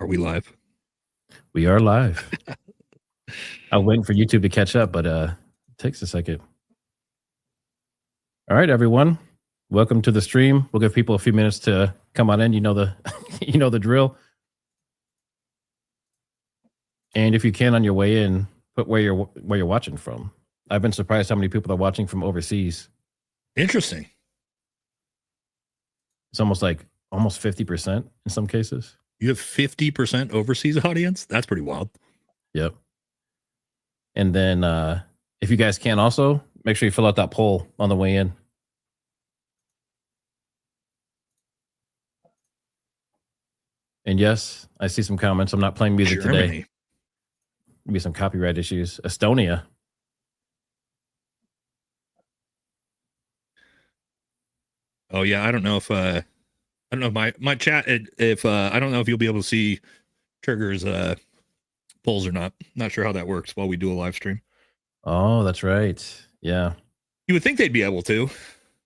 Are we live? We are live. I'm waiting for YouTube to catch up, but it takes a second. All right, everyone. Welcome to the stream. We'll give people a few minutes to come on in. You know the you know the drill. And if you can on your way in, put where you're watching from. I've been surprised how many people are watching from overseas. Interesting. It's almost 50% in some cases. You have 50% overseas audience? That's pretty wild. Yep. And then if you guys can also, make sure you fill out that poll on the way in. And yes, I see some comments. I'm not playing music today. Maybe some copyright issues. Estonia. Oh yeah, I don't know if my chat if I don't know if you'll be able to see Trigger's polls or not. Not sure how that works while we do a live stream. Oh, that's right. Yeah. You would think they'd be able to,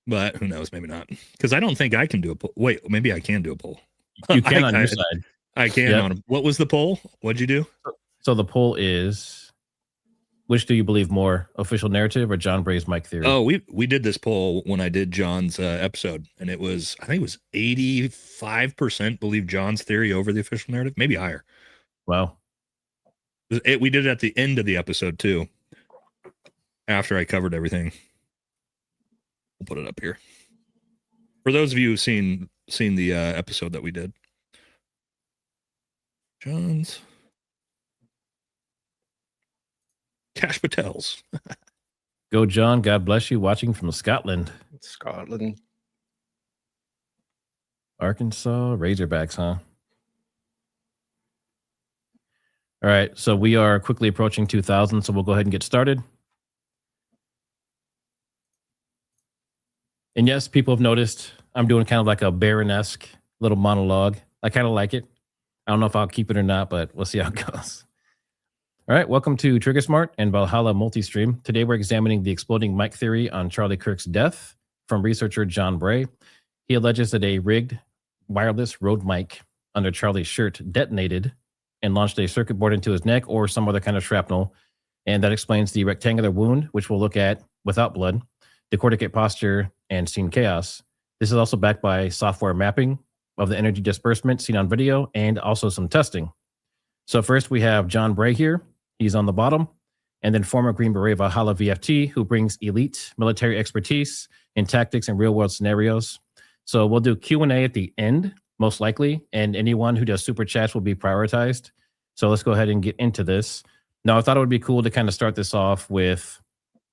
but who knows, maybe not. Because I don't think I can do a poll. Wait, maybe I can do a poll. You can on your side. I can on what was the poll? What'd you do? So the poll is, which do you believe more, official narrative or John Bray's Mike theory? Oh, we did this poll when I did John's episode, and it was, I think it was 85% believe John's theory over the official narrative, maybe higher. Wow. We did it at the end of the episode too, after I covered everything. We'll put it up here for those of you who've seen the episode that we did. John's Cash Patel's. Go, John. God bless you. Watching from Scotland. Scotland. Arkansas Razorbacks, huh? All right. So we are quickly approaching 2,000. So we'll go ahead and get started. And yes, people have noticed I'm doing kind of like a Baron-esque little monologue. I kind of like it. I don't know if I'll keep it or not, but we'll see how it goes. All right, welcome to Triggersmart and Valhalla Multistream. Today we're examining the exploding mic theory on Charlie Kirk's death from researcher John Bray. He alleges that a rigged wireless Rode mic under Charlie's shirt detonated and launched a circuit board into his neck or some other kind of shrapnel, and that explains the rectangular wound, which we'll look at without blood, the corticate posture, and scene chaos. This is also backed by software mapping of the energy disbursement seen on video and also some testing. So first we have John Bray here. He's on the bottom. And then former Green Beret Valhalla VFT, who brings elite military expertise in tactics and real-world scenarios. So we'll do Q&A at the end, most likely, and anyone who does super chats will be prioritized. So let's go ahead and get into this. Now, I thought it would be cool to kind of start this off with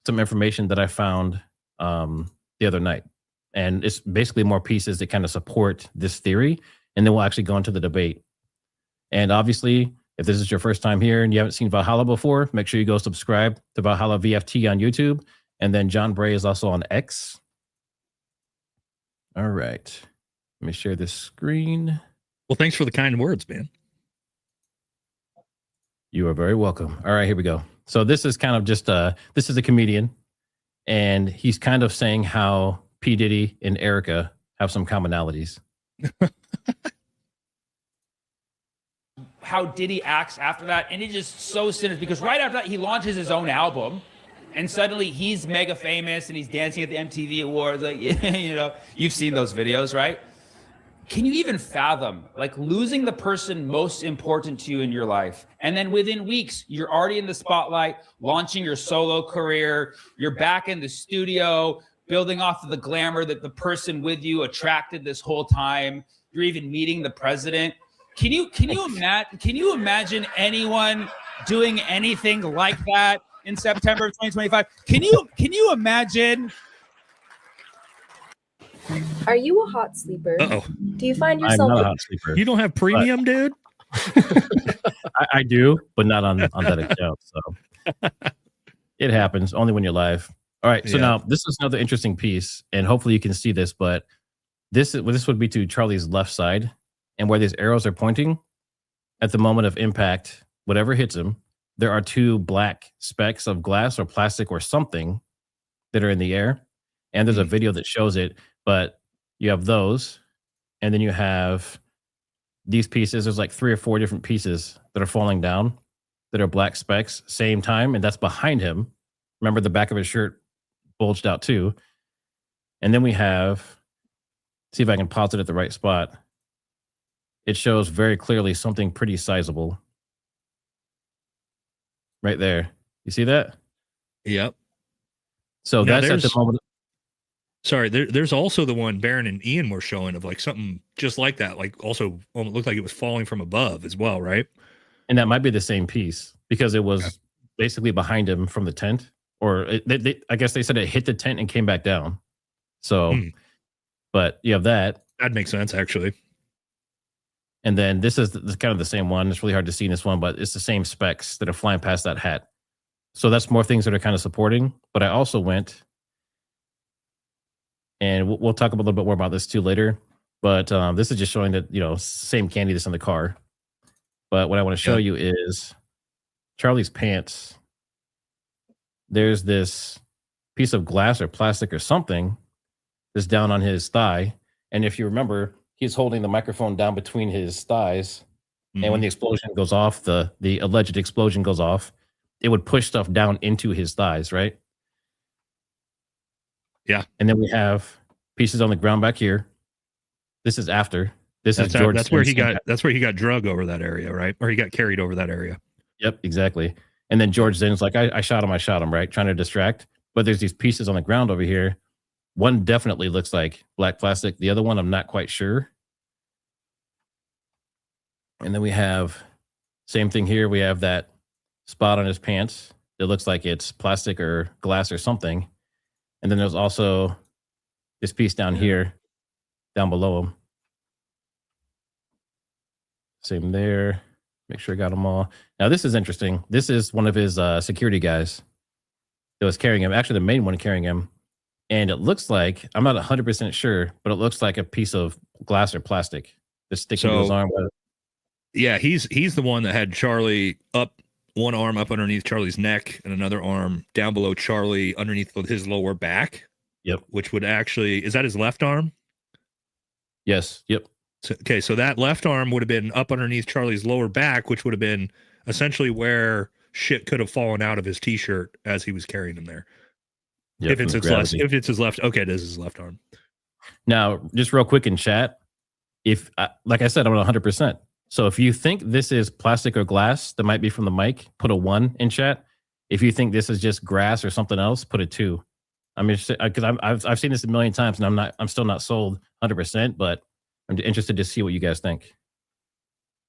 some information that I found the other night. And it's basically more pieces that kind of support this theory, and then we'll actually go into the debate. And obviously, if this is your first time here and you haven't seen Valhalla before, make sure you go subscribe to Valhalla VFT on YouTube. And then John Bray is also on X. All right. Let me share this screen. Well, thanks for the kind words, man. You are very welcome. All right, here we go. So this is kind of just, this is a comedian. And he's kind of saying how P. Diddy and Erica have some commonalities. How Diddy acts after that, and it's just so sinister because right after that he launches his own album, and suddenly he's mega famous and he's dancing at the MTV Awards. Like, you know, you've seen those videos, right? Can you even fathom like losing the person most important to you in your life, and then within weeks you're already in the spotlight, launching your solo career, you're back in the studio, building off of the glamour that the person with you attracted this whole time. You're even meeting the president. Can you imagine anyone doing anything like that in September of 2025? Can you imagine? Are you a hot sleeper? Uh-oh. Do you find yourself? I'm not a hot sleeper. You don't have premium, dude? I do, but not on that account. So it happens only when you're live. All right. So now this is another interesting piece, and hopefully you can see this, but this would be to Charlie's left side. And where these arrows are pointing, at the moment of impact, whatever hits him, there are two black specks of glass or plastic or something that are in the air. And there's a video that shows it, but you have those, and then you have these pieces, there's like 3 or 4 different pieces that are falling down that are black specks, same time, and that's behind him. Remember, the back of his shirt bulged out too. And then we have, see if I can pause it at the right spot. It shows very clearly something pretty sizable right there. You see that? Yep. So Now that's at the moment. Sorry, there's also the one Baron and Ian were showing of like something just like that, like also almost looked like it was falling from above as well, right? And that might be the same piece because it was basically behind him from the tent, or I guess they said it hit the tent and came back down. So, but you have that. That makes sense, actually. And then this is kind of the same one. It's really hard to see in this one, but it's the same specs that are flying past that hat. So that's more things that are kind of supporting. But I also went, and we'll talk a little bit more about this too later. But this is just showing that, you know, same candy that's in the car. But what I want to show you is Charlie's pants. There's this piece of glass or plastic or something that's down on his thigh. And if you remember, he's holding the microphone down between his thighs. And when the explosion goes off, the alleged explosion goes off, it would push stuff down into his thighs, right? Yeah. And then we have pieces on the ground back here. This is after. Is George. That's where he got. That's where he got drug over that area, right? Or he got carried over that area. Yep, exactly. And then George Zinn's like, I shot him, right? Trying to distract. But there's these pieces on the ground over here. One definitely looks like black plastic. The other one, I'm not quite sure. And then we have same thing here. We have that spot on his pants. It looks like it's plastic or glass or something. And then there's also this piece down here, down below him. Same there. Make sure I got them all. Now, this is interesting. This is one of his security guys that was carrying him. Actually, the main one carrying him. And it looks like, I'm not 100% sure, but it looks like a piece of glass or plastic that's sticking to his arm. Yeah, he's the one that had Charlie up, one arm up underneath Charlie's neck and another arm down below Charlie underneath his lower back. Yep. Which would actually, is that his left arm? Yes. Yep. So that left arm would have been up underneath Charlie's lower back, which would have been essentially where shit could have fallen out of his t-shirt as he was carrying him there. Yep, if it's his left, okay, this is his left arm. Now, just real quick in chat, if like I said, I'm 100%. So if you think this is plastic or glass that might be from the mic, put a 1 in chat. If you think this is just grass or something else, put a 2. I mean, because I've seen this a million times, and I'm still not sold 100%, but I'm interested to see what you guys think.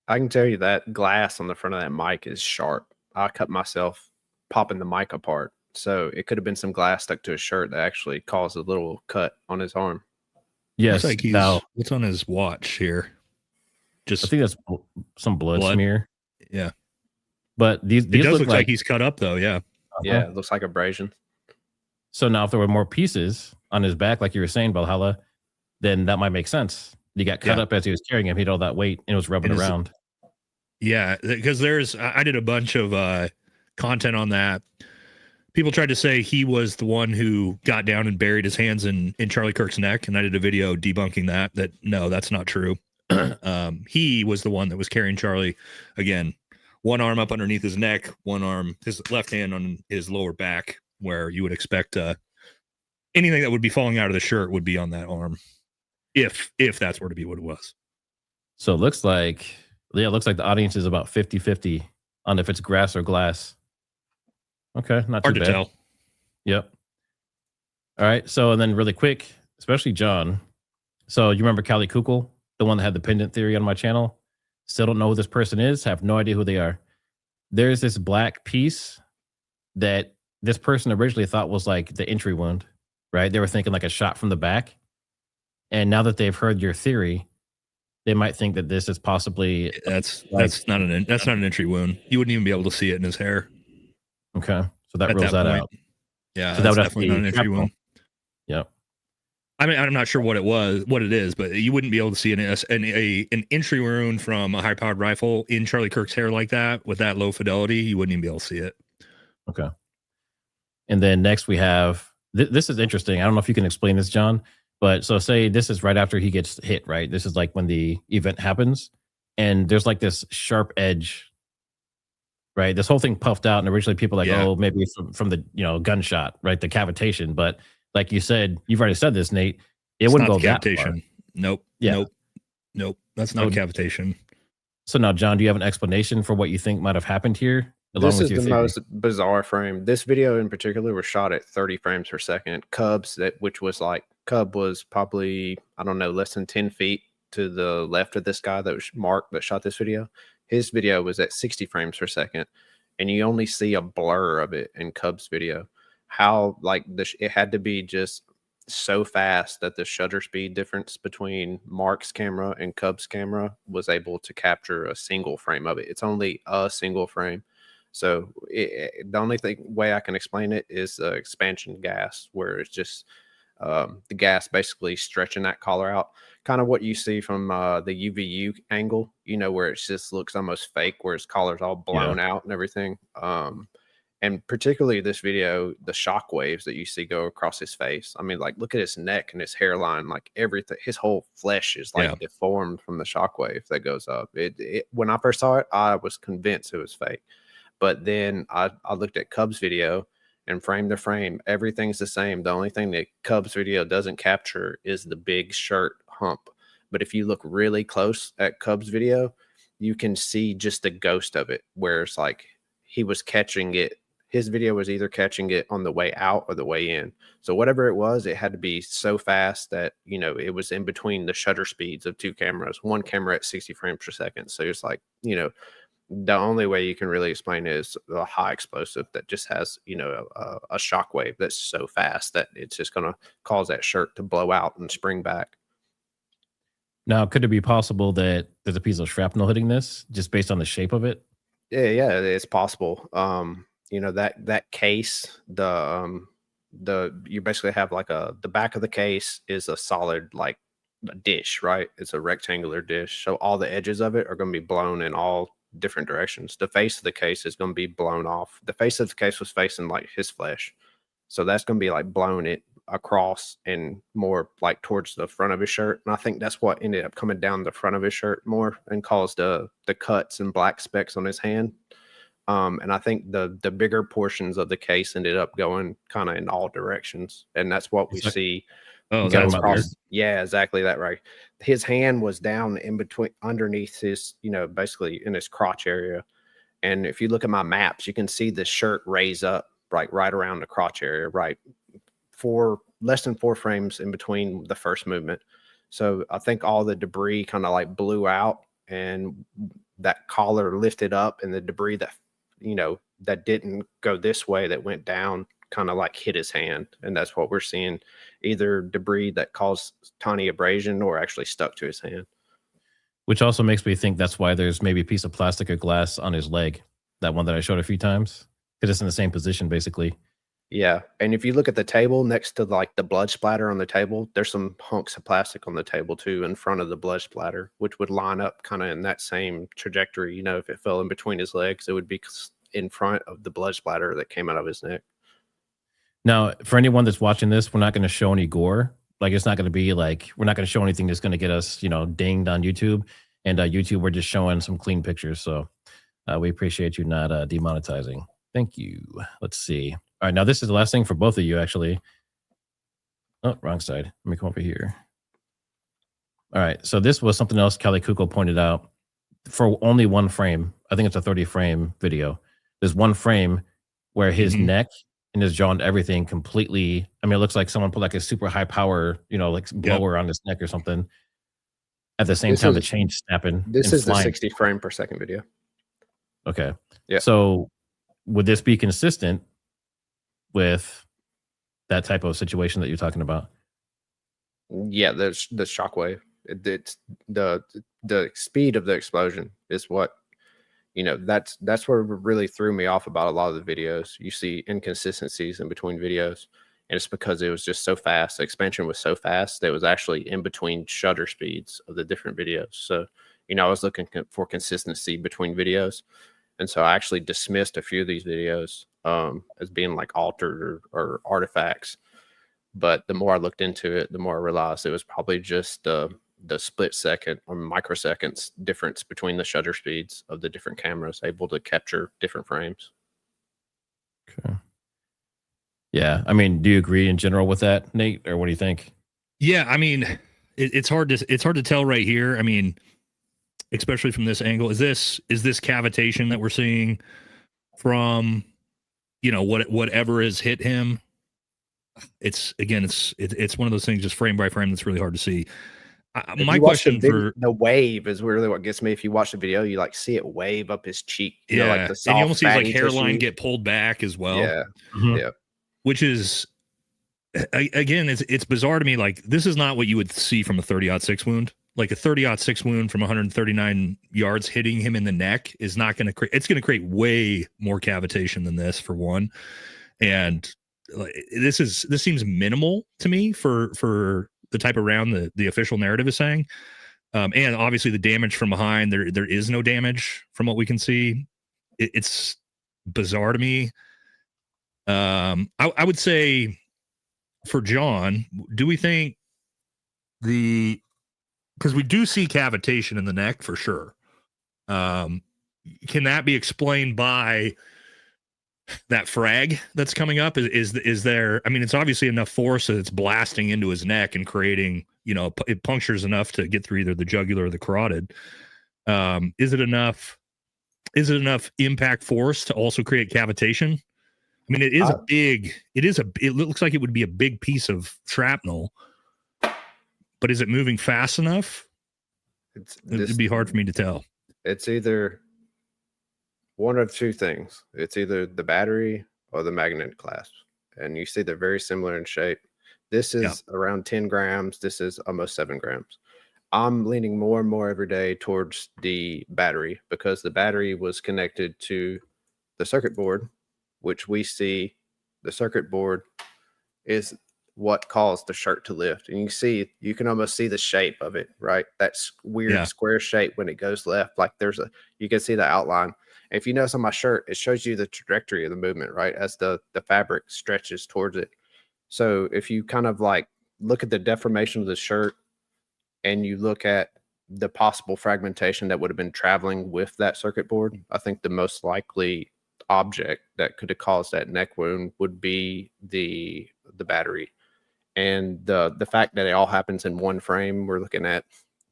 I can tell you that glass on the front of that mic is sharp. I cut myself popping the mic apart. So it could have been some glass stuck to his shirt that actually caused a little cut on his arm. Yes. Looks like now, what's on his watch here? Just I think that's some blood smear. Yeah. But these it does look like he's cut up though. Yeah. Yeah. It looks like abrasion. So now if there were more pieces on his back, like you were saying, Valhalla, then that might make sense. He got cut up as he was carrying him. He had all that weight and it was rubbing around. Yeah. Because I did a bunch of content on that. People tried to say he was the one who got down and buried his hands in Charlie Kirk's neck. And I did a video debunking that no, that's not true. He was the one that was carrying Charlie, again, one arm up underneath his neck, one arm, his left hand on his lower back, where you would expect anything that would be falling out of the shirt would be on that arm. If that's were to be what it was. So it looks like the audience is about 50-50 on if it's grass or glass. Okay, not too bad. Hard to tell. Yep. All right. So, and then really quick, especially John. So you remember Callie Kukul, the one that had the pendant theory on my channel? Still don't know who this person is. Have no idea who they are. There's this black piece that this person originally thought was like the entry wound, right? They were thinking like a shot from the back. And now that they've heard your theory, they might think that this is possibly that's not an entry wound. You wouldn't even be able to see it in his hair. Okay, so that rules that out. Yeah, so that would definitely not an entry wound. Yep. I mean, I'm not sure what it is, but you wouldn't be able to see an entry wound from a high-powered rifle in Charlie Kirk's hair like that with that low fidelity. You wouldn't even be able to see it. Okay. And then next we have this is interesting. I don't know if you can explain this, John, but so say this is right after he gets hit, right? This is like when the event happens. and there's like this sharp edge, right? This whole thing puffed out, and originally people were like, Yeah. oh, maybe it's from the gunshot, right? The cavitation, but like you said, you've already said this, Nate. It It's wouldn't not go that far. cavitation. Nope. Yeah. Nope. That's not So- cavitation. So now, John, do you have an explanation for what you think might have happened here? Along This with is your the theory? most bizarre frame. This video in particular was shot at 30 frames per second. Cub was probably, I don't know, less than 10 feet to the left of this guy that was Mark that shot this video. His video was at 60 frames per second, and you only see a blur of it in Cub's video. How like this, it had to be just so fast that the shutter speed difference between Mark's camera and Cub's camera was able to capture a single frame of it. It's only a single frame. So the only way I can explain it is the expansion gas, where it's just the gas basically stretching that collar out. Kind of what you see from the UVU angle, where it just looks almost fake, where his collar's all blown out and everything. And particularly this video, the shock waves that you see go across his face. I mean, like, look at his neck and his hairline, like everything. His whole flesh is like deformed from the shock wave that goes up. When I first saw it, I was convinced it was fake. But then I looked at Cubs video, and frame to frame, everything's the same. The only thing that Cubs video doesn't capture is the big shirt hump. But if you look really close at Cubs video, you can see just the ghost of it, where it's like he was catching it. His video was either catching it on the way out or the way in. So whatever it was, it had to be so fast that, it was in between the shutter speeds of two cameras, one camera at 60 frames per second. So it's like, the only way you can really explain it is a high explosive that just has, a shock wave that's so fast that it's just going to cause that shirt to blow out and spring back. Now, could it be possible that there's a piece of shrapnel hitting this just based on the shape of it? Yeah, it's possible. That case, you basically have like the back of the case is a solid like a dish, right? It's a rectangular dish. So all the edges of it are going to be blown in all different directions. The face of the case is going to be blown off. The face of the case was facing like his flesh. So that's going to be like blown it across and more like towards the front of his shirt. And I think that's what ended up coming down the front of his shirt more and caused the cuts and black specks on his hand. And I think the bigger portions of the case ended up going kind of in all directions. And that's what we see. Oh, Got that's him up weird. there. Yeah, exactly that right. His hand was down in between, underneath his, basically in his crotch area. And if you look at my maps, you can see the shirt raise up right around the crotch area, right? For less than 4 frames in between the first movement. So I think all the debris kind of like blew out, and that collar lifted up, and the debris that, that didn't go this way, that went down, kind of like hit his hand. And that's what we're seeing, either debris that caused tiny abrasion or actually stuck to his hand. Which also makes me think that's why there's maybe a piece of plastic or glass on his leg, that one that I showed a few times, because it's in the same position basically. Yeah. And if you look at the table next to like the blood splatter on the table, there's some hunks of plastic on the table too in front of the blood splatter, which would line up kind of in that same trajectory. If it fell in between his legs, it would be in front of the blood splatter that came out of his neck. Now, for anyone that's watching this, we're not going to show any gore. Like, it's not going to be like, we're not going to show anything that's going to get us, dinged on YouTube. And YouTube, we're just showing some clean pictures. So we appreciate you not demonetizing. Thank you. Let's see. All right, now this is the last thing for both of you, actually. Oh, wrong side. Let me come over here. All right, so this was something else Kelly Kuko pointed out. For only one frame, I think it's a 30-frame video. There's one frame where his neck and his jaw and everything completely, I mean, it looks like someone put like a super high power, like blower on his neck or something. At the same time, the chain's snapping. This is the 60 frame per second video. Okay. Yeah. So would this be consistent with that type of situation that you're talking about? Yeah, there's the shockwave. It's the speed of the explosion is what, that's what really threw me off about a lot of the videos. You see inconsistencies in between videos, and it's because it was just so fast. The expansion was so fast that it was actually in between shutter speeds of the different videos. So, I was looking for consistency between videos. And so I actually dismissed a few of these videos as being like altered or artifacts. But the more I looked into it, the more I realized it was probably just the split second or microseconds difference between the shutter speeds of the different cameras, able to capture different frames. Okay. Yeah, I mean, do you agree in general with that, Nate, or what do you think? Yeah, I mean, it's hard to tell right here. I mean, especially from this angle, is this cavitation that we're seeing from, you know, whatever has hit him? It's one of those things, just frame by frame, that's really hard to see. My question for the wave is really what gets me. If you watch the video, you like see it wave up his cheek. You know, like the soft, and you almost see his like fatty hairline tissue. get pulled back as well. Yeah, Mhm. yeah. Which is, again, it's bizarre to me. Like, this is not what you would see from a 30-06 wound. Like a 30-06 wound from 139 yards hitting him in the neck is not going to create. It's going to create way more cavitation than this, for one. And like, this seems minimal to me for the type of round the official narrative is saying. And obviously the damage from behind, there is no damage from what we can see. It's bizarre to me. I would say for John, do we think because we do see cavitation in the neck for sure. Can that be explained by that frag that's coming up? Is there, I mean, it's obviously enough force that it's blasting into his neck and creating, you know, it punctures enough to get through either the jugular or the carotid. Is it enough impact force to also create cavitation? I mean, it looks like it would be a big piece of shrapnel, but is it moving fast enough? It'd be hard for me to tell. It's either one of two things. It's either the battery or the magnet clasp. And you see they're very similar in shape. This is around 10 grams. This is almost 7 grams. I'm leaning more and more every day towards the battery because the battery was connected to the circuit board, which we see the circuit board is what caused the shirt to lift. And you can almost see the shape of it, right? That's weird square shape when it goes left. Like you can see the outline. And if you notice on my shirt, it shows you the trajectory of the movement, right? As the fabric stretches towards it. So if you kind of like look at the deformation of the shirt and you look at the possible fragmentation that would have been traveling with that circuit board, I think the most likely object that could have caused that neck wound would be the battery. And the fact that it all happens in one frame, we're looking at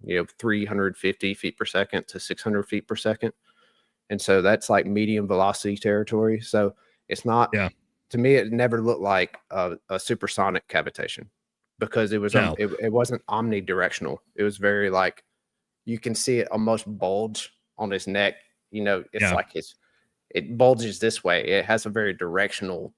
350 feet per second to 600 feet per second, and so that's like medium velocity territory. So it's not. Yeah. To me, it never looked like a supersonic cavitation because it was it wasn't omnidirectional. It was very like you can see it almost bulge on his neck. It's like it bulges this way. It has a very directional,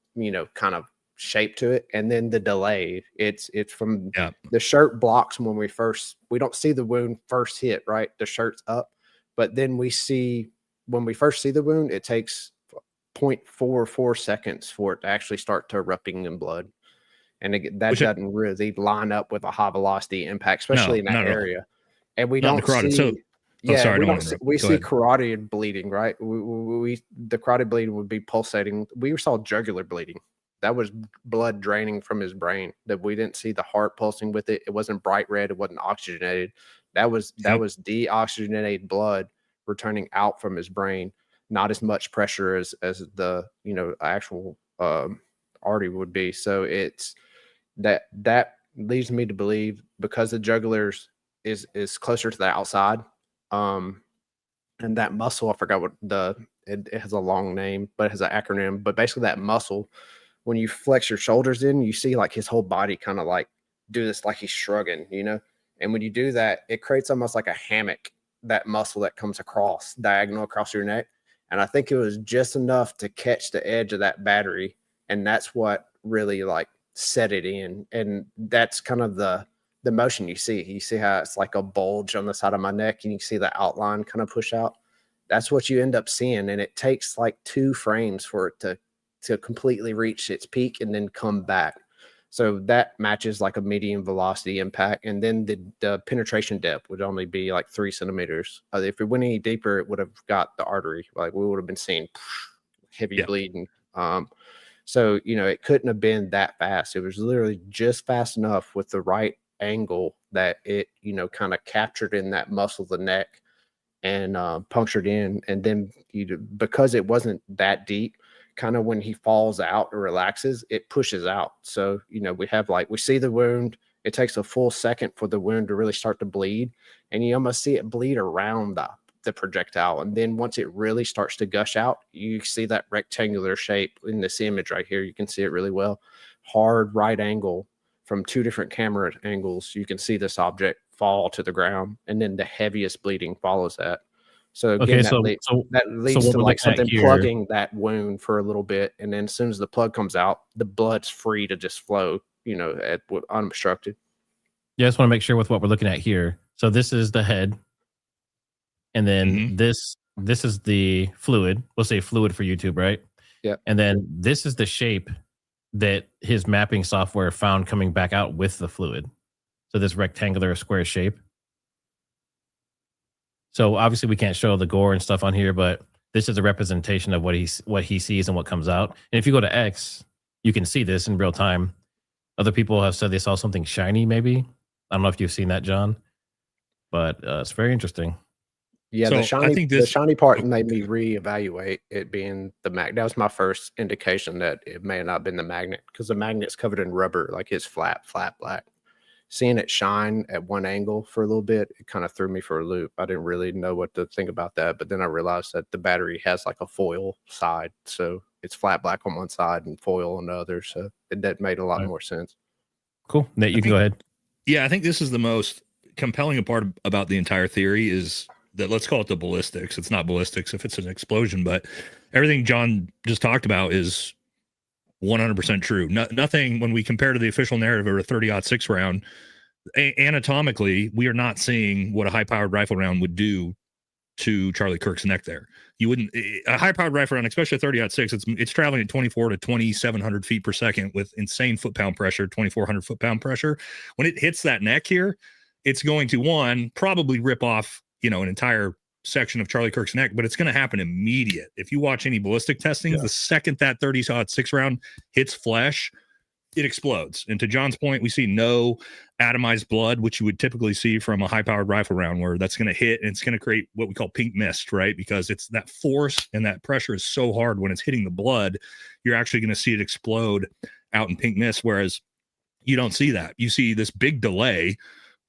kind of shape to it. And then the delay, it's from the shirt blocks when we don't see the wound first hit, right? The shirt's up, but then when we first see the wound, it takes 0.44 seconds for it to actually start to erupting in blood. And that doesn't really line up with a high velocity impact, especially in that area. And we don't see. We see carotid bleeding, right? The carotid bleeding would be pulsating. We saw jugular bleeding. That was blood draining from his brain. That we didn't see the heart pulsing with it. It wasn't bright red. It wasn't oxygenated. That was deoxygenated blood returning out from his brain. Not as much pressure as the actual artery would be. So it's that leads me to believe because the jugulars is closer to the outside. And that muscle, I forgot what it has a long name, but it has an acronym. But basically that muscle, when you flex your shoulders in, you see like his whole body kind of like do this, like he's shrugging, and when you do that, it creates almost like a hammock, that muscle that comes diagonal across your neck. And I think it was just enough to catch the edge of that battery. And that's what really like set it in. And that's kind of the motion you see. You see how it's like a bulge on the side of my neck and you see the outline kind of push out. That's what you end up seeing. And it takes like 2 frames for it to completely reach its peak and then come back. So that matches like a medium velocity impact. And then the penetration depth would only be like 3 centimeters. If it went any deeper, it would have got the artery. Like we would have been seeing heavy bleeding. So, it couldn't have been that fast. It was literally just fast enough with the right angle that it, kind of captured in that muscle of the neck and punctured in. And then because it wasn't that deep, kind of when he falls out or relaxes, it pushes out. So, we see the wound. It takes a full second for the wound to really start to bleed. And you almost see it bleed around the projectile. And then once it really starts to gush out, you see that rectangular shape in this image right here. You can see it really well. Hard right angle from two different camera angles. You can see this object fall to the ground, and then the heaviest bleeding follows that. So again, that leads to like something plugging that wound for a little bit. And then as soon as the plug comes out, the blood's free to just flow, unobstructed. Yeah, I just want to make sure with what we're looking at here. So this is the head. And then this is the fluid. We'll say fluid for YouTube, right? Yeah. And then this is the shape that his mapping software found coming back out with the fluid. So this rectangular square shape. So obviously we can't show the gore and stuff on here, but this is a representation of what he sees and what comes out. And if you go to X, you can see this in real time. Other people have said they saw something shiny, maybe. I don't know if you've seen that, John, but it's very interesting. Yeah, so the shiny part made me reevaluate it being the magnet. That was my first indication that it may have not been the magnet, because the magnet's covered in rubber, like it's flat black. Seeing it shine at one angle for a little bit, it kind of threw me for a loop. I didn't really know what to think about that, but then I realized that the battery has like a foil side, so it's flat black on one side and foil on the other. So that made a lot more sense. Cool. Nate, you can go ahead. Yeah, I think this is the most compelling part about the entire theory is that, let's call it the ballistics. It's not ballistics if it's an explosion, but everything John just talked about is 100% true. Nothing, when we compare to the official narrative of a 30-06 round, anatomically, we are not seeing what a high-powered rifle round would do to Charlie Kirk's neck there. You wouldn't, a high-powered rifle round, especially a 30-06, it's traveling at 24 to 2,700 feet per second with insane foot-pound pressure, 2,400 foot-pound pressure. When it hits that neck here, it's going to, probably rip off, an entire section of Charlie Kirk's neck, but it's going to happen immediate. If you watch any ballistic testing, the second that 30-06 round hits flesh, it explodes. And to John's point, we see no atomized blood, which you would typically see from a high-powered rifle round, where that's going to hit and it's going to create what we call pink mist, right? Because it's that force and that pressure is so hard when it's hitting the blood, you're actually going to see it explode out in pink mist, whereas you don't see that. You see this big delay,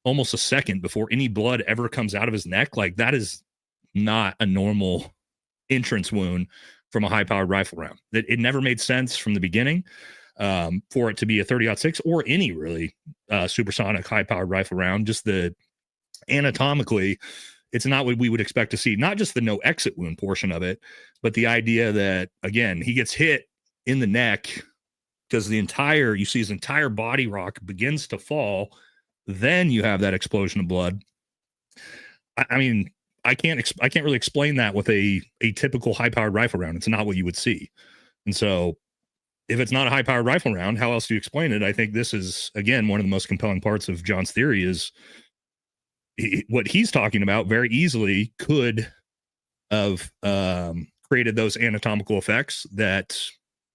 almost a second before any blood ever comes out of his neck. Like, that is not a normal entrance wound from a high-powered rifle round. It never made sense from the beginning for it to be a 30-06 or any really supersonic high-powered rifle round. Just the anatomically, it's not what we would expect to see. Not just the no exit wound portion of it, but the idea that, again, he gets hit in the neck because you see his entire body rock begins to fall. Then you have that explosion of blood. I mean, I can't really explain that with a typical high-powered rifle round. It's not what you would see. And so if it's not a high-powered rifle round, how else do you explain it? I think this is, again, one of the most compelling parts of John's theory is what he's talking about very easily could have created those anatomical effects that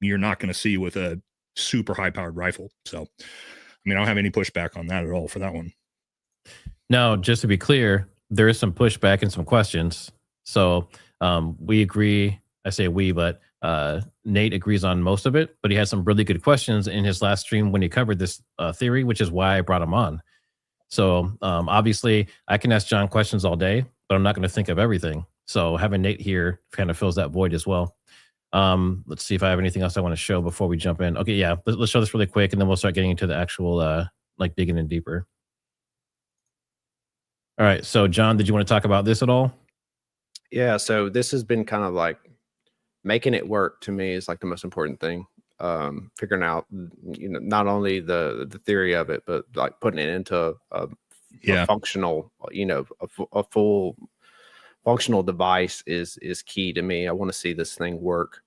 you're not going to see with a super high-powered rifle. So, I mean, I don't have any pushback on that at all for that one. Now, just to be clear, there is some pushback and some questions. So we agree. I say we, but Nate agrees on most of it, but he had some really good questions in his last stream when he covered this theory, which is why I brought him on. So obviously I can ask John questions all day, but I'm not going to think of everything. So having Nate here kind of fills that void as well. Let's see if I have anything else I want to show before we jump in. Okay, yeah, let's show this really quick, and then we'll start getting into the actual like digging in deeper. All right, so John, did you want to talk about this at all? Yeah, so this has been kind of like making it work to me is like the most important thing. Figuring out, not only the theory of it, but like putting it into a functional, a full functional device is key to me. I want to see this thing work.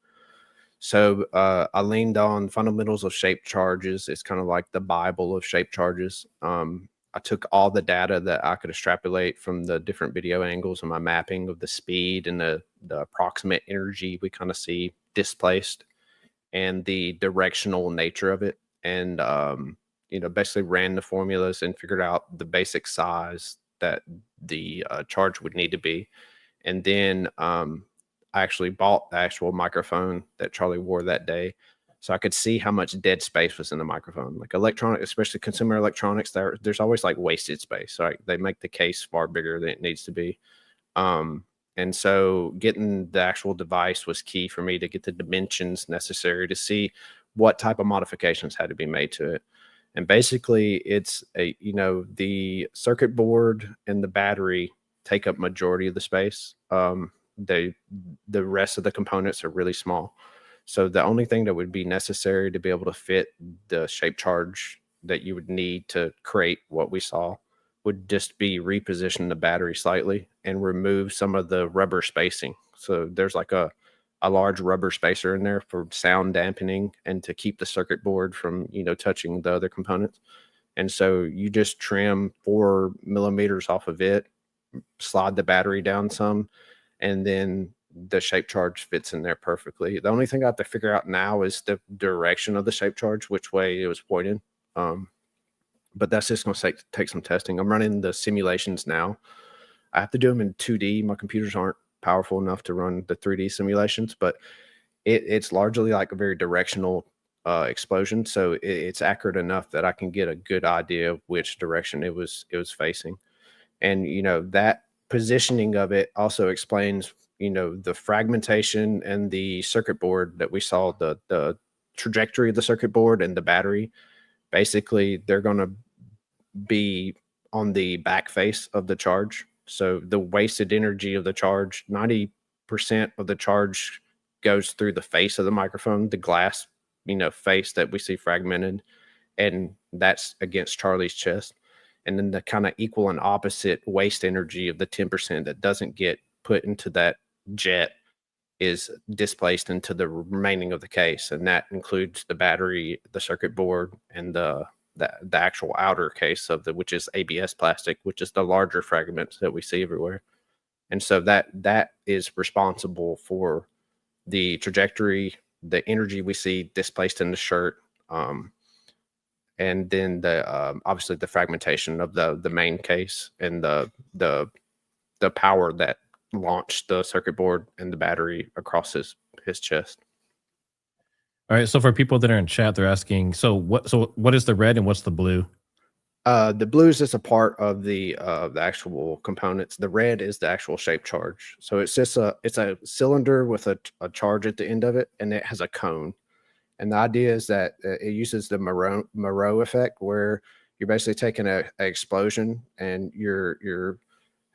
So I leaned on fundamentals of shape charges. It's kind of like the Bible of shape charges. I took all the data that I could extrapolate from the different video angles and my mapping of the speed and the approximate energy we kind of see displaced and the directional nature of it. And basically ran the formulas and figured out the basic size that the charge would need to be. And then I actually bought the actual microphone that Charlie wore that day, so I could see how much dead space was in the microphone. Like electronic, especially consumer electronics, there's always like wasted space. Right? They make the case far bigger than it needs to be. And so getting the actual device was key for me to get the dimensions necessary to see what type of modifications had to be made to it. And basically it's the circuit board and the battery take up majority of the space. The rest of the components are really small. So the only thing that would be necessary to be able to fit the shape charge that you would need to create what we saw would just be reposition the battery slightly and remove some of the rubber spacing. So there's like a large rubber spacer in there for sound dampening and to keep the circuit board from, touching the other components. And so you just trim 4 millimeters off of it, slide the battery down some, and then the shape charge fits in there perfectly. The only thing I have to figure out now is the direction of the shape charge, which way it was pointed. But that's just going to take some testing. I'm running the simulations now. I have to do them in 2D. My computers aren't powerful enough to run the 3D simulations, but it's largely like a very directional explosion. So it's accurate enough that I can get a good idea of which direction it was facing. And, that positioning of it also explains, the fragmentation and the circuit board that we saw, the trajectory of the circuit board and the battery. Basically, they're going to be on the back face of the charge. So the wasted energy of the charge, 90% of the charge goes through the face of the microphone, the glass, face that we see fragmented, and that's against Charlie's chest. And then the kind of equal and opposite waste energy of the 10% that doesn't get put into that jet is displaced into the remaining of the case. And that includes the battery, the circuit board, and the actual outer case which is ABS plastic, which is the larger fragments that we see everywhere. And so that is responsible for the trajectory, the energy we see displaced in the shirt, and then obviously the fragmentation of the main case and the power that launched the circuit board and the battery across his chest. All right. So for people that are in chat, they're asking, so what is the red and what's the blue? The blue is just a part of the actual components. The red is the actual shape charge. So it's just it's a cylinder with a charge at the end of it, and it has a cone. And the idea is that it uses the Moreau effect, where you're basically taking an explosion and you're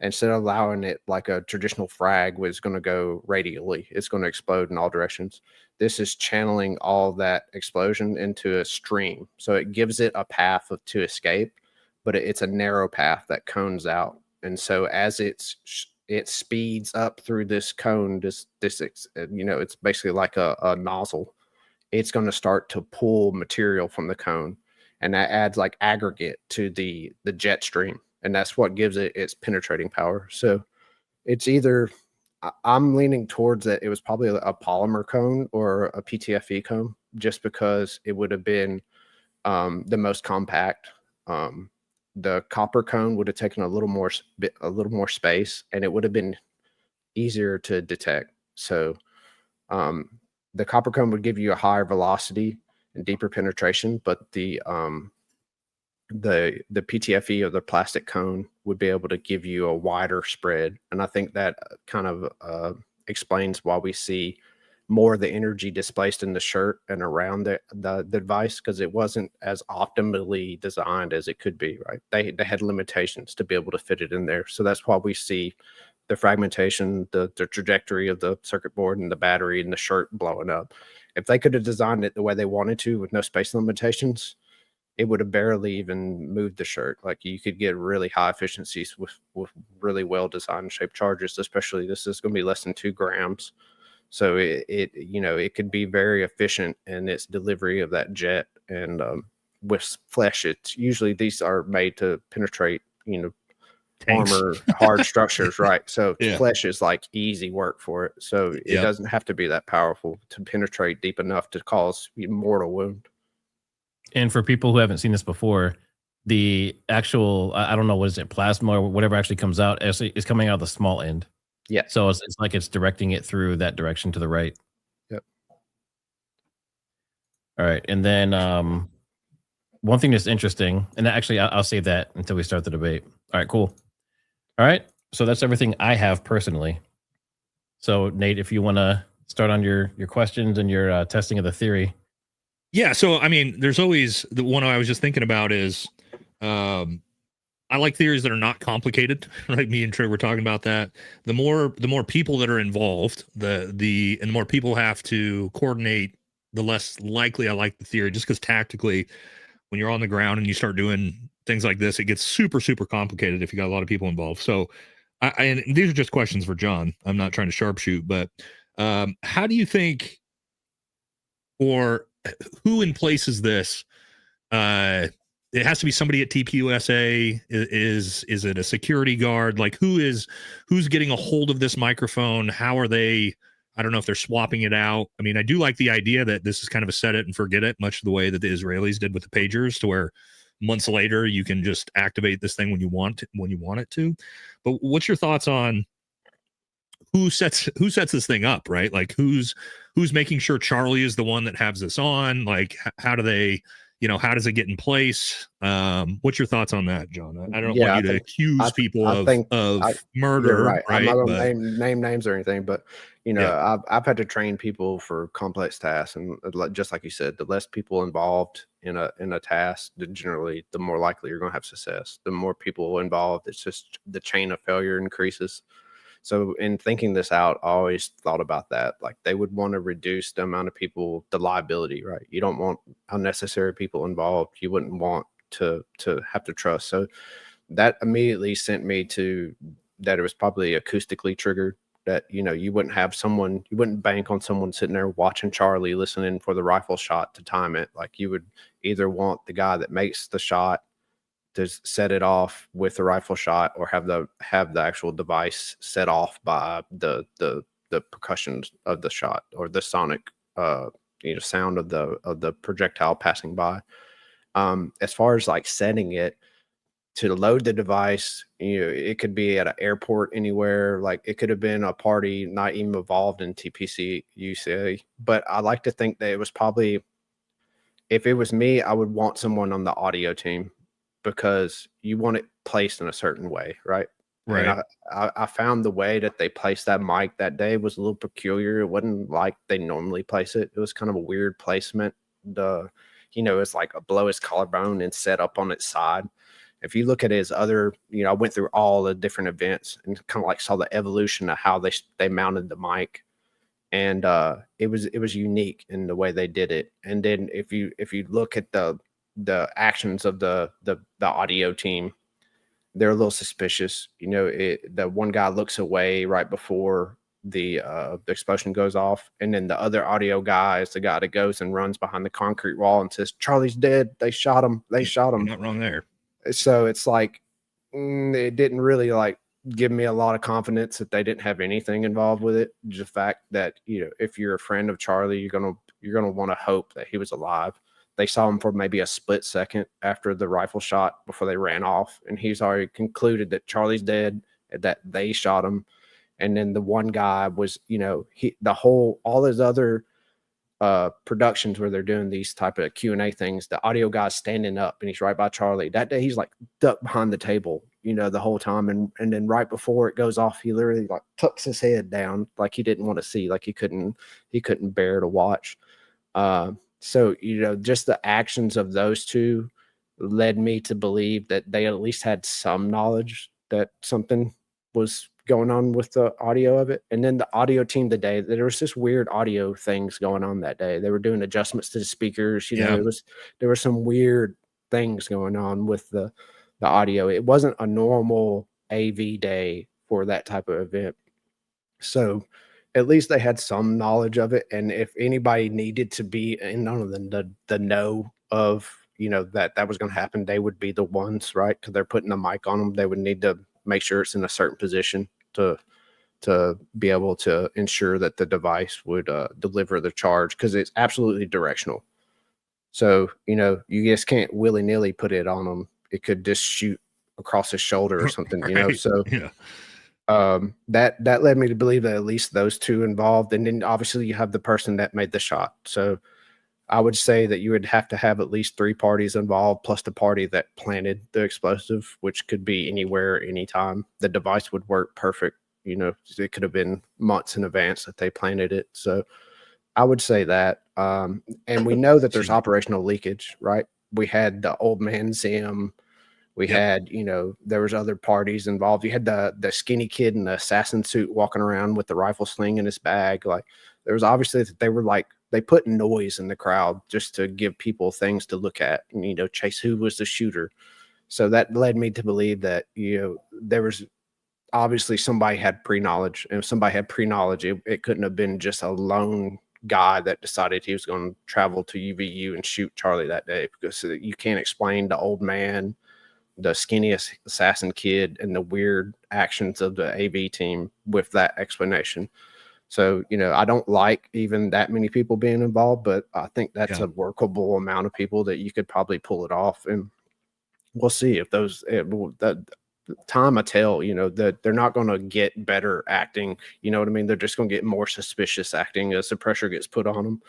instead of allowing it like a traditional frag was going to go radially, it's going to explode in all directions. This is channeling all that explosion into a stream. So it gives it a path to escape, but it's a narrow path that cones out. And so as it speeds up through this cone, it's basically like a nozzle. It's going to start to pull material from the cone, and that adds like aggregate to the jet stream. And that's what gives it its penetrating power. So it's either, I'm leaning towards that it was probably a polymer cone or a PTFE cone, just because it would have been the most compact. The copper cone would have taken a little more space, and it would have been easier to detect. So the copper cone would give you a higher velocity and deeper penetration, but the PTFE or the plastic cone would be able to give you a wider spread. And I think that kind of explains why we see more of the energy displaced in the shirt and around the device, because it wasn't as optimally designed as it could be, right? They had limitations to be able to fit it in there. So that's why we see the fragmentation, the trajectory of the circuit board and the battery and the shirt blowing up. If they could have designed it the way they wanted to with no space limitations, it would have barely even moved the shirt. Like, you could get really high efficiencies with really well designed shape charges, especially this is going to be less than 2 grams. So it could be very efficient in its delivery of that jet. And with flesh, it's usually these are made to penetrate, Tanks. armor, hard structures, right? So Yeah. flesh is like easy work for it. So it doesn't have to be that powerful to penetrate deep enough to cause mortal wound. And for people who haven't seen this before, the actual, I don't know, what is it, plasma or whatever actually comes out is coming out of the small end. Yeah. So it's like it's directing it through that direction to the right. Yep. All right. And then one thing that's interesting, and actually I'll save that until we start the debate. All right, cool. All right. So that's everything I have personally. So Nate, if you want to start on your questions and your testing of the theory. Yeah. So, I mean, there's always the one I was just thinking about is I like theories that are not complicated, right? Me and Trey were talking about that. The more people that are involved, and the more people have to coordinate, the less likely I like the theory, just because tactically, when you're on the ground and you start doing things like this, it gets super, super complicated if you got a lot of people involved. So and these are just questions for John. I'm not trying to sharpshoot, but how do you think, or who in places this? It has to be somebody at TPUSA. Is it a security guard? Like who's getting a hold of this microphone? How are they? I don't know if they're swapping it out. I mean, I do like the idea that this is kind of a set it and forget it, much the way that the Israelis did with the pagers, to where months later you can just activate this thing when you want it to. But what's your thoughts on who sets this thing up, right? Like who's making sure Charlie is the one that has this on? Like how do they, how does it get in place? What's your thoughts on that, John? I don't want you to accuse people of murder, right? I'm not gonna name names or anything, but yeah. I've had to train people for complex tasks, and just like you said, the less people involved in a task, generally the more likely you're going to have success. The more people involved, it's just the chain of failure increases. So in thinking this out, I always thought about that. Like they would want to reduce the amount of people, the liability, right? You don't want unnecessary people involved. You wouldn't want to have to trust. So that immediately sent me to that it was probably acoustically triggered, that, you wouldn't bank on someone sitting there watching Charlie, listening for the rifle shot to time it. Like you would either want the guy that makes the shot to set it off with the rifle shot, or have the actual device set off by the percussion of the shot, or the sonic sound of the projectile passing by. As far as like setting it to load the device, it could be at an airport anywhere. Like it could have been a party not even involved in TPC UCA, but I like to think that it was probably, if it was me, I would want someone on the audio team, because you want it placed in a certain way, right? Right. And I found the way that they placed that mic that day was a little peculiar. It wasn't like they normally place it. It was kind of a weird placement. It's like below his collarbone and set up on its side. If you look at his other, I went through all the different events and kind of like saw the evolution of how they mounted the mic. And it was unique in the way they did it. And then if you look at the actions of the audio team, they're a little suspicious. The one guy looks away right before the explosion goes off, and then the other audio guy is the guy that goes and runs behind the concrete wall and says, "Charlie's dead. They shot him. You're not wrong there." So it's like it didn't really like give me a lot of confidence that they didn't have anything involved with it. Just the fact that if you're a friend of Charlie, you're gonna want to hope that he was alive. They saw him for maybe a split second after the rifle shot before they ran off, and he's already concluded that Charlie's dead, that they shot him. And then the one guy was, all his other productions where they're doing these type of Q&A things, the audio guy's standing up and he's right by Charlie. That day he's like ducked behind the table, the whole time. And then right before it goes off, he literally like tucks his head down like he didn't want to see, like he couldn't bear to watch. So, just the actions of those two led me to believe that they at least had some knowledge that something was going on with the audio of it. And then the audio team today, there was just weird audio things going on that day. They were doing adjustments to the speakers. There were some weird things going on with the audio. It wasn't a normal AV day for that type of event. So at least they had some knowledge of it. And if anybody needed to be in the know of, that was going to happen, they would be the ones, right? Because they're putting a mic on them. They would need to make sure it's in a certain position to be able to ensure that the device would deliver the charge, because it's absolutely directional. So, you just can't willy-nilly put it on him. It could just shoot across his shoulder or something, Right. So Yeah. that led me to believe that at least those two involved. And then obviously you have the person that made the shot. So I would say that you would have to have at least 3 parties involved, plus the party that planted the explosive, which could be anywhere, anytime. The device would work perfect. It could have been months in advance that they planted it. So I would say that. And we know that there's operational leakage, right? We had the old man Zim. We had, there was other parties involved. You had the skinny kid in the assassin suit walking around with the rifle sling in his bag. Like, there was obviously that they put noise in the crowd just to give people things to look at and, chase who was the shooter. So that led me to believe that, there was obviously somebody had pre-knowledge, and if somebody had pre-knowledge, it couldn't have been just a lone guy that decided he was going to travel to UVU and shoot Charlie that day, because you can't explain the old man, the skinniest assassin kid, and the weird actions of the AV team with that explanation. So, I don't like even that many people being involved, but I think that's a workable amount of people that you could probably pull it off. And we'll see if that time will tell, that they're not going to get better acting. You know what I mean? They're just going to get more suspicious acting as the pressure gets put on them.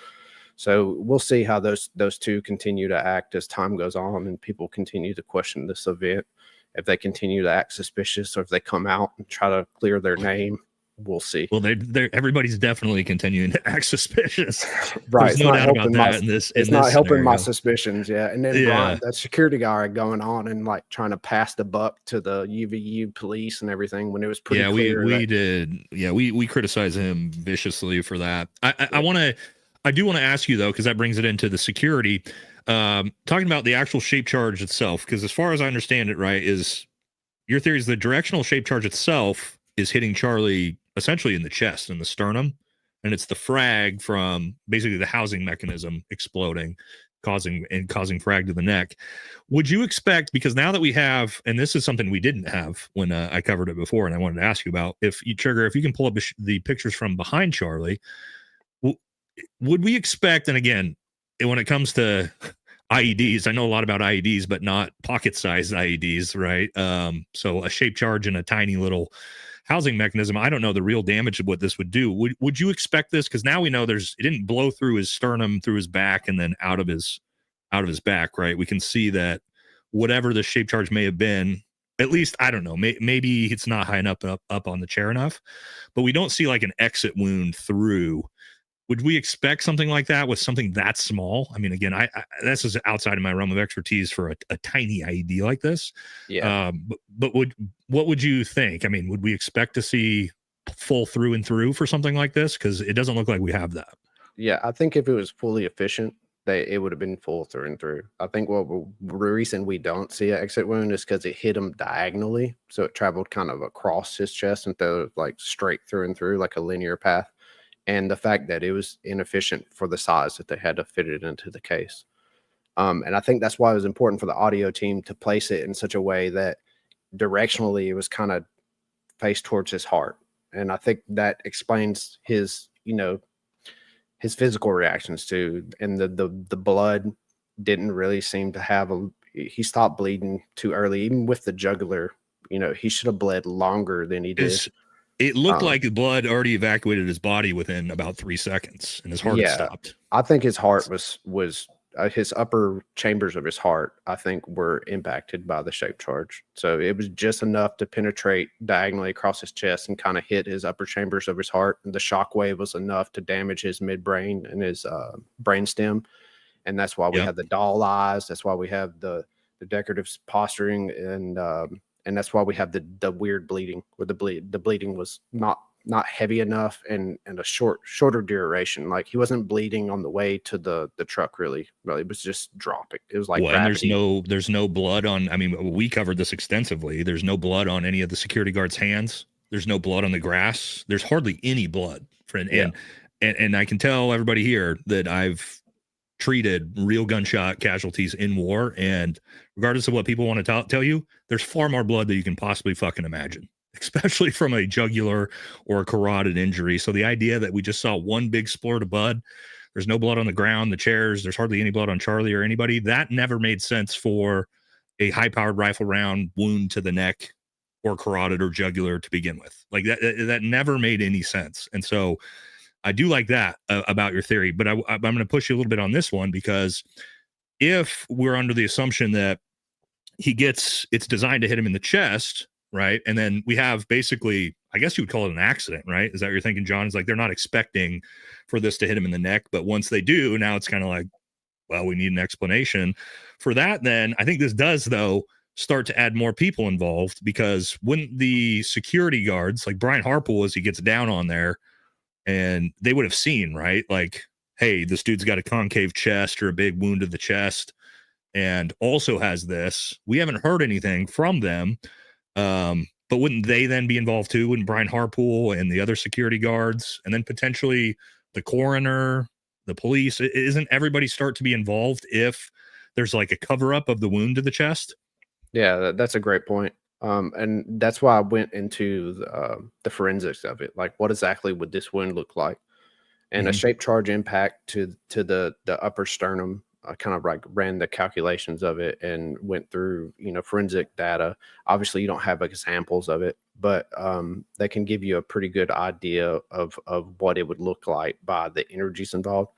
So we'll see how those two continue to act as time goes on and people continue to question this event. If they continue to act suspicious, or if they come out and try to clear their name, we'll see. Well, everybody's definitely continuing to act suspicious. Right. There's no doubt about that in this. It's not helping scenario. my suspicions. Yeah. And then Brian, that security guard going on and like trying to pass the buck to the UVU police and everything when it was pretty clear. We did. Yeah. We criticize him viciously for that. I do want to ask you though, because that brings it into the security, talking about the actual shape charge itself. Because as far as I understand it, right, is your theory is the directional shape charge itself is hitting Charlie essentially in the chest and the sternum, and it's the frag from basically the housing mechanism exploding, causing frag to the neck. Would you expect, because now that we have, and this is something we didn't have when I covered it before, and I wanted to ask you about, if you can pull up the pictures from behind Charlie, would we expect, and again, when it comes to IEDs, I know a lot about IEDs, but not pocket-sized IEDs, right? So a shape charge in a tiny little housing mechanism, I don't know the real damage of what this would do. Would you expect this? Because now we know it didn't blow through his sternum, through his back, and then out of his back, right? We can see that whatever the shape charge may have been, at least, I don't know, maybe it's not high enough up on the chair enough, but we don't see like an exit wound through. Would we expect something like that with something that small? I mean, again, I this is outside of my realm of expertise for a tiny IED like this. Yeah. But what would you think? I mean, would we expect to see full through and through for something like this? Because it doesn't look like we have that. Yeah, I think if it was fully efficient, it would have been full through and through. I think the reason we don't see an exit wound is because it hit him diagonally, so it traveled kind of across his chest instead of like straight through and through like a linear path. And the fact that it was inefficient for the size that they had to fit it into the case. And I think that's why it was important for the audio team to place it in such a way that directionally it was kind of faced towards his heart. And I think that explains his physical reactions too. And the blood didn't really seem to have he stopped bleeding too early, even with the jugular. He should have bled longer than he did. It looked like the blood already evacuated his body within about 3 seconds, and his heart had stopped. I think his heart was his upper chambers of his heart, I think, were impacted by the shape charge. So it was just enough to penetrate diagonally across his chest and kind of hit his upper chambers of his heart. And the shock wave was enough to damage his midbrain and his brainstem. And that's why we have the doll eyes. That's why we have the decorative posturing, and that's why we have the weird bleeding, where the bleeding was not heavy enough and a shorter duration. Like, he wasn't bleeding on the way to the truck really. It was just dropping. It was like gravity. And there's no blood on, I mean, we covered this extensively. There's no blood on any of the security guards' hands. There's no blood on the grass. There's hardly any blood. And I can tell everybody here that I've treated real gunshot casualties in war, and regardless of what people want to tell you, there's far more blood than you can possibly fucking imagine, especially from a jugular or a carotid injury. So the idea that we just saw one big splurt of blood, There's no blood on the ground, the chairs. There's hardly any blood on Charlie or anybody. That never made sense for a high-powered rifle round wound to the neck or carotid or jugular to begin with. Like that never made any sense. And so I do like that about your theory, but I'm going to push you a little bit on this one, because if we're under the assumption that it's designed to hit him in the chest, right? And then we have basically, I guess you would call it an accident, right? Is that what you're thinking, John? Is like they're not expecting for this to hit him in the neck, but once they do, now it's kind of like, well, we need an explanation for that. Then I think this does, though, start to add more people involved, because when the security guards, like Brian Harpool, as he gets down on there, and they would have seen, right? Like, hey, this dude's got a concave chest or a big wound to the chest and also has this. We haven't heard anything from them. But wouldn't they then be involved too? Wouldn't Brian Harpool and the other security guards, and then potentially the coroner, the police, isn't everybody start to be involved if there's like a cover up of the wound to the chest? Yeah, that's a great point. And that's why I went into the forensics of it. Like, what exactly would this wound look like? And a shape charge impact to the upper sternum. I kind of like ran the calculations of it and went through, forensic data. Obviously, you don't have examples of it, but they can give you a pretty good idea of what it would look like by the energies involved.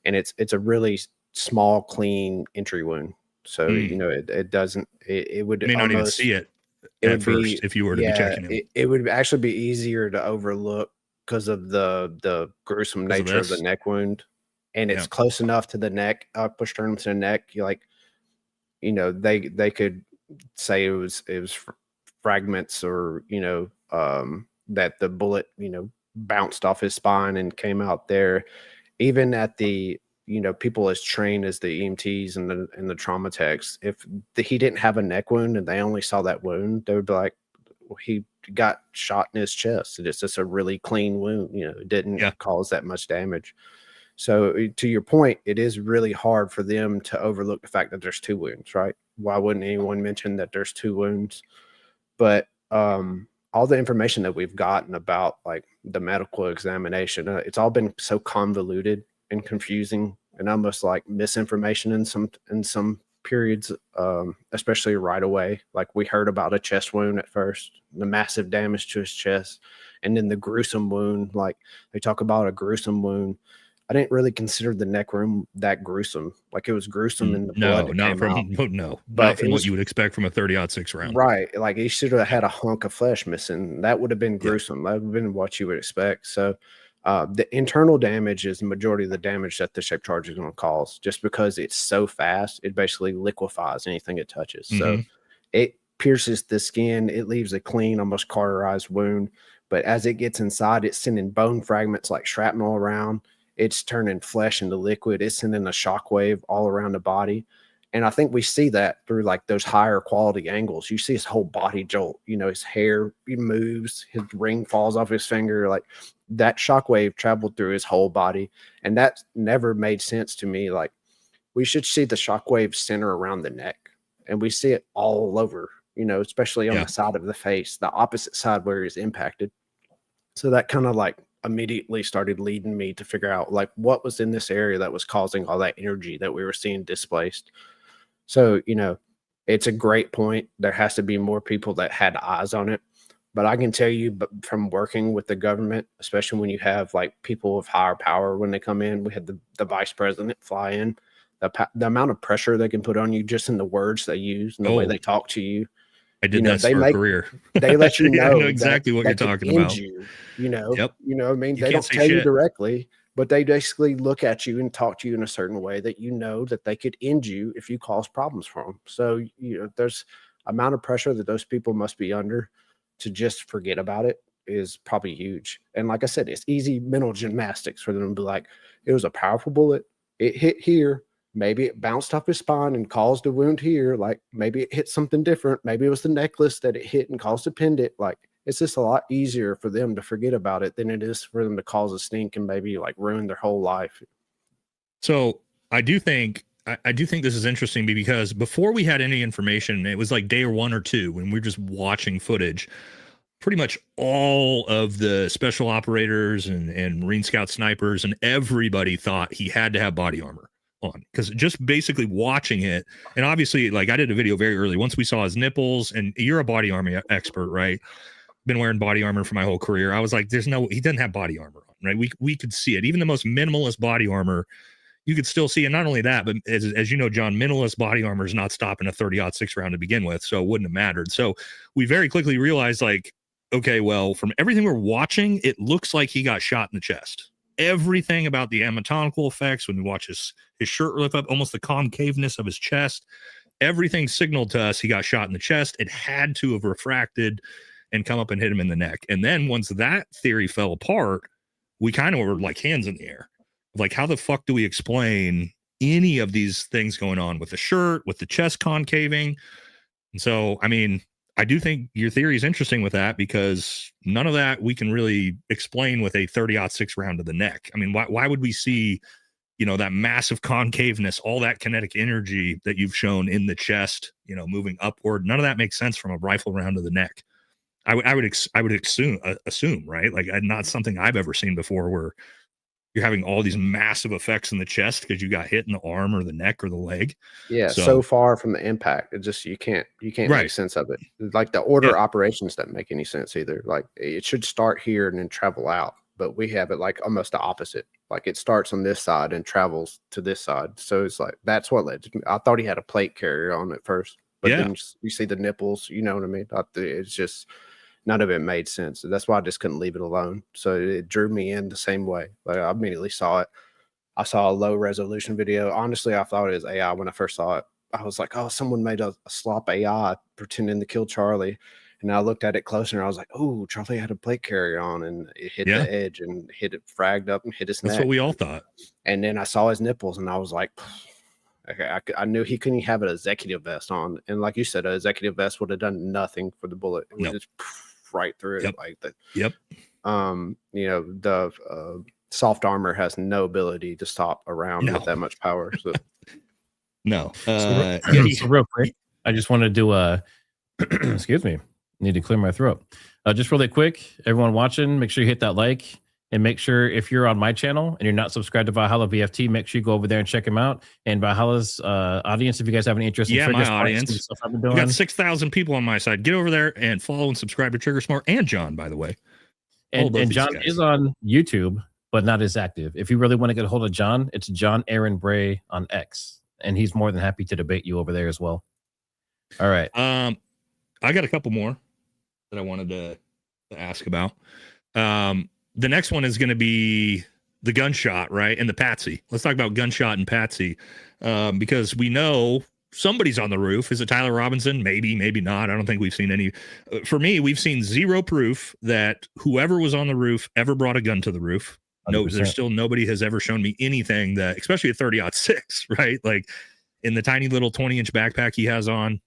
And it's a really small, clean entry wound. So, it doesn't, it would may not even see it at first if you were to be checking him. It would actually be easier to overlook because of the gruesome nature of the neck wound. And it's close enough to the neck, upper sternum to the neck. You're like, they could say it was fragments or, that the bullet, bounced off his spine and came out there. Even at the, people as trained as the EMTs and the trauma techs, if he didn't have a neck wound and they only saw that wound, they would be like, well, he got shot in his chest. It's just a really clean wound. It didn't cause that much damage. So to your point, it is really hard for them to overlook the fact that there's two wounds, right? Why wouldn't anyone mention that there's two wounds? But all the information that we've gotten about like the medical examination, it's all been so convoluted and confusing and almost like misinformation in some periods, especially right away. Like we heard about a chest wound at first, the massive damage to his chest, and then the gruesome wound. Like they talk about a gruesome wound. I didn't really consider the neck wound that gruesome. Like it was gruesome in the blood. Not from what you would expect from a 30-06 round. Right. Like he should have had a hunk of flesh missing. That would have been gruesome. That would have been what you would expect. So the internal damage is the majority of the damage that the shape charge is going to cause, just because it's so fast. It basically liquefies anything it touches. So it pierces the skin. It leaves a clean, almost cauterized wound. But as it gets inside, it's sending bone fragments like shrapnel around. It's turning flesh into liquid. It's sending a shockwave all around the body. And I think we see that through like those higher quality angles. You see his whole body jolt, his hair moves, his ring falls off his finger. Like that shockwave traveled through his whole body. And that never made sense to me. Like we should see the shockwave center around the neck, and we see it all over, especially on the side of the face, the opposite side where he's impacted. So that kind of like immediately started leading me to figure out like what was in this area that was causing all that energy that we were seeing displaced. So, it's a great point. There has to be more people that had eyes on it. But I can tell you, but from working with the government, especially when you have like people of higher power when they come in, we had the vice president fly in, the amount of pressure they can put on you just in the words they use and the way they talk to you. I did that for a career. They let you know, I know exactly what you're talking about. Yep. I mean, they don't tell you directly, but they basically look at you and talk to you in a certain way that that they could end you if you cause problems for them. So, there's amount of pressure that those people must be under to just forget about it is probably huge. And like I said, it's easy mental gymnastics for them to be like, it was a powerful bullet. It hit here. Maybe it bounced off his spine and caused a wound here. Like maybe it hit something different. Maybe it was the necklace that it hit and caused a pendant. Like it's just a lot easier for them to forget about it than it is for them to cause a stink and maybe like ruin their whole life. So I do think this is interesting because before we had any information, it was like day 1 or 2 when we were just watching footage. pretty much all of the special operators and Marine Scout snipers and everybody thought he had to have body armor on, because just basically watching it, and obviously, like, I did a video very early once we saw his nipples, and you're a body armor expert, right? Been wearing body armor for my whole career. I was like, he doesn't have body armor on, right? We could see it. Even the most minimalist body armor, you could still see. And not only that, but as you know, John, minimalist body armor is not stopping a 30-06 round to begin with, so it wouldn't have mattered. So we very quickly realized, like, okay, well, from everything we're watching, it looks like he got shot in the chest. Everything about the anatomical effects, when we watch his shirt lift up, almost the concaveness of his chest, everything signaled to us he got shot in the chest. It had to have refracted and come up and hit him in the neck. And then once that theory fell apart, we kind of were like hands in the air. Like, how the fuck do we explain any of these things going on with the shirt, with the chest concaving? And so, I mean, I do think your theory is interesting with that, because none of that we can really explain with a 30-06 round to the neck. I mean, why would we see, that massive concaveness, all that kinetic energy that you've shown in the chest, moving upward? None of that makes sense from a rifle round to the neck. I would assume, right? Like, not something I've ever seen before, where you're having all these massive effects in the chest because you got hit in the arm or the neck or the leg. Yeah, so far from the impact, it just you can't Right. make sense of it. Like, the order operations doesn't make any sense either. Like, it should start here and then travel out, but we have it like almost the opposite. Like, it starts on this side and travels to this side. So it's like, that's what led to me. I thought he had a plate carrier on at first, but then you see the nipples. You know what I mean? It's just, none of it made sense. That's why I just couldn't leave it alone. So it drew me in the same way. Like, I immediately saw it. I saw a low resolution video. Honestly, I thought it was AI when I first saw it. I was like, oh, someone made a slop AI pretending to kill Charlie. And I looked at it closer and I was like, oh, Charlie had a plate carrier on, and it hit the edge and hit it, fragged up and hit his neck. That's what we all thought. And then I saw his nipples and I was like, okay, I knew he couldn't have an executive vest on. And like you said, an executive vest would have done nothing for the bullet. It was just right through it like that. The soft armor has no ability to stop a round with that much power. So so real quick, I just want to do a excuse me, need to clear my throat. Just really quick, everyone watching, make sure you hit that like, and make sure if you're on my channel and you're not subscribed to Valhalla VFT, make sure you go over there and check him out. And Valhalla's audience, if you guys have any interest in my audience, we got 6,000 people on my side. Get over there and follow and subscribe to Triggersmart and John, by the way. And John is on YouTube, but not as active. If you really want to get a hold of John, it's John Aaron Bray on X, and he's more than happy to debate you over there as well. All right. I got a couple more that I wanted to ask about. The next one is going to be the gunshot, right? And the Patsy. Let's talk about gunshot and Patsy, because we know somebody's on the roof. Is it Tyler Robinson? Maybe, maybe not. I don't think we've seen any. For me, we've seen zero proof that whoever was on the roof ever brought a gun to the roof. 100%. No, there's still nobody has ever shown me anything that, especially a 30-06, right? Like, in the tiny little 20-inch backpack he has on,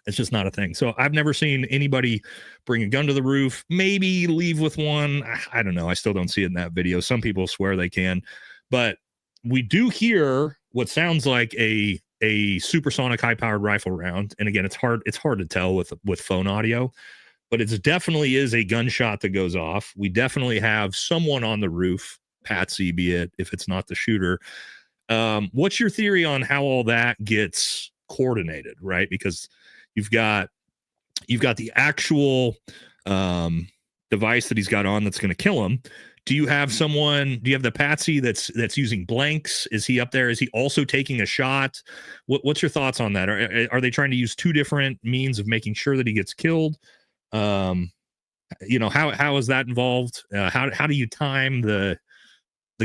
it's just not a thing. So I've never seen anybody bring a gun to the roof, maybe leave with one. I don't know. I still don't see it in that video. Some people swear they can, but we do hear what sounds like a supersonic high-powered rifle round. And again, it's hard to tell with phone audio, but it definitely is a gunshot that goes off. We definitely have someone on the roof, Patsy, be it, if it's not the shooter. What's your theory on how all that gets coordinated, right? Because you've got the actual device that he's got on that's going to kill him. Do you have the Patsy that's using blanks? Is he up there? Is he also taking a shot? What's your thoughts on that? Are they trying to use two different means of making sure that he gets killed? How is that involved? How do you time the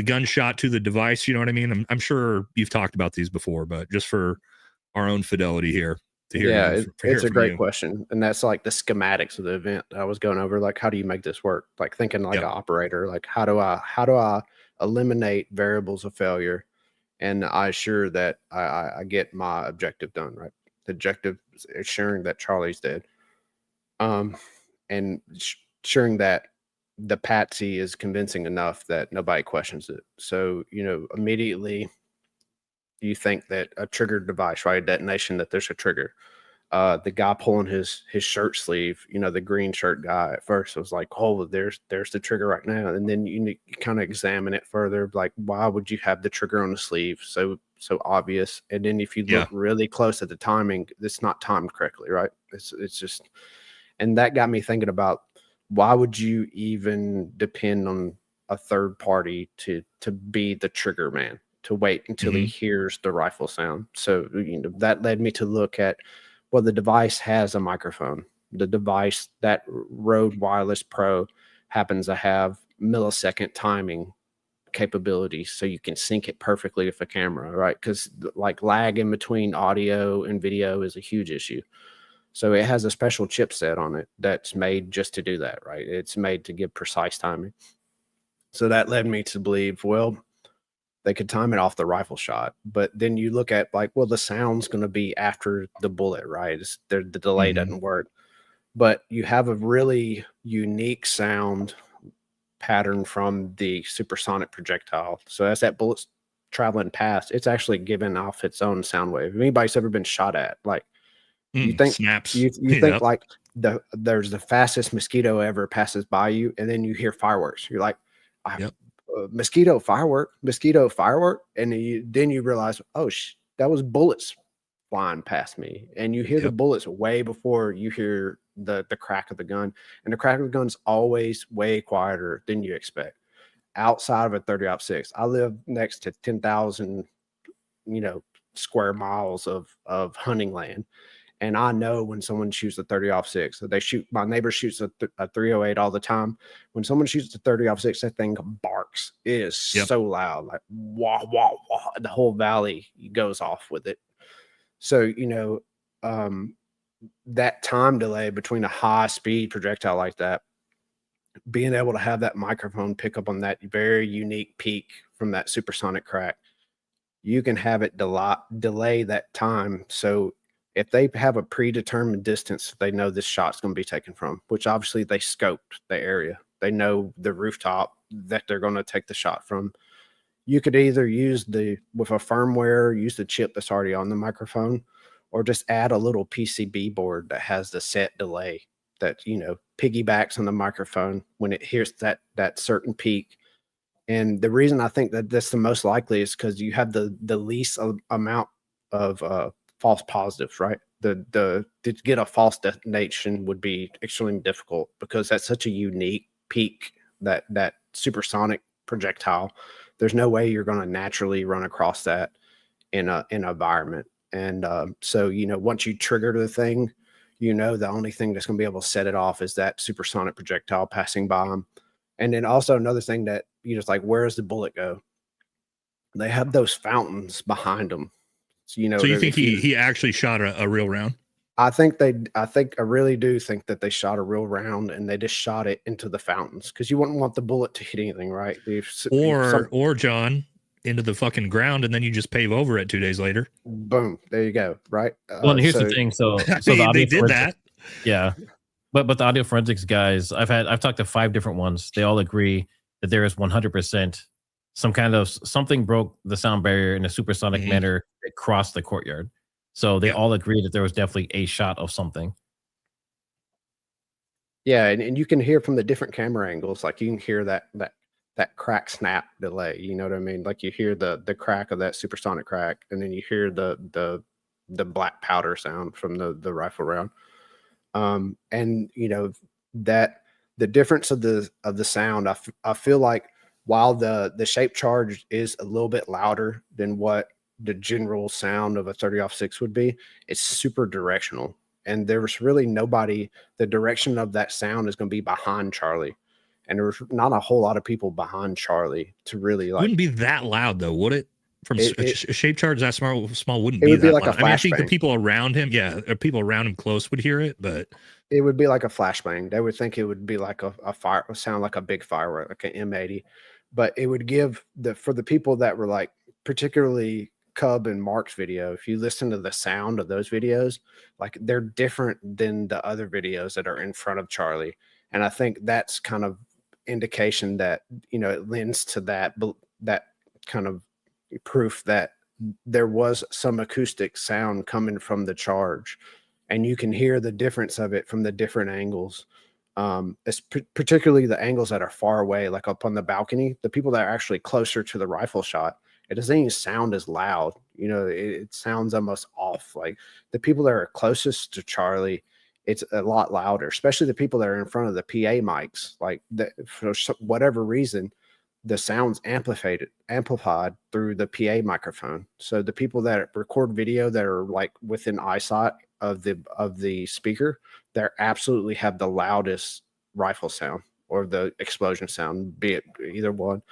gunshot to the device? You know what I mean? I'm sure you've talked about these before, but just for our own fidelity here. It's a great question, and that's like the schematics of the event I was going over. Like, how do you make this work? Like, thinking like an operator. Like, how do I eliminate variables of failure, and I assure that I get my objective done. Right, the objective is assuring that Charlie's dead, and ensuring that the Patsy is convincing enough that nobody questions it. So immediately you think that a trigger device, right? A detonation, that there's a trigger. The guy pulling his shirt sleeve, the green shirt guy at first was like, oh, there's the trigger right now. And then you kind of examine it further, like, why would you have the trigger on the sleeve? So obvious. And then if you look really close at the timing, it's not timed correctly, right? It's just, and that got me thinking about, why would you even depend on a third party to be the trigger man, to wait until he hears the rifle sound? So that led me to look at, well, the device has a microphone. The device, that Rode Wireless Pro, happens to have millisecond timing capabilities, so you can sync it perfectly with a camera, right? Because like lag in between audio and video is a huge issue. So it has a special chipset on it that's made just to do that, right? It's made to give precise timing. So that led me to believe, well, they could time it off the rifle shot. But then you look at like, well, the sound's going to be after the bullet, right? The delay doesn't work. But you have a really unique sound pattern from the supersonic projectile. So as that bullet's traveling past, it's actually giving off its own sound wave. If anybody's ever been shot at, like, you think snaps. You think like there's the fastest mosquito ever passes by you, and then you hear fireworks. You're like, mosquito firework, and then you realize, oh, that was bullets flying past me, and you hear the bullets way before you hear the crack of the gun, and the crack of the gun's always way quieter than you expect. Outside of a 30-06, I live next to 10,000, square miles of hunting land. And I know when someone shoots a 30-06, so my neighbor shoots a 308 all the time. When someone shoots a 30-06, that thing barks. It is so loud, like wah, wah, wah. The whole valley goes off with it. So, that time delay between a high speed projectile like that, being able to have that microphone pick up on that very unique peak from that supersonic crack, you can have it delay that time. So if they have a predetermined distance, they know this shot's going to be taken from, which obviously they scoped the area. They know the rooftop that they're going to take the shot from. You could either use with a firmware, use the chip that's already on the microphone, or just add a little PCB board that has the set delay that, piggybacks on the microphone when it hears that certain peak. And the reason I think that that's the most likely is because you have the least amount of false positives, right? To get a false destination would be extremely difficult, because that's such a unique peak, that supersonic projectile. There's no way you're going to naturally run across that in an environment. And so once you trigger the thing, the only thing that's going to be able to set it off is that supersonic projectile passing by them. And then also another thing that just like, where does the bullet go? They have those fountains behind them. So you think he actually shot a real round? I really do think that they shot a real round, and they just shot it into the fountains, because you wouldn't want the bullet to hit anything, right? Or John, into the fucking ground, and then you just pave over it 2 days later. Boom, there you go, right? Well, and here's the thing. So they did that. Yeah, but the audio forensics guys, I've talked to 5 different ones. They all agree that there is 100% some kind of something broke the sound barrier in a supersonic manner that crossed the courtyard. So they all agree that there was definitely a shot of something. Yeah, and you can hear from the different camera angles, like you can hear that crack snap delay. You know what I mean? Like you hear the crack of that supersonic crack, and then you hear the black powder sound from the rifle round. And that the difference of the sound, I feel like, while the shape charge is a little bit louder than what the general sound of a 30-06 would be, it's super directional. And there was really nobody, the direction of that sound is going to be behind Charlie. And there was not a whole lot of people behind Charlie to really like. Wouldn't be that loud though, would it? From a shape charge that small wouldn't be. It would be that like loud. a flashbang. I think the people around him, people around him close would hear it, but it would be like a flashbang. They would think it would be like a fire, sound like a big firework, like an M80. But it would give for the people that were like, particularly Cub and Mark's video, if you listen to the sound of those videos, like they're different than the other videos that are in front of Charlie. And I think that's kind of indication that, it lends to that kind of proof that there was some acoustic sound coming from the charge, and you can hear the difference of it from the different angles. It's particularly the angles that are far away, like up on the balcony. The people that are actually closer to the rifle shot, it doesn't even sound as loud. You know, it sounds almost off. Like the people that are closest to Charlie, it's a lot louder, especially the people that are in front of the PA mics. Like for whatever reason, the sound's amplified through the PA microphone. So the people that record video that are like within eyesight of the speaker, they absolutely have the loudest rifle sound or the explosion sound, be it either one.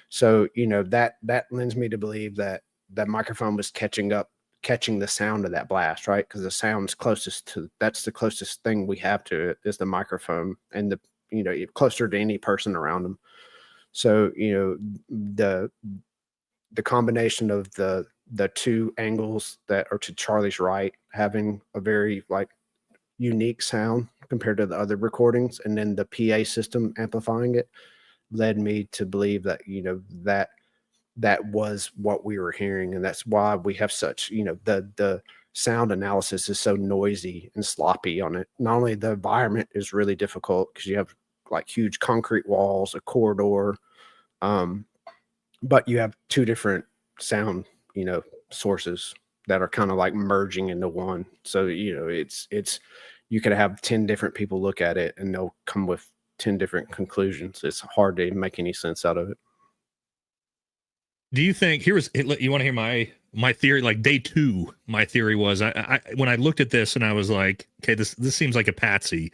So, you know, that lends me to believe that that microphone was catching the sound of that blast, right? Because the sound's that's the closest thing we have to it is the microphone, and the, you know, closer to any person around them. So, you know, the combination of the two angles that are to Charlie's right having a very like unique sound compared to the other recordings, and then the PA system amplifying it, led me to believe that, you know, that was what we were hearing. And that's why we have such, you know, the sound analysis is so noisy and sloppy on it. Not only the environment is really difficult because you have like huge concrete walls, a corridor, but you have two different sound, you know, sources that are kind of like merging into one. So, you know, it's you could have 10 different people look at it and they'll come with 10 different conclusions. It's hard to make any sense out of it. Do you think you want to hear my theory? Like day 2, my theory was I when I looked at this and I was like, okay, this seems like a patsy.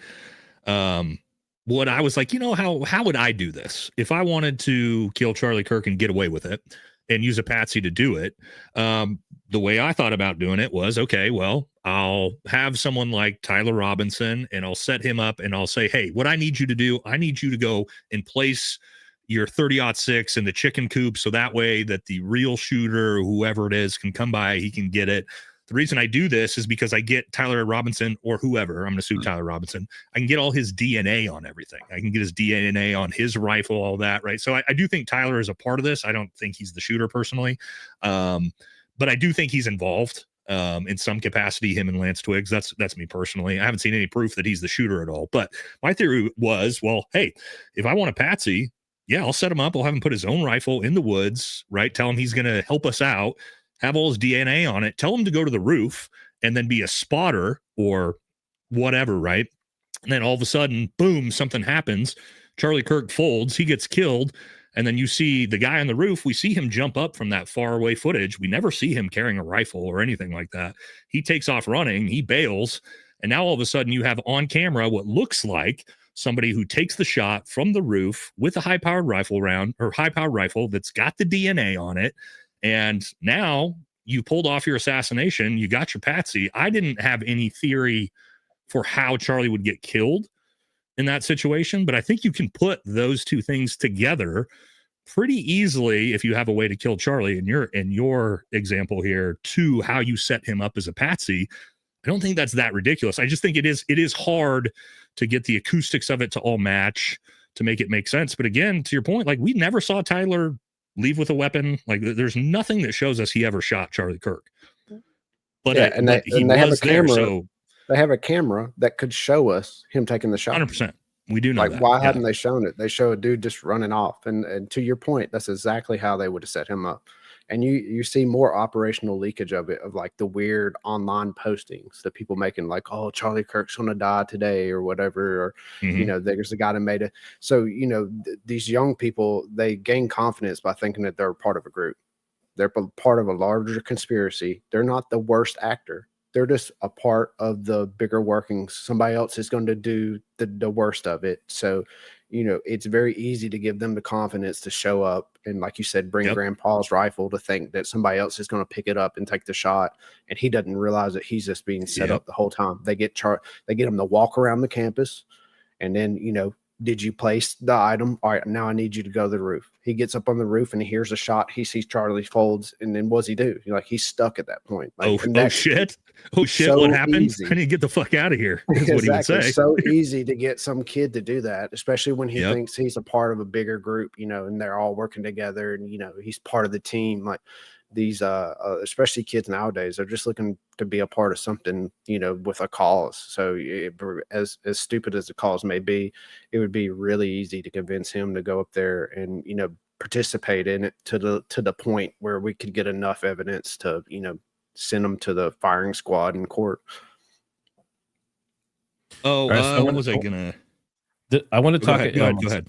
What I was like, you know, how would I do this if I wanted to kill Charlie Kirk and get away with it and use a patsy to do it? The way I thought about doing it was, okay, well, I'll have someone like Tyler Robinson and I'll set him up and I'll say, hey, what I need you to do, I need you to go and place your 30-06 in the chicken coop, so that way that the real shooter, whoever it is, can come by, he can get it. The reason I do this is because I get Tyler Robinson or whoever, I'm going to sue Tyler Robinson, I can get all his DNA on everything. I can get his DNA on his rifle, all that, right? So I do think Tyler is a part of this. I don't think he's the shooter personally, but I do think he's involved in some capacity, him and Lance Twiggs. That's me personally. I haven't seen any proof that he's the shooter at all. But my theory was, well, hey, if I want a patsy, yeah, I'll set him up. I'll have him put his own rifle in the woods, right? Tell him he's going to help us out, have all his DNA on it, tell him to go to the roof and then be a spotter or whatever, right? And then all of a sudden, boom, something happens. Charlie Kirk folds, he gets killed. And then you see the guy on the roof, we see him jump up from that far away footage. We never see him carrying a rifle or anything like that. He takes off running, he bails. And now all of a sudden you have on camera what looks like somebody who takes the shot from the roof with a high-powered rifle round or high-powered rifle that's got the DNA on it. And now you pulled off your assassination. You got your patsy. I didn't have any theory for how Charlie would get killed in that situation, but I think you can put those two things together pretty easily if you have a way to kill Charlie in your example here to how you set him up as a patsy. I don't think that's that ridiculous. I just think it is hard to get the acoustics of it to all match to make it make sense. But again, to your point, like we never saw Tyler leave with a weapon. Like there's nothing that shows us he ever shot Charlie Kirk. But yeah, he they have was a camera. there, so they have a camera that could show us him taking the shot. 100%. We do know like that. Why hadn't they shown it? They show a dude just running off, and to your point, that's exactly how they would have set him up. And you see more operational leakage of it, of like the weird online postings that people making, like, oh, Charlie Kirk's gonna die today or whatever, or you know, there's a guy that made it. So you know, these young people, they gain confidence by thinking that they're part of a group. They're part of a larger conspiracy. They're not the worst actor. They're just a part of the bigger workings. Somebody else is going to do the worst of it. So, you know, it's very easy to give them the confidence to show up and, like you said, bring grandpa's rifle, to think that somebody else is going to pick it up and take the shot. And he doesn't realize that he's just being set up the whole time. They get him to walk around the campus, and then, you know, did you place the item? All right, now I need you to go to the roof. He gets up on the roof and he hears a shot. He sees Charlie folds, and then what does he do? Like, he's stuck at that point. Like, oh shit! Oh shit! So what happened? Easy. I need to get the fuck out of here. That's exactly. what he would say. So easy to get some kid to do that, especially when he thinks he's a part of a bigger group, you know, and they're all working together, and you know he's part of the team. Like, these especially kids nowadays, they're just looking to be a part of something, with a cause. So as stupid as the cause may be, it would be really easy to convince him to go up there and participate in it to the point where we could get enough evidence to send him to the firing squad in court. Oh, All right, so what was I gonna? I want to Go talk. ahead. Go ahead.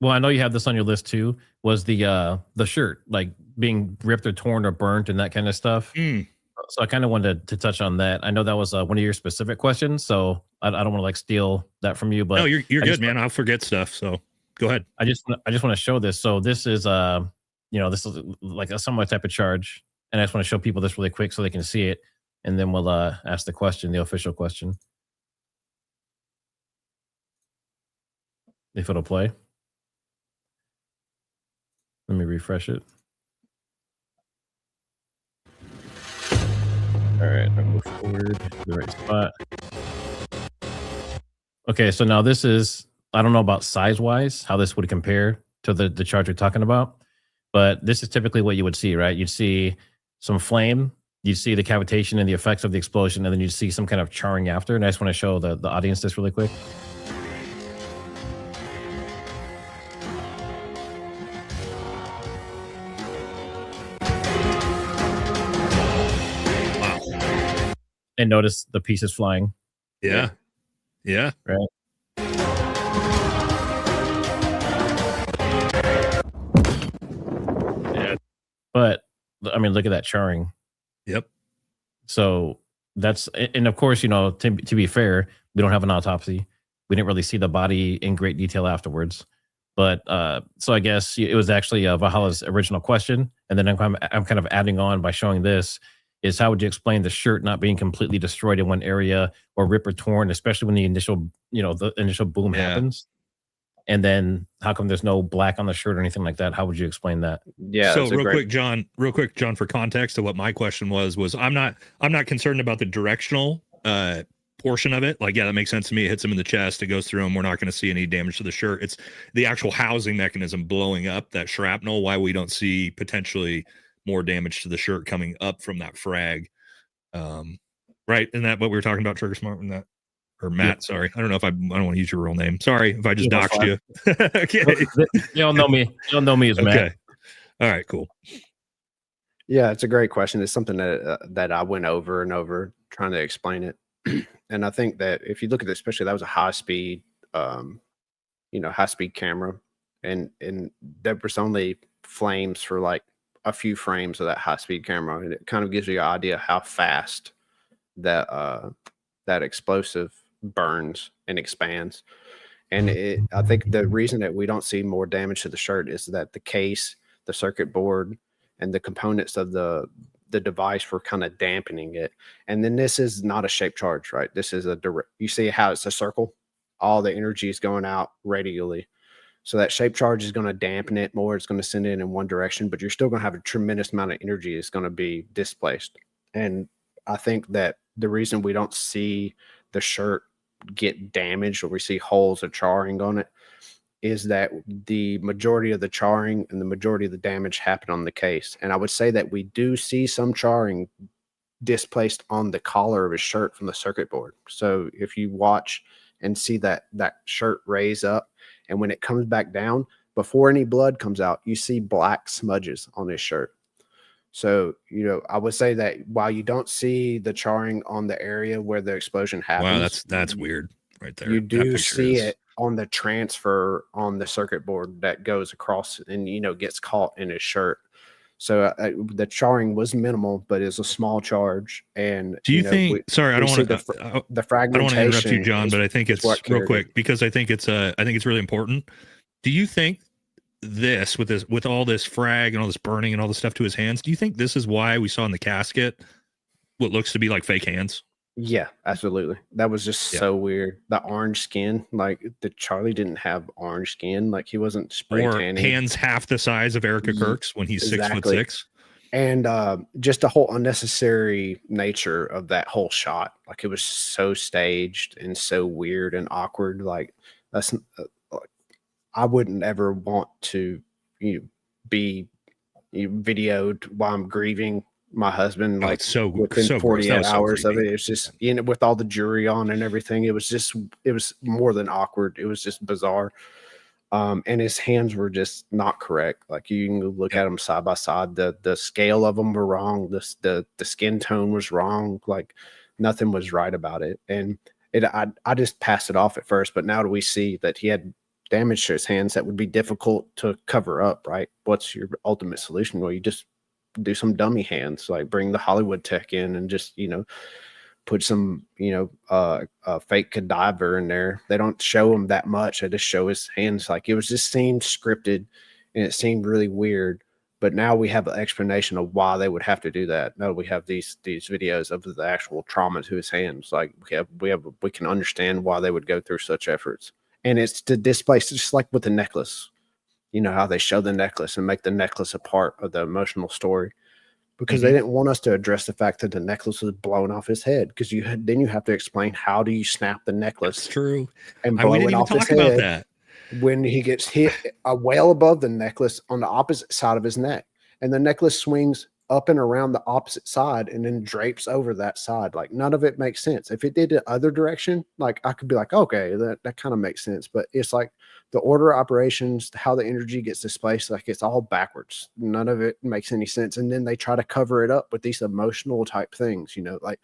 Well, I know you have this on your list too. Was the shirt like being ripped or torn or burnt and that kind of stuff? Mm. So I kind of wanted to touch on that. I know that was one of your specific questions, so I don't want to like steal that from you. But No, you're good, just, man. I'll forget stuff. So go ahead. I just want to show this. So this is this is like a somewhat type of charge, and I just want to show people this really quick so they can see it, and then we'll ask the question, the official question, if it'll play. Let me refresh it. All right, I'll move forward to the right spot. Okay, so now this is, I don't know about size-wise, how this would compare to the chart you're talking about, but this is typically what you would see, right? You'd see some flame, you'd see the cavitation and the effects of the explosion, and then you'd see some kind of charring after. And I just want to show the audience this really quick. And notice the pieces flying. Yeah. Right. Yeah. But I mean, look at that charring. Yep. So that's, and of course, to be fair, we don't have an autopsy. We didn't really see the body in great detail afterwards. But so I guess it was actually Valhalla's original question. And then I'm kind of adding on by showing this. Is how would you explain the shirt not being completely destroyed in one area or rip or torn, especially when the initial boom happens? And then how come there's no black on the shirt or anything like that? How would you explain that? Yeah. So real quick, John, for context of what my question was I'm not concerned about the directional portion of it. Like, yeah, that makes sense to me. It hits him in the chest. It goes through him. We're not going to see any damage to the shirt. It's the actual housing mechanism blowing up, that shrapnel, why we don't see potentially more damage to the shirt coming up from that frag. Right? Isn't that what we were talking about, Triggersmart? And that, or Matt? Yeah. Sorry, I don't know if I don't want to use your real name. Sorry if I just doxed you. Okay, you don't know me. You don't know me as Matt. Okay, all right, cool. Yeah, it's a great question. It's something that I went over and over trying to explain it, and I think that if you look at it, especially that was a high speed camera, and there was only flames for like a few frames of that high-speed camera, and it kind of gives you an idea how fast that explosive burns and expands. And I think the reason that we don't see more damage to the shirt is that the case, the circuit board, and the components of the device were kind of dampening it. And then this is not a shaped charge, right? This is a direct. You see how it's a circle? All the energy is going out radially. So that shape charge is going to dampen it more. It's going to send it in one direction, but you're still going to have a tremendous amount of energy is going to be displaced. And I think that the reason we don't see the shirt get damaged or we see holes or charring on it is that the majority of the charring and the majority of the damage happen on the case. And I would say that we do see some charring displaced on the collar of his shirt from the circuit board. So if you watch and see that shirt raise up, and when it comes back down, before any blood comes out, you see black smudges on his shirt. So, I would say that while you don't see the charring on the area where the explosion happens. Wow, that's weird right there. You do see it on the transfer on the circuit board that goes across and, gets caught in his shirt. So the charring was minimal, but it's a small charge. And do you think? Sorry, I don't want to. The fragmentation. I don't want to interrupt you, John, but I think it's real quick because I think it's really important. Do you think with all this frag and all this burning and all this stuff to his hands? Do you think this is why we saw in the casket what looks to be like fake hands? Yeah, absolutely. That was just so weird. The orange skin, like Charlie didn't have orange skin, like he wasn't spray tanning. Hands half the size of Erica Kirk's when he's 6'6". And just the whole unnecessary nature of that whole shot, like it was so staged and so weird and awkward. Like that's, I wouldn't ever want to be videoed while I'm grieving my husband, Oh, like it's so within so gross. That 48 was so hours of creepy. it. It's just, you know, with all the jury on and everything, it was more than awkward. It was just bizarre. And his hands were just not correct. Like you can look Yep. at them side by side. The scale of them were wrong. The skin tone was wrong. Like nothing was right about it. And I just passed it off at first, but now we see that he had damage to his hands that would be difficult to cover up, right? What's your ultimate solution? Well, you just do some dummy hands, like bring the Hollywood tech in and just, you know, put some, you know, fake cadaver in there. They don't show him that much. They just show his hands. Like it was just seemed scripted and it seemed really weird. But now we have an explanation of why they would have to do that. Now we have these videos of the actual trauma to his hands. Like we can understand why they would go through such efforts. And it's to displace, just like with the necklace. You know how they show the necklace and make the necklace a part of the emotional story, because they didn't want us to address the fact that the necklace was blown off his head. Because then you have to explain, how do you snap the necklace? That's true. And We blow didn't it even off his talk about head that. when he gets hit well above the necklace on the opposite side of his neck, and the necklace swings up and around the opposite side and then drapes over that side. Like none of it makes sense. If it did the other direction, like I could be like, okay, that kind of makes sense. But it's like the order of operations, how the energy gets displaced, like it's all backwards. None of it makes any sense. And then they try to cover it up with these emotional type things, you know, like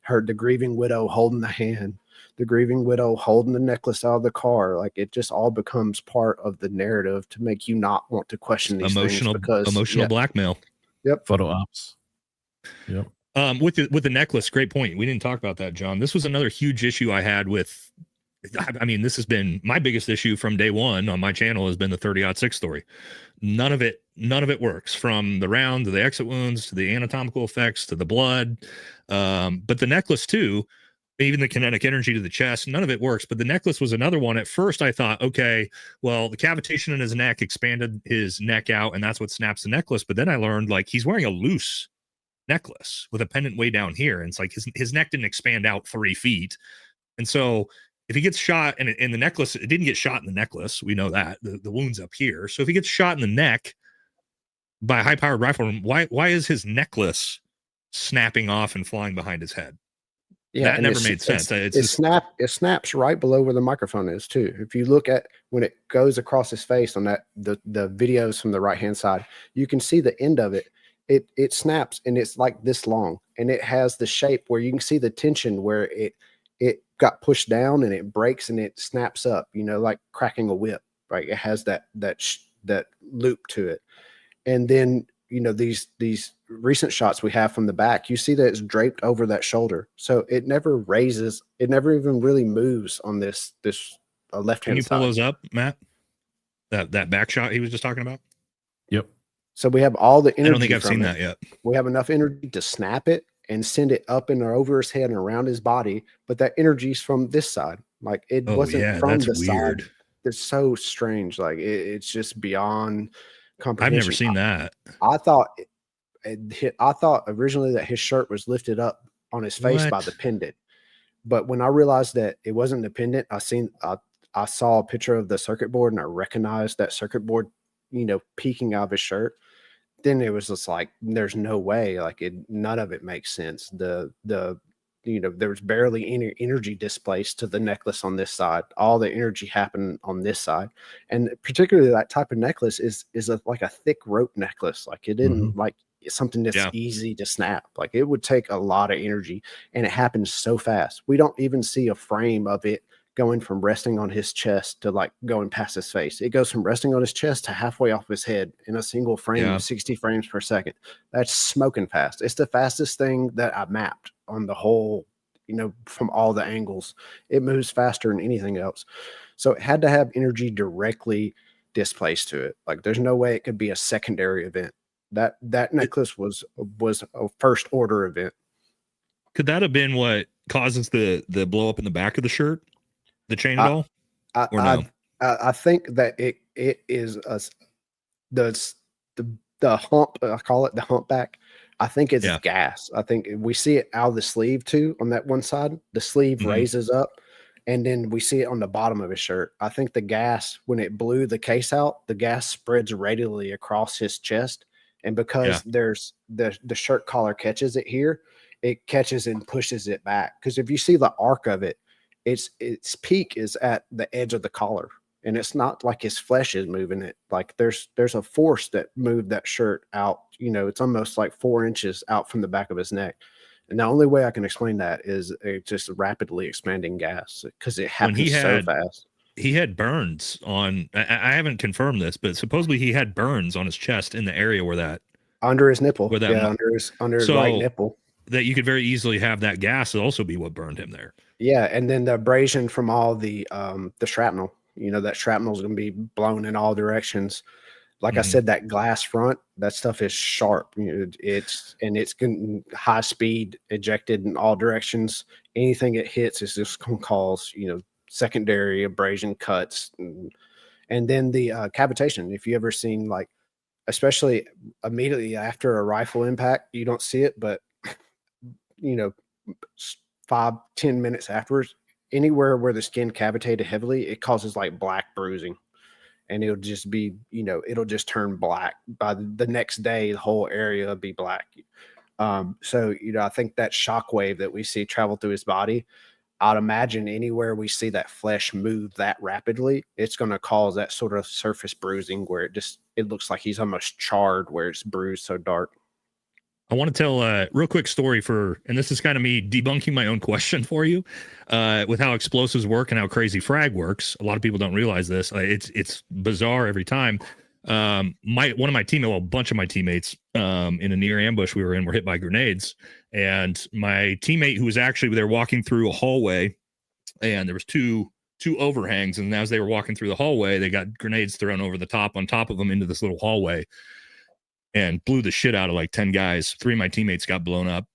the grieving widow holding the hand, the grieving widow holding the necklace out of the car. Like it just all becomes part of the narrative to make you not want to question these things, because emotional blackmail. Yep. Photo ops. Yep. With the necklace, great point. We didn't talk about that, John. This was another huge issue I had with. I mean, this has been my biggest issue from day one on my channel, has been the 30-06 story. None of it works, from the round to the exit wounds to the anatomical effects to the blood. But the necklace too, even the kinetic energy to the chest, none of it works. But the necklace was another one. At first I thought, okay, well, the cavitation in his neck expanded his neck out, and that's what snaps the necklace. But then I learned, like, he's wearing a loose necklace with a pendant way down here, and it's like his neck didn't expand out 3 feet. And so if he gets shot and the necklace, it didn't get shot in the necklace, we know that the wound's up here. So if he gets shot in the neck by a high-powered rifle, why is his necklace snapping off and flying behind his head? Yeah, that never made sense. It snaps right below where the microphone is too. If you look at when it goes across his face on that the videos from the right hand side, you can see the end of it. It snaps, and it's like this long, and it has the shape where you can see the tension where it got pushed down and it breaks and it snaps up. You know, like cracking a whip. Right? It has that loop to it, and then, you know, these recent shots we have from the back, you see that it's draped over that shoulder. So it never raises, it never even really moves on this left hand side. Can you pull those up, Matt? That back shot he was just talking about? Yep. So we have all the energy. I don't think I've from seen it. that yet. We have enough energy to snap it and send it up and over his head and around his body, but that energy's from this side. Like it wasn't from that's the weird. side. It's so strange. Like it's just beyond I've never seen that. I thought originally that his shirt was lifted up on his face by the pendant, but when I realized that it wasn't the pendant, I saw a picture of the circuit board and I recognized that circuit board, you know, peeking out of his shirt. Then it was just like, there's no way, like none of it makes sense. You know, there was barely any energy displaced to the necklace on this side. All the energy happened on this side. And particularly that type of necklace is like a thick rope necklace. Like it didn't like something that's easy to snap. Like it would take a lot of energy, and it happens so fast. We don't even see a frame of it going from resting on his chest to like going past his face. It goes from resting on his chest to halfway off his head in a single frame, 60 frames per second. That's smoking fast. It's the fastest thing that I mapped on the whole, you know, from all the angles. It moves faster than anything else. So it had to have energy directly displaced to it. Like there's no way it could be a secondary event. That necklace was a first order event. Could that have been what causes the blow up in the back of the shirt? The chain at all? Or no? I think that it is the hump. I call it the humpback. I think it's gas. I think we see it out of the sleeve too on that one side. The sleeve raises up, and then we see it on the bottom of his shirt. I think the gas, when it blew the case out, the gas spreads radially across his chest And because there's the shirt collar catches it here, it catches and pushes it back. Because if you see the arc of it, its peak is at the edge of the collar, and it's not like his flesh is moving it. Like there's a force that moved that shirt out. You know, it's almost like 4 inches out from the back of his neck. And the only way I can explain that is just rapidly expanding gas, because it happens so fast. He had burns on. I haven't confirmed this, but supposedly he had burns on his chest in the area where that under his nipple, under his so right nipple. That you could very easily have that gas also be what burned him there. Yeah, and then the abrasion from all the shrapnel. You know, that shrapnel is going to be blown in all directions. Like I said, that glass front, that stuff is sharp. You know, it's high speed ejected in all directions. Anything it hits is just going to cause, you know, secondary abrasion cuts. And then the cavitation. If you ever seen, like, especially immediately after a rifle impact, you don't see it, but you know, 5-10 minutes afterwards, anywhere where the skin cavitated heavily, it causes like black bruising, and it'll just be, you know, it'll just turn black. By the next day, the whole area will be black. So, you know, I think that shockwave that we see travel through his body, I'd imagine anywhere we see that flesh move that rapidly, it's going to cause that sort of surface bruising where it looks like he's almost charred, where it's bruised so dark. I want to tell a real quick story and this is kind of me debunking my own question for you, with how explosives work and how crazy frag works. A lot of people don't realize this. It's bizarre every time. A bunch of my teammates, in a near ambush we were in, were hit by grenades, and my teammate, who was actually there walking through a hallway, and there was two overhangs, and as they were walking through the hallway, they got grenades thrown on top of them into this little hallway, and blew the shit out of like 10 guys. 3 of my teammates got blown up.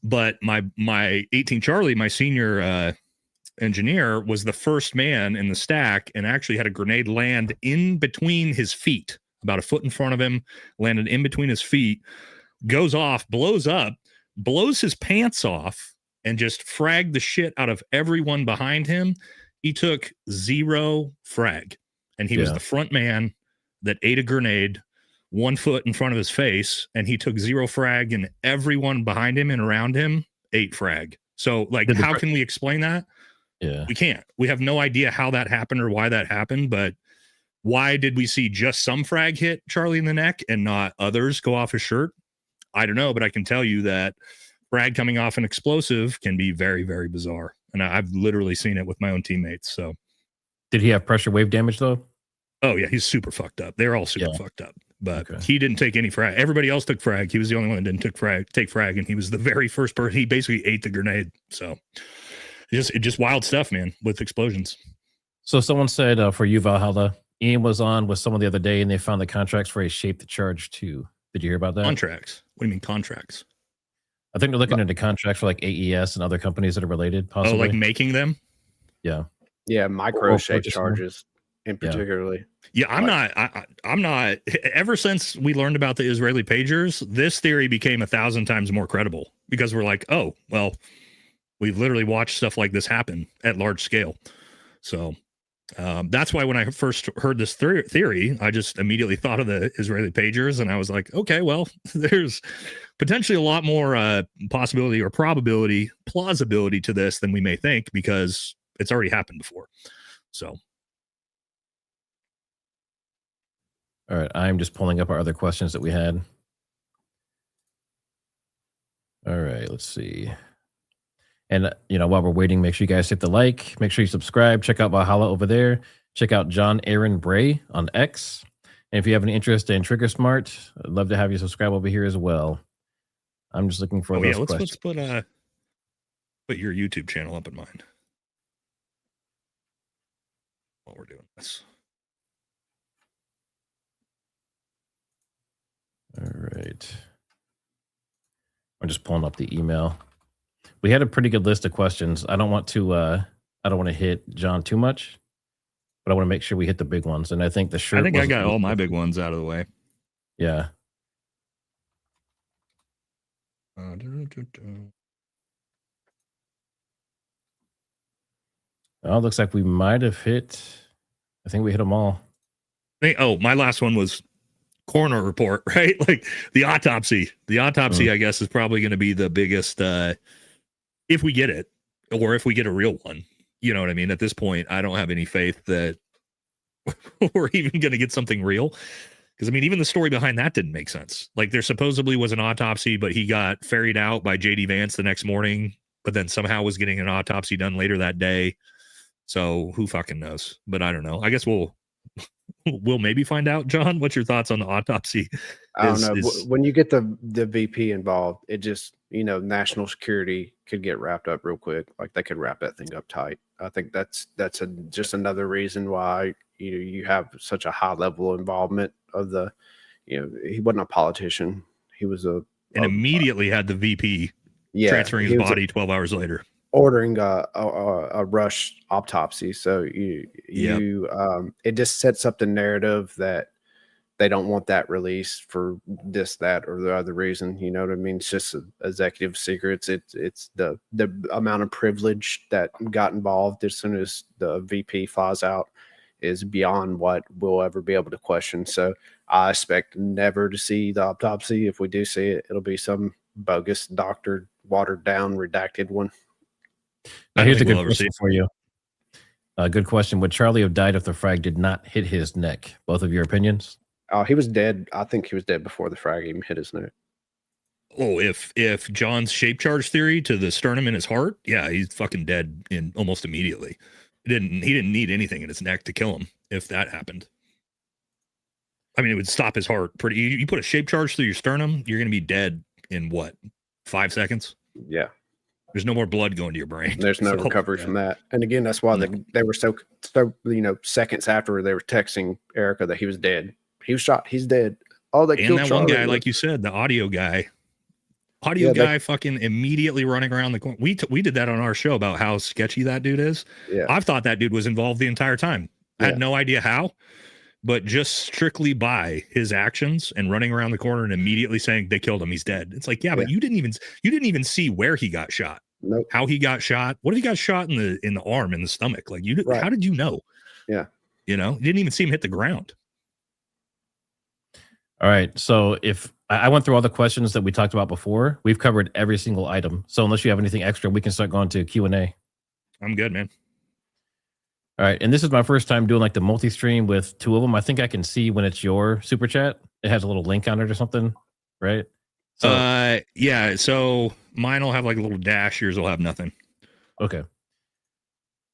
But my 18 Charlie, my senior engineer, was the first man in the stack and actually had a grenade land in between his feet, about a foot in front of him, landed in between his feet, goes off, blows up, blows his pants off, and just fragged the shit out of everyone behind him. He took 0 frag, and he was the front man that ate a grenade 1 foot in front of his face, and he took 0 frag, and everyone behind him and around him 8 frag. So, like, how can we explain that? Yeah, we can't. We have no idea how that happened or why that happened, but why did we see just some frag hit Charlie in the neck and not others go off his shirt? I don't know, but I can tell you that frag coming off an explosive can be very, very bizarre. And I've literally seen it with my own teammates. So, did he have pressure wave damage though? Oh yeah, he's super fucked up. They're all super fucked up. But he didn't take any frag. Everybody else took frag. He was the only one that didn't take frag, and he was the very first person. He basically ate the grenade. So just wild stuff, man, with explosions. So someone said for you, Valhalla, Ian was on with someone the other day, and they found the contracts for a Shape the Charge 2. Did you hear about that? Contracts? What do you mean contracts? I think they're looking into contracts for like AES and other companies that are related, possibly. Oh, like making them? Yeah. Yeah, micro shape charges in particularly. Yeah, I'm not. Ever since we learned about the Israeli pagers, this theory became 1,000 times more credible, because we're like, oh, well, we've literally watched stuff like this happen at large scale. So that's why when I first heard this theory, I just immediately thought of the Israeli pagers, and I was like, okay, well, there's potentially a lot more possibility or plausibility to this than we may think, because it's already happened before. So. All right, I'm just pulling up our other questions that we had. All right, let's see. And, you know, while we're waiting, make sure you guys hit the like. Make sure you subscribe. Check out Valhalla over there. Check out John Aaron Bray on X. And if you have any interest in Triggersmart, I'd love to have you subscribe over here as well. I'm just looking for those questions. Let's put your YouTube channel up in mind while we're doing this. All right. I'm just pulling up the email. We had a pretty good list of questions. I don't want to hit John too much, but I want to make sure we hit the big ones. And I think the shirt. I think I got all my big ones out of the way. Yeah. Oh, looks like we might have hit. I think we hit them all. My last one was coroner report, right? Like the autopsy. The autopsy, I guess, is probably going to be the biggest, if we get it, or if we get a real one. You know what I mean? At this point, I don't have any faith that we're even going to get something real. Because, I mean, even the story behind that didn't make sense. Like, there supposedly was an autopsy, but he got ferried out by J.D. Vance the next morning, but then somehow was getting an autopsy done later that day. So who fucking knows? But I don't know. I guess we'll maybe find out. John, what's your thoughts on the autopsy? I don't know. When you get the VP involved, it just, national security could get wrapped up real quick. Like they could wrap that thing up tight. I think that's just another reason why you have such a high level involvement of the, he wasn't a politician. He was immediately had the VP transferring his body 12 hours later, ordering a rush autopsy. So it just sets up the narrative that they don't want that released for this, that, or the other reason. You know what I mean? It's just executive secrets. It's the amount of privilege that got involved as soon as the VP flies out is beyond what we'll ever be able to question. So I expect never to see the autopsy. If we do see it, it'll be some bogus doctored, watered down, redacted one. Now, here's a good question for you. A good question. Would Charlie have died if the frag did not hit his neck? Both of your opinions? He was dead. I think he was dead before the frag even hit his neck. Oh, if John's shape charge theory to the sternum in his heart, yeah, he's fucking dead in almost immediately. He didn't need anything in his neck to kill him if that happened. I mean, it would stop his heart pretty. You put a shape charge through your sternum, you're going to be dead in what, 5 seconds? Yeah. There's no more blood going to your brain. There's no recovery from that. And again, that's why they were so seconds after they were texting Erica that he was dead. He was shot. He's dead. Oh, they killed that Charlie. One guy, like you said, the audio guy. Guy fucking immediately running around the corner. We did that on our show about how sketchy that dude is. Yeah. I've thought that dude was involved the entire time. I had no idea how, but just strictly by his actions and running around the corner and immediately saying they killed him, he's dead. It's like, but you didn't even see where he got shot. Nope. How he got shot. What if he got shot in the arm, in the stomach? Like how did you know? Yeah. You didn't even see him hit the ground. All right. So if I went through all the questions that we talked about before, we've covered every single item. So unless you have anything extra, we can start going to Q&A. I'm good, man. All right. And this is my first time doing like the multi-stream with two of them. I think I can see when it's your super chat. It has a little link on it or something, right? So, yeah. So mine will have like a little dash. Yours will have nothing. Okay.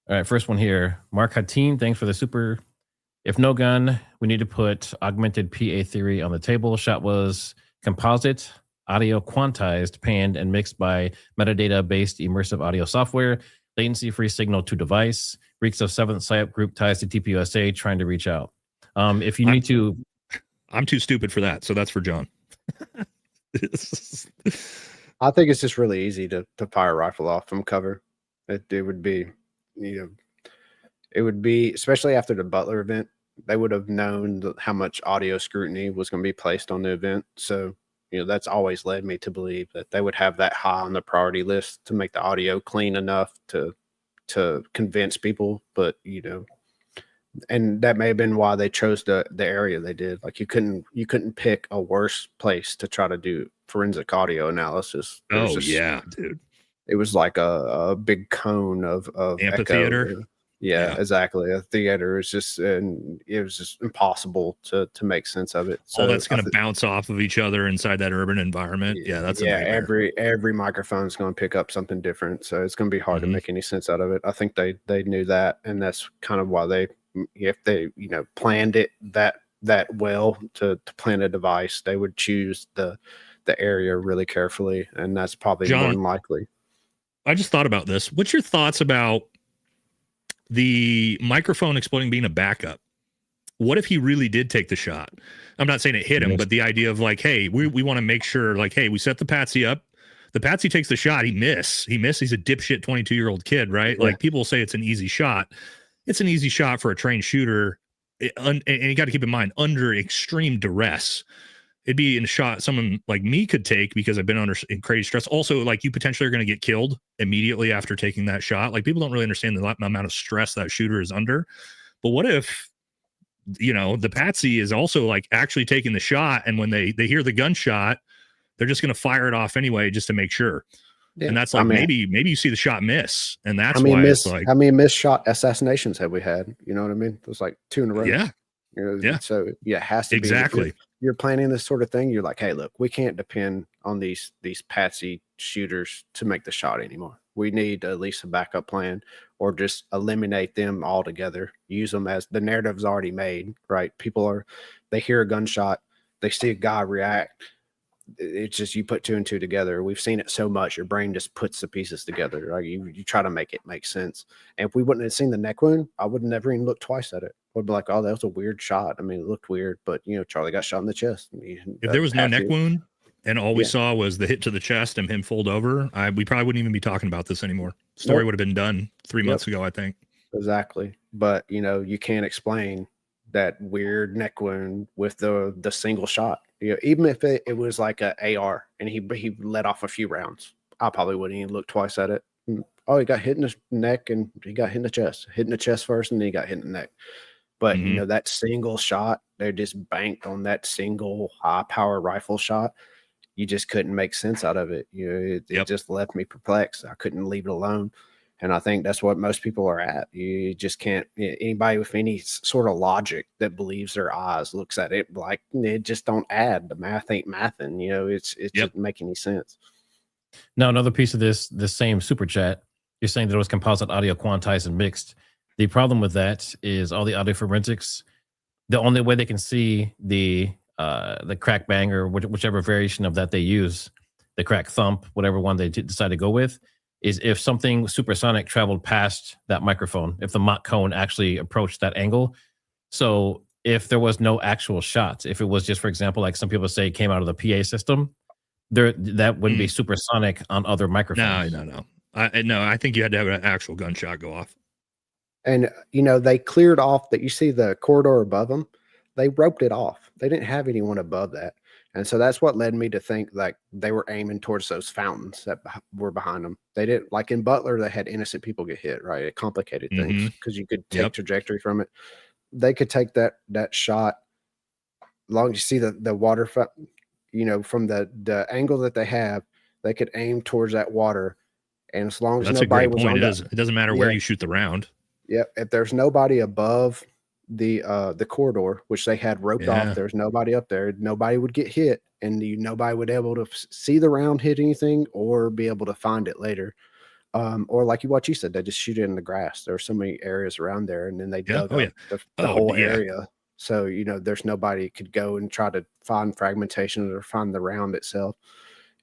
All right. First one here. Mark Hateen, thanks for the super. If no gun, we need to put augmented PA theory on the table. Shot was composite, audio quantized, panned, and mixed by metadata-based immersive audio software. Latency-free signal to device. Reeks of 7th PSYOP group ties to TPUSA trying to reach out. If you need to... I'm too stupid for that, so that's for John. I think it's just really easy to fire a rifle off from cover. It would be, it would be, especially after the Butler event, they would have known how much audio scrutiny was going to be placed on the event. So, that's always led me to believe that they would have that high on the priority list to make the audio clean enough to convince people. But, and that may have been why they chose the area they did. Like you couldn't pick a worse place to try to do forensic audio analysis. Dude. It was like a big cone of amphitheater. Echo. Yeah, exactly. A theater is just, and it was just impossible to make sense of it. So that's going to bounce off of each other inside that urban environment. Yeah, that's every microphone is going to pick up something different. So it's going to be hard to make any sense out of it. I think they knew that, and that's kind of why if they planned it that well to plan a device, they would choose the area really carefully, and that's probably more than likely. I just thought about this. What's your thoughts about the microphone exploding being a backup? What if he really did take the shot? I'm not saying it hit him, but the idea of like, hey, we want to make sure, like, hey, we set the Patsy up. The Patsy takes the shot. He missed. He's a dipshit 22-year-old kid, right? Yeah. Like people say it's an easy shot. It's an easy shot for a trained shooter. And you got to keep in mind, under extreme duress, it'd be in a shot someone like me could take because I've been under crazy stress. Also, like you potentially are going to get killed immediately after taking that shot. Like people don't really understand the amount of stress that shooter is under. But what if the patsy is also like actually taking the shot, and when they hear the gunshot, they're just going to fire it off anyway just to make sure. Yeah. And that's like, maybe you see the shot miss, and that's how many missed shot assassinations have we had? You know what I mean? It was like 2 in a row. Yeah. Yeah. So it has to be exactly. You're planning this sort of thing. You're like, hey, look, we can't depend on these patsy shooters to make the shot anymore. We need at least a backup plan, or just eliminate them altogether. Use them as the narrative's already made, right? They hear a gunshot, they see a guy react. It's just, you put 2 and 2 together. We've seen it so much. Your brain just puts the pieces together. Right? You try to make it make sense. And if we wouldn't have seen the neck wound, I would never even look twice at it. I'd be like, oh, that was a weird shot. I mean, it looked weird, but Charlie got shot in the chest. If there was no neck wound and all we saw was the hit to the chest and him fold over, we probably wouldn't even be talking about this anymore. Story would have been done 3 months ago, I think. Exactly. But you can't explain that weird neck wound with the single shot. Even if it was like a AR and he let off a few rounds, I probably wouldn't even look twice at it. Oh, he got hit in the neck and he got hit in the chest. Hit in the chest first, and then he got hit in the neck. But that single shot, they just banked on that single high power rifle shot. You just couldn't make sense out of it. It just left me perplexed. I couldn't leave it alone. And I think that's what most people are at. You just can't, anybody with any sort of logic that believes their eyes looks at it like it just don't add. The math ain't mathing. It doesn't make any sense. Now, another piece of this same super chat, you're saying that it was composite audio, quantized and mixed. The problem with that is all the audio forensics, the only way they can see the crack bang or whichever variation of that they use, the crack thump, whatever one they decide to go with, is if something supersonic traveled past that microphone, if the Mach cone actually approached that angle. So if there was no actual shots, if it was just, for example, like some people say came out of the PA system, that wouldn't be supersonic on other microphones. No. I think you had to have an actual gunshot go off. And, they cleared off that. You see the corridor above them, they roped it off. They didn't have anyone above that. And so that's what led me to think like they were aiming towards those fountains that were behind them. They didn't, like in Butler, they had innocent people get hit, right? It complicated things because you could take trajectory from it. They could take that shot, long as you see the water, from the angle that they have, they could aim towards that water. And as long as nobody was on that, it doesn't matter where you shoot the round. Yeah, if there's nobody above the corridor, which they had roped off, there's nobody up there, nobody would get hit, and nobody would be able to see the round hit anything or be able to find it later. Or like what you said, they just shoot it in the grass. There are so many areas around there, and then they dug up the whole area. So, there's nobody could go and try to find fragmentation or find the round itself.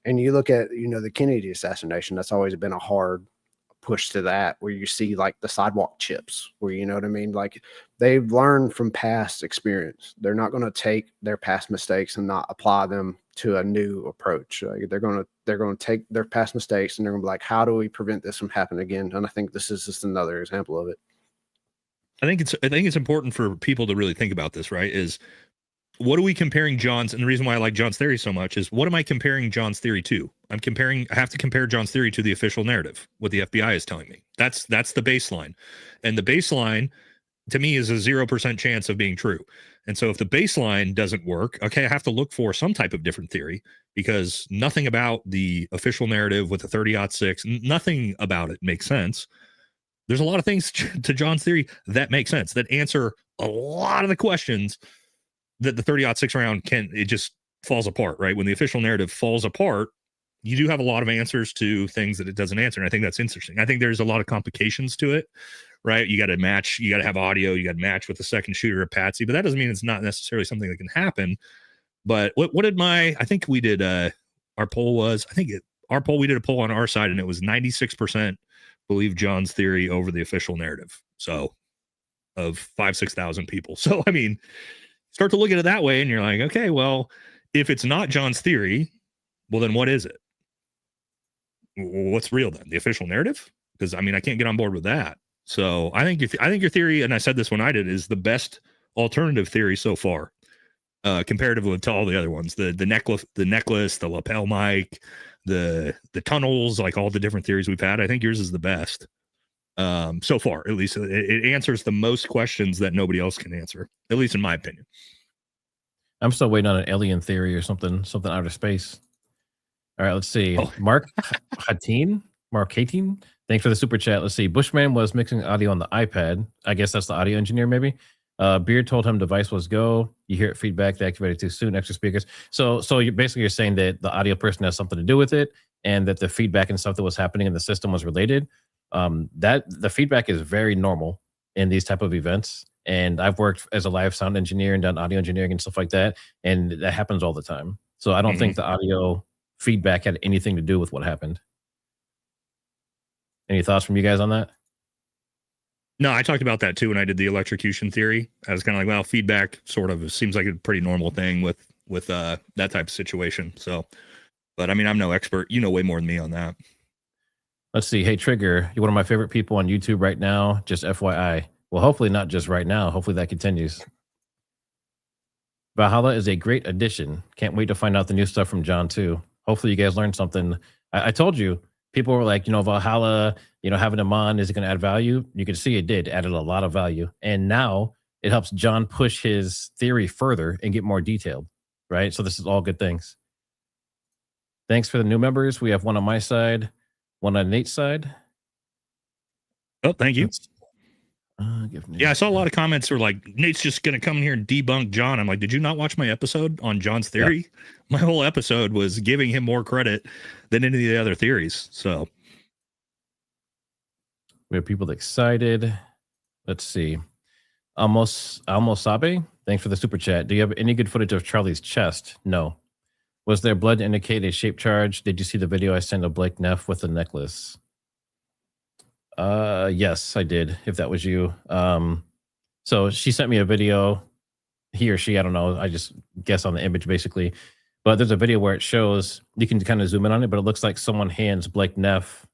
And you look at, the Kennedy assassination, that's always been a hard push to that, where you see like the sidewalk chips, where like they've learned from past experience. They're not going to take their past mistakes and not apply them to a new approach. They're going to take their past mistakes and they're going to be like, how do we prevent this from happening again? And I think this is just another example of it. I think it's important for people to really think about this, right? Is what are we comparing John's, and the reason why I like John's theory so much is, what am I comparing John's theory to? I have to compare John's theory to the official narrative, what the FBI is telling me. That's the baseline. And the baseline to me is a 0% chance of being true. And so if the baseline doesn't work, okay, I have to look for some type of different theory, because nothing about the official narrative with the 30-06, nothing about it makes sense. There's a lot of things to John's theory that make sense, that answer a lot of the questions that the 30-06 round it just falls apart, right? When the official narrative falls apart, you do have a lot of answers to things that it doesn't answer. And I think that's interesting. I think there's a lot of complications to it, right? You got to match, you got to have audio, you got to match with the second shooter or Patsy, but that doesn't mean it's not necessarily something that can happen. But what did I think we did, our poll was, we did a poll on our side, and it was 96% believe John's theory over the official narrative. So of 6,000 people. So, I mean, start to look at it that way, and you're like, okay, well, if it's not John's theory, well, then what is it? What's real then? The official narrative? Because I mean, I can't get on board with that. So I think your theory, and I said this when I did, is the best alternative theory so far, comparatively to all the other ones. The necklace, the lapel mic, the tunnels, like all the different theories we've had. I think yours is the best. So far, at least it answers the most questions that nobody else can answer, at least in my opinion. I'm still waiting on an alien theory or something outer space. All right, let's see. Oh. Mark Hateen, thanks for the super chat. Let's see. Bushman was mixing audio on the iPad. I guess that's the audio engineer, maybe. Beard told him device was go. You hear it feedback. They activated too soon. Extra speakers. So you're saying that the audio person has something to do with it, and that the feedback and stuff that was happening in the system was related. That the feedback is very normal in these type of events. And I've worked as a live sound engineer and done audio engineering and stuff like that, and that happens all the time. So I don't think the audio feedback had anything to do with what happened. Any thoughts from you guys on that? No, I talked about that too when I did the electrocution theory. I was kind of like, well, feedback sort of seems like a pretty normal thing with that type of situation. So, but I mean, I'm no expert. You know way more than me on that. Let's see. Hey, Trigger, you're one of my favorite people on YouTube right now. Just FYI. Well, hopefully not just right now. Hopefully that continues. Valhalla is a great addition. Can't wait to find out the new stuff from John too. Hopefully you guys learned something. I told you, people were like, Valhalla, having him on, is it going to add value? You can see it did, added a lot of value. And now it helps John push his theory further and get more detailed, right? So this is all good things. Thanks for the new members. We have one on my side, one on Nate's side. Oh, thank you. Yeah, I saw a lot of comments were like, Nate's just going to come in here and debunk John. I'm like, did you not watch my episode on John's theory? Yeah. My whole episode was giving him more credit than any of the other theories. So we have people excited. Let's see. Almost Sabe, thanks for the super chat. Do you have any good footage of Charlie's chest? No. Was there blood to indicate a shape charge? Did you see the video I sent of Blake Neff with the necklace? Yes, I did, if that was you. So she sent me a video, he or she, I don't know, I just guess on the image basically, but there's a video where it shows, you can kind of zoom in on it, but it looks like someone hands Blake Neff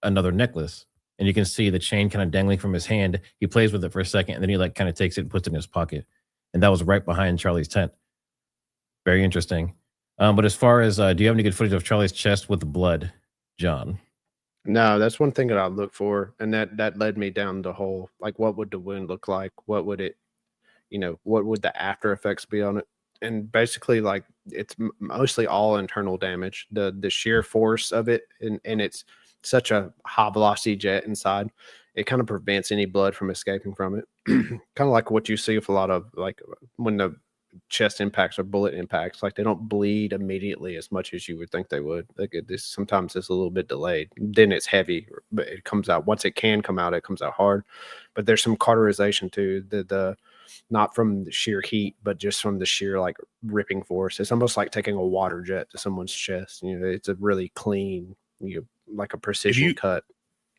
another necklace, and you can see the chain kind of dangling from his hand. He plays with it for a second, and then he like kind of takes it and puts it in his pocket, and that was right behind Charlie's tent. Very interesting. But as far as, do you have any good footage of Charlie's chest with the blood, John? No, that's one thing that I look for, and that led me down the whole, like, what would the wound look like? What would it, what would the after effects be on it? And basically, like, it's mostly all internal damage. The sheer force of it, and it's such a high velocity jet inside, it kind of prevents any blood from escaping from it. Kind of like what you see with a lot of, like, when the chest impacts or bullet impacts, like, they don't bleed immediately as much as you would think they would. Like, sometimes it's a little bit delayed, then it's heavy, but it comes out, once it can come out, it comes out hard. But there's some cauterization too, the not from the sheer heat, but just from the sheer, like, ripping force. It's almost like taking a water jet to someone's chest. It's a really clean, like a precision cut.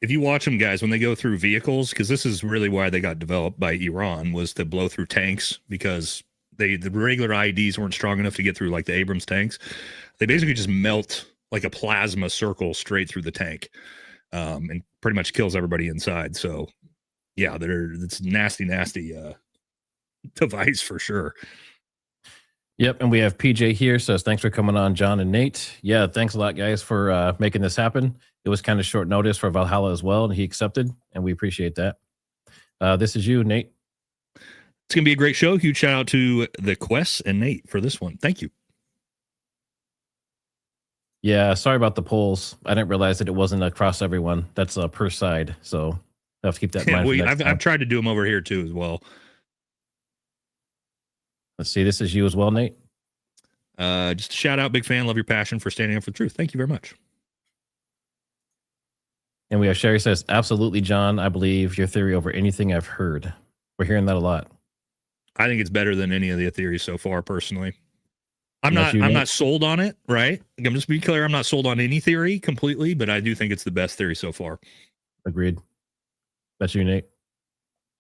If you watch them, guys, when they go through vehicles, because this is really why they got developed by Iran, was to blow through tanks, because the regular IEDs weren't strong enough to get through, like the Abrams tanks. They basically just melt like a plasma circle straight through the tank, and pretty much kills everybody inside. So yeah, it's nasty device for sure. Yep, and we have PJ here, says thanks for coming on, John and Nate. Yeah, thanks a lot, guys, for making this happen. It was kind of short notice for Valhalla as well, and he accepted, and we appreciate that. This is you, Nate. It's going to be a great show. Huge shout out to the Quest and Nate for this one. Thank you. Yeah, sorry about the polls. I didn't realize that it wasn't across everyone. That's per side, so I have to keep that in mind. I've tried to do them over here too as well. Let's see. This is you as well, Nate. Just a shout out, big fan. Love your passion for standing up for the truth. Thank you very much. And we have Sherry says, absolutely, John. I believe your theory over anything I've heard. We're hearing that a lot. I think it's better than any of the theories so far, personally. I'm not sold on it, right? I'm just be clear, I'm not sold on any theory completely, but I do think it's the best theory so far. Agreed. That's you, Nate.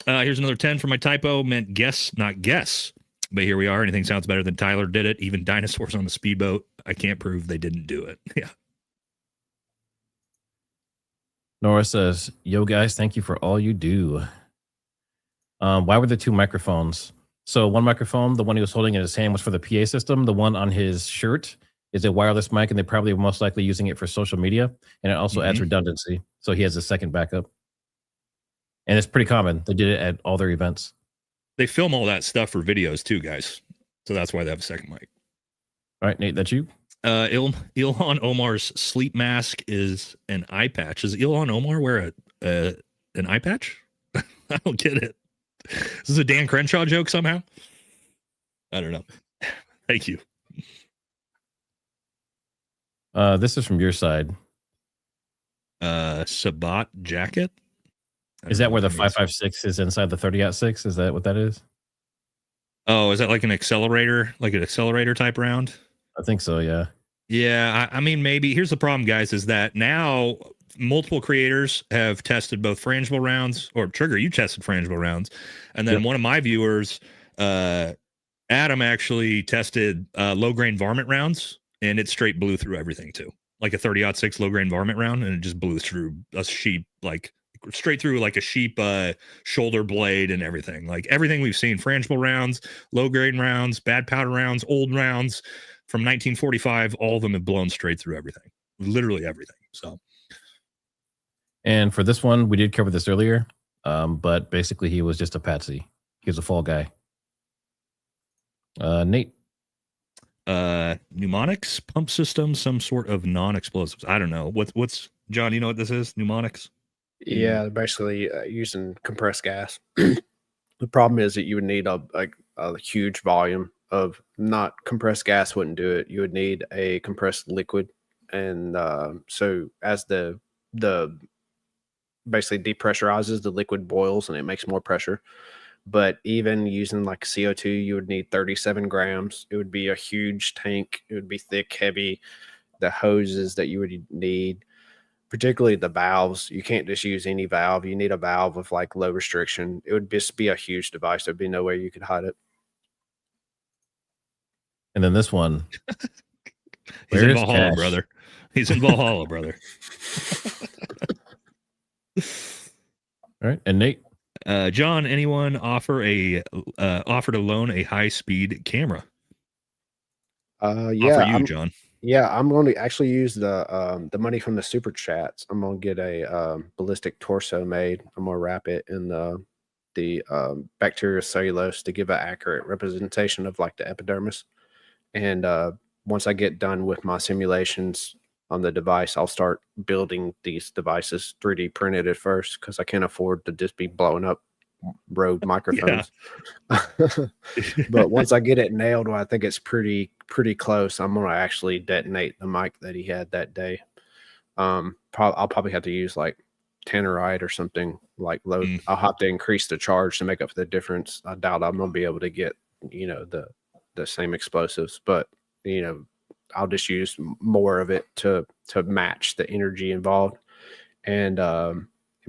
Here's another 10 for my typo. Meant guess, not guess. But here we are. Anything sounds better than Tyler did it. Even dinosaurs on the speedboat. I can't prove they didn't do it. Yeah. Nora says, yo, guys, thank you for all you do. Why were there two microphones? So one microphone, the one he was holding in his hand, was for the PA system. The one on his shirt is a wireless mic, and they probably were most likely using it for social media. And it also adds redundancy. So he has a second backup. And it's pretty common. They did it at all their events. They film all that stuff for videos too, guys. So that's why they have a second mic. All right, Nate, that's you. Ilhan Omar's sleep mask is an eye patch. Does Ilhan Omar wear an eye patch? I don't get it. Is this a Dan Crenshaw joke somehow? I don't know. Thank you. This is from your side. Sabat jacket. Is that where the 5.56 is inside the 30-06? Is that what that is? Oh, is that like an accelerator type round? I think so, yeah. Yeah, I mean, maybe. Here's the problem, guys, is that now multiple creators have tested both frangible rounds, or Trigger, you tested frangible rounds. And then one of my viewers, Adam, actually tested low-grain varmint rounds, and it straight blew through everything, too. Like a 30-06 low-grain varmint round, and it just blew through a sheep, like straight through like a sheep shoulder blade and everything. Like everything we've seen, frangible rounds, low-grain rounds, bad powder rounds, old rounds, from 1945, all of them have blown straight through everything, literally everything. So, and for this one, we did cover this earlier, but basically he was just a patsy. He was a fall guy. Nate. Pneumonics, pump system, some sort of non-explosives. I don't know. What's John? You know what this is? Pneumonics. Yeah, they're basically using compressed gas. The problem is that you would need a huge volume of, not compressed gas wouldn't do it. You would need a compressed liquid, and so as the basically depressurizes, the liquid boils and it makes more pressure. But even using like CO2, you would need 37 grams. It would be a huge tank. It would be thick, heavy. The hoses that you would need, particularly the valves, you can't just use any valve. You need a valve with like low restriction. It would just be a huge device. There'd be no way you could hide it. And then this one. He's in Valhalla, brother. He's in Valhalla, brother. All right. And Nate. John, anyone offer to loan a high-speed camera? Yeah, offer you, John. Yeah, I'm going to actually use the money from the super chats. I'm going to get a ballistic torso made. I'm going to wrap it in the bacterial cellulose to give an accurate representation of like the epidermis. And once I get done with my simulations on the device, I'll start building these devices 3D printed at first, because I can't afford to just be blowing up Rode microphones. But once I get it nailed, well, I think it's pretty close. I'm gonna actually detonate the mic that he had that day. I'll probably have to use like tannerite or something like low. I'll have to increase the charge to make up for the difference. I doubt I'm gonna be able to get the same explosives, but I'll just use more of it to match the energy involved, and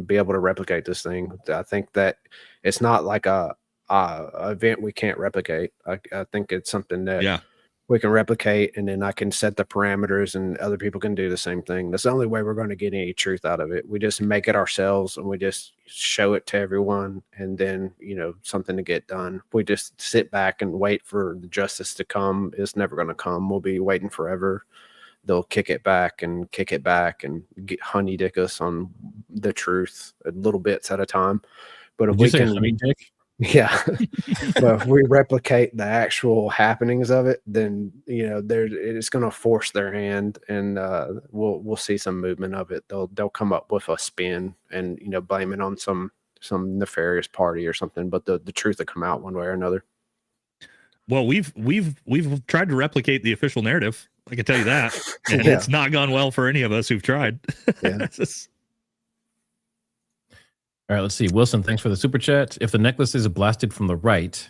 be able to replicate this thing. I think that it's not like a event we can't replicate. I think it's something that we can replicate, and then I can set the parameters and other people can do the same thing. That's the only way we're going to get any truth out of it. We just make it ourselves and we just show it to everyone, and then, something to get done. We just sit back and wait for the justice to come. It's never going to come. We'll be waiting forever. They'll kick it back and get honey dick us on the truth little bits at a time. But if we can, yeah, but if we replicate the actual happenings of it, then it's going to force their hand, and we'll see some movement of it. They'll come up with a spin and blame it on some nefarious party or something. But the truth will come out one way or another. Well, we've tried to replicate the official narrative. I can tell you that, and it's not gone well for any of us who've tried. Yeah. All right, let's see. Wilson, thanks for the super chat. If the necklace is blasted from the right,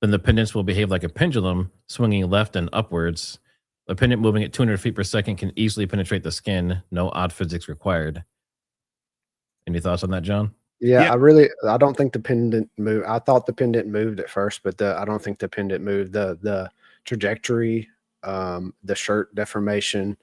then the pendants will behave like a pendulum, swinging left and upwards. A pendant moving at 200 feet per second can easily penetrate the skin. No odd physics required. Any thoughts on that, John? Yeah, I don't think the pendant moved. I thought the pendant moved at first, but I don't think the pendant moved. The trajectory, the shirt deformation,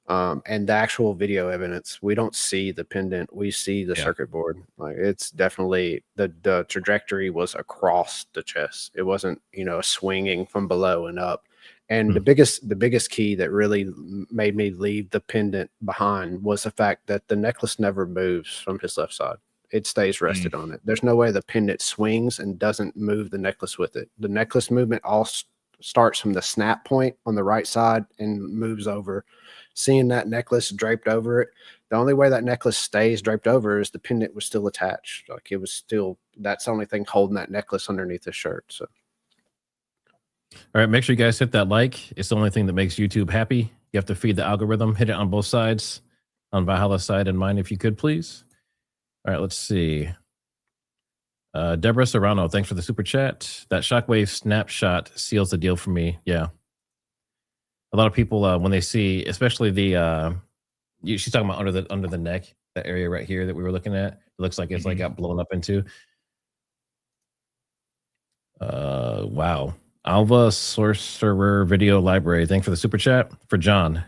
and the actual video evidence, we don't see the pendant. We see the circuit board. Like, it's definitely the trajectory was across the chest. It wasn't, swinging from below and up. And the biggest key that really made me leave the pendant behind was the fact that the necklace never moves from his left side. It stays rested on it. There's no way the pendant swings and doesn't move the necklace with it. The necklace movement starts from the snap point on the right side and moves over. Seeing that necklace draped over it, the only way that necklace stays draped over is the pendant was still attached. Like it was still, that's the only thing holding that necklace underneath the shirt. So, All right, make sure you guys hit that like. It's the only thing that makes YouTube happy. You have to feed the algorithm. Hit it on both sides, on Valhalla's side and mine, if you could, please. All right, let's see. Deborah Serrano, thanks for the super chat. That shockwave snapshot seals the deal for me. Yeah. A lot of people, when they see, especially the, she's talking about under the neck, that area right here that we were looking at. It looks like it's like got blown up into. Wow. Alva Sorcerer Video Library. Thanks for the super chat. For John,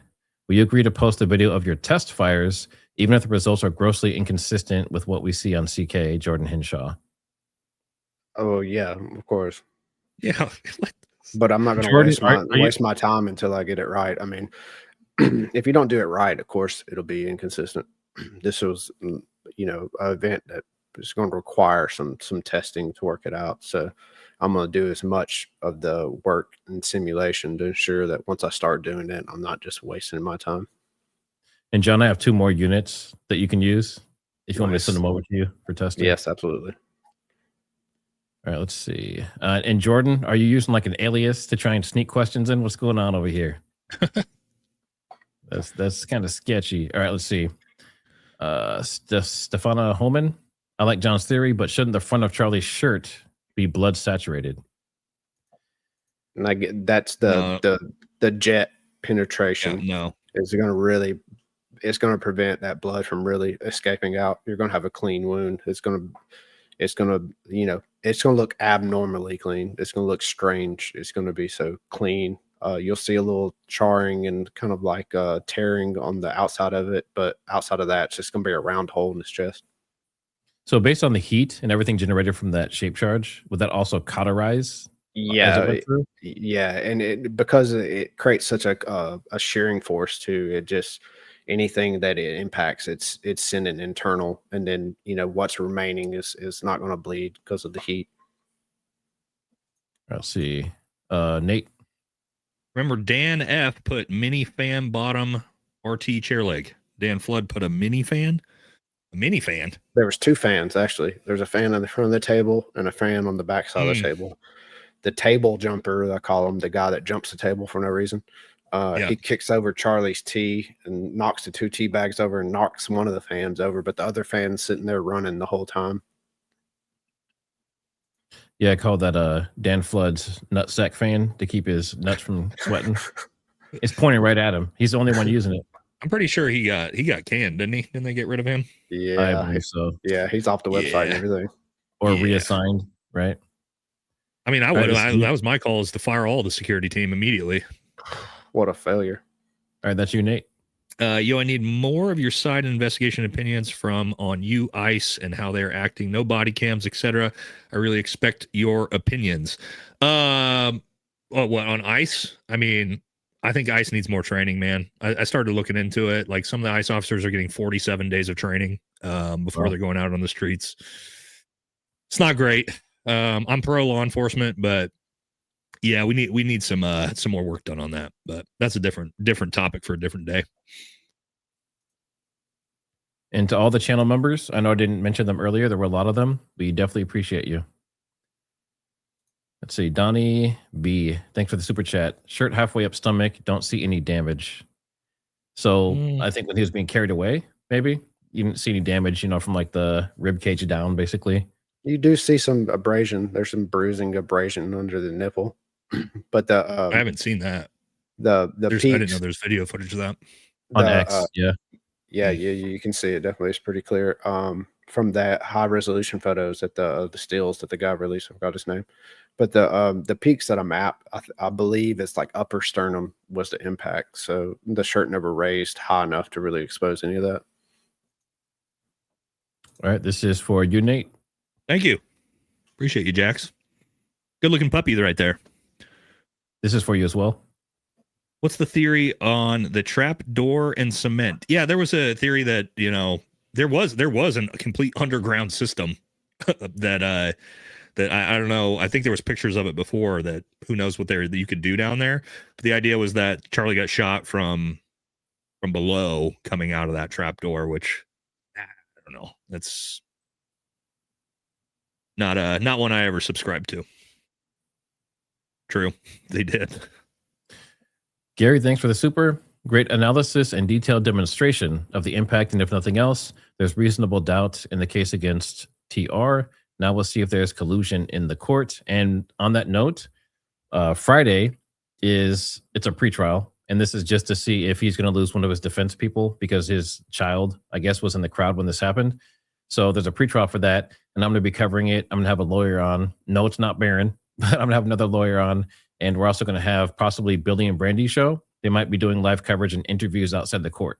will you agree to post a video of your test fires, even if the results are grossly inconsistent with what we see on CK, Jordan Hinshaw? oh yeah, of course. Yeah. But I'm not going to waste my time until I get it right. I mean, if you don't do it right, of course, it'll be inconsistent. This was, an event that is going to require some testing to work it out. So I'm going to do as much of the work and simulation to ensure that once I start doing it, I'm not just wasting my time. And John, I have 2 more units that you can use if you want me to send them over to you for testing. Yes, absolutely. All right, let's see. And Jordan, are you using like an alias to try and sneak questions in? What's going on over here? That's kind of sketchy. All right, let's see. Stefana Holman, I like John's theory, but shouldn't the front of Charlie's shirt be blood saturated? And I get that's the jet penetration. Yeah, no. It's going to prevent that blood from really escaping out. You're going to have a clean wound. It's going to look abnormally clean. It's going to look strange. It's going to be so clean. You'll see a little charring and kind of like tearing on the outside of it, but outside of that, it's just going to be a round hole in his chest. So based on the heat and everything generated from that shape charge, would that also cauterize? Yeah, and because it creates such a shearing force too, it just anything that it impacts, it's sending internal, and then what's remaining is not going to bleed because of the heat. I'll see. Nate. Remember, Dan F put mini fan bottom RT chair leg. Dan Flood put a mini fan. A mini fan. There was 2 fans actually. There's a fan on the front of the table and a fan on the back side of the table. The table jumper, I call him, the guy that jumps the table for no reason. He kicks over Charlie's tee and knocks the 2 tea bags over and knocks one of the fans over, but the other fan's sitting there running the whole time. Yeah, I call that Dan Flood's nutsack fan to keep his nuts from sweating. It's pointing right at him. He's the only one using it. I'm pretty sure he got canned, didn't he? Didn't they get rid of him? Yeah, I believe so. Yeah, he's off the website and everything. Or reassigned, right? I mean, that was my call, is to fire all the security team immediately. What a failure. All right, that's you, Nate. I need more of your side investigation opinions on you, ICE, and how they're acting. No body cams, etc. I really expect your opinions. On ICE? I mean, I think ICE needs more training, man. I started looking into it. Like, some of the ICE officers are getting 47 days of training before they're going out on the streets. It's not great. I'm pro law enforcement, but yeah, we need some more work done on that. But that's a different topic for a different day. And to all the channel members, I know I didn't mention them earlier. There were a lot of them. We definitely appreciate you. Let's see. Donnie B. Thanks for the super chat. Shirt halfway up stomach. Don't see any damage. So I think when he was being carried away, maybe you didn't see any damage, from like the rib cage down, basically. You do see some abrasion. There's some bruising abrasion under the nipple. But I haven't seen that. The peaks, I didn't know there's video footage of that on X. Yeah, you can see it. Definitely, it's pretty clear. From that high resolution photos that the stills that the guy released. I forgot his name, but the peaks that I'm at, I believe it's like upper sternum was the impact. So the shirt never raised high enough to really expose any of that. All right, this is for you, Nate. Thank you. Appreciate you, Jax. Good looking puppy right there. This is for you as well. What's the theory on the trap door and cement? Yeah, there was a theory that, there was a complete underground system that I don't know. I think there was pictures of it before that. Who knows what that you could do down there? But the idea was that Charlie got shot from below coming out of that trap door, which I don't know. That's not one I ever subscribed to. True, they did. Gary, thanks for the super. Great analysis and detailed demonstration of the impact, and if nothing else, there's reasonable doubt in the case against TR. Now we'll see if there's collusion in the court. And on that note, Friday it's a pretrial, and this is just to see if he's going to lose one of his defense people because his child, I guess, was in the crowd when this happened. So there's a pretrial for that, and I'm going to be covering it. I'm going to have a lawyer on. No, it's not Barron, but I'm going to have another lawyer on, and we're also going to have possibly Billy and Brandy show. They might be doing live coverage and interviews outside the court.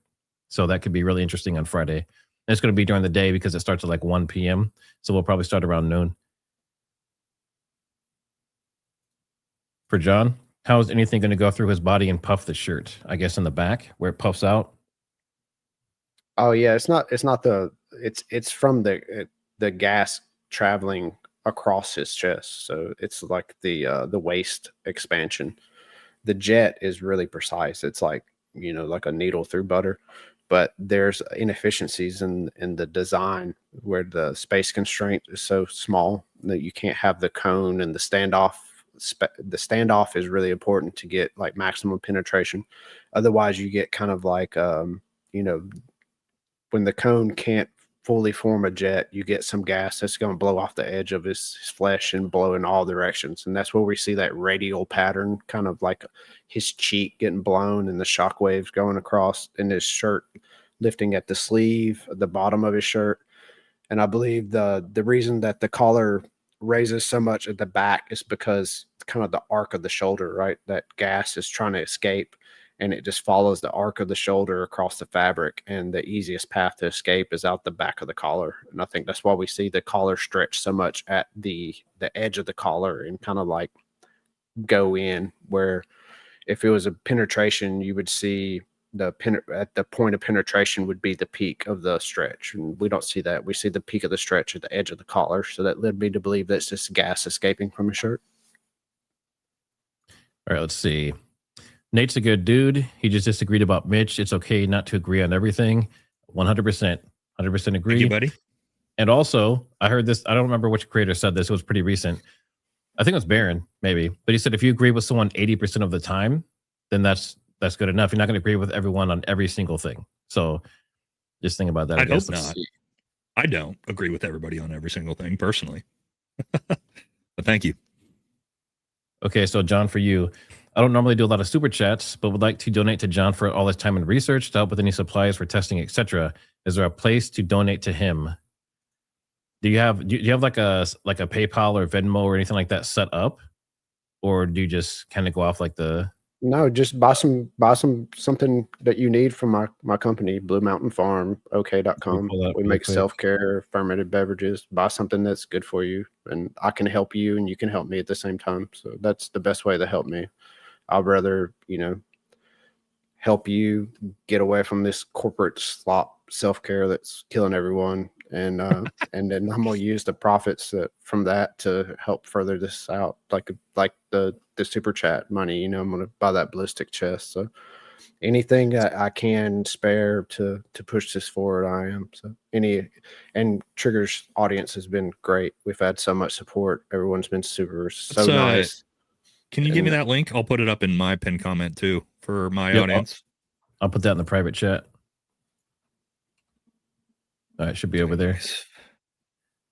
So that could be really interesting on Friday. And it's going to be during the day because it starts at like 1 p.m. So we'll probably start around noon. For John, how is anything going to go through his body and puff the shirt? I guess in the back where it puffs out. Oh yeah, it's from the gas traveling across his chest. So it's like the waist expansion. The jet is really precise. It's like, like a needle through butter, but there's inefficiencies in the design where the space constraint is so small that you can't have the cone and the standoff. The standoff is really important to get like maximum penetration. Otherwise you get kind of like, when the cone can't fully form a jet, you get some gas that's going to blow off the edge of his flesh and blow in all directions. And that's where we see that radial pattern, kind of like his cheek getting blown and the shock waves going across, and his shirt lifting at the sleeve, at the bottom of his shirt. And I believe the reason that the collar raises so much at the back is because kind of the arc of the shoulder, right? That gas is trying to escape, and it just follows the arc of the shoulder across the fabric, and the easiest path to escape is out the back of the collar. And I think that's why we see the collar stretch so much at the edge of the collar and kind of like go in, where if it was a penetration, you would see at the point of penetration would be the peak of the stretch. And we don't see that. We see the peak of the stretch at the edge of the collar. So that led me to believe that's just gas escaping from his shirt. All right, let's see. Nate's a good dude. He just disagreed about Mitch. It's okay not to agree on everything. 100%. 100% agree. Thank you, buddy. And also, I heard this. I don't remember which creator said this. It was pretty recent. I think it was Barron, maybe. But he said if you agree with someone 80% of the time, then that's good enough. You're not going to agree with everyone on every single thing. So just think about that. I hope not. I don't agree with everybody on every single thing personally. But thank you. Okay, so John, for you, I don't normally do a lot of super chats, but would like to donate to John for all his time and research to help with any supplies for testing, etc. Is there a place to donate to him? Do you have like a PayPal or Venmo or anything like that set up, or do you just kind of go off like the? No, just buy something that you need from my company, Blue Mountain Farm, OK.com. We make self-care fermented beverages. Buy something that's good for you, and I can help you and you can help me at the same time. So that's the best way to help me. I'd rather, help you get away from this corporate slop self-care that's killing everyone. And and then I'm gonna use the profits from that to help further this out, like the super chat money. I'm gonna buy that ballistic chest. So anything I can spare to push this forward, I am. So and Trigger's audience has been great. We've had so much support. Everyone's been so nice. Can you give me that link? I'll put it up in my pinned comment too for my audience. I'll put that in the private chat. All right, should be over there.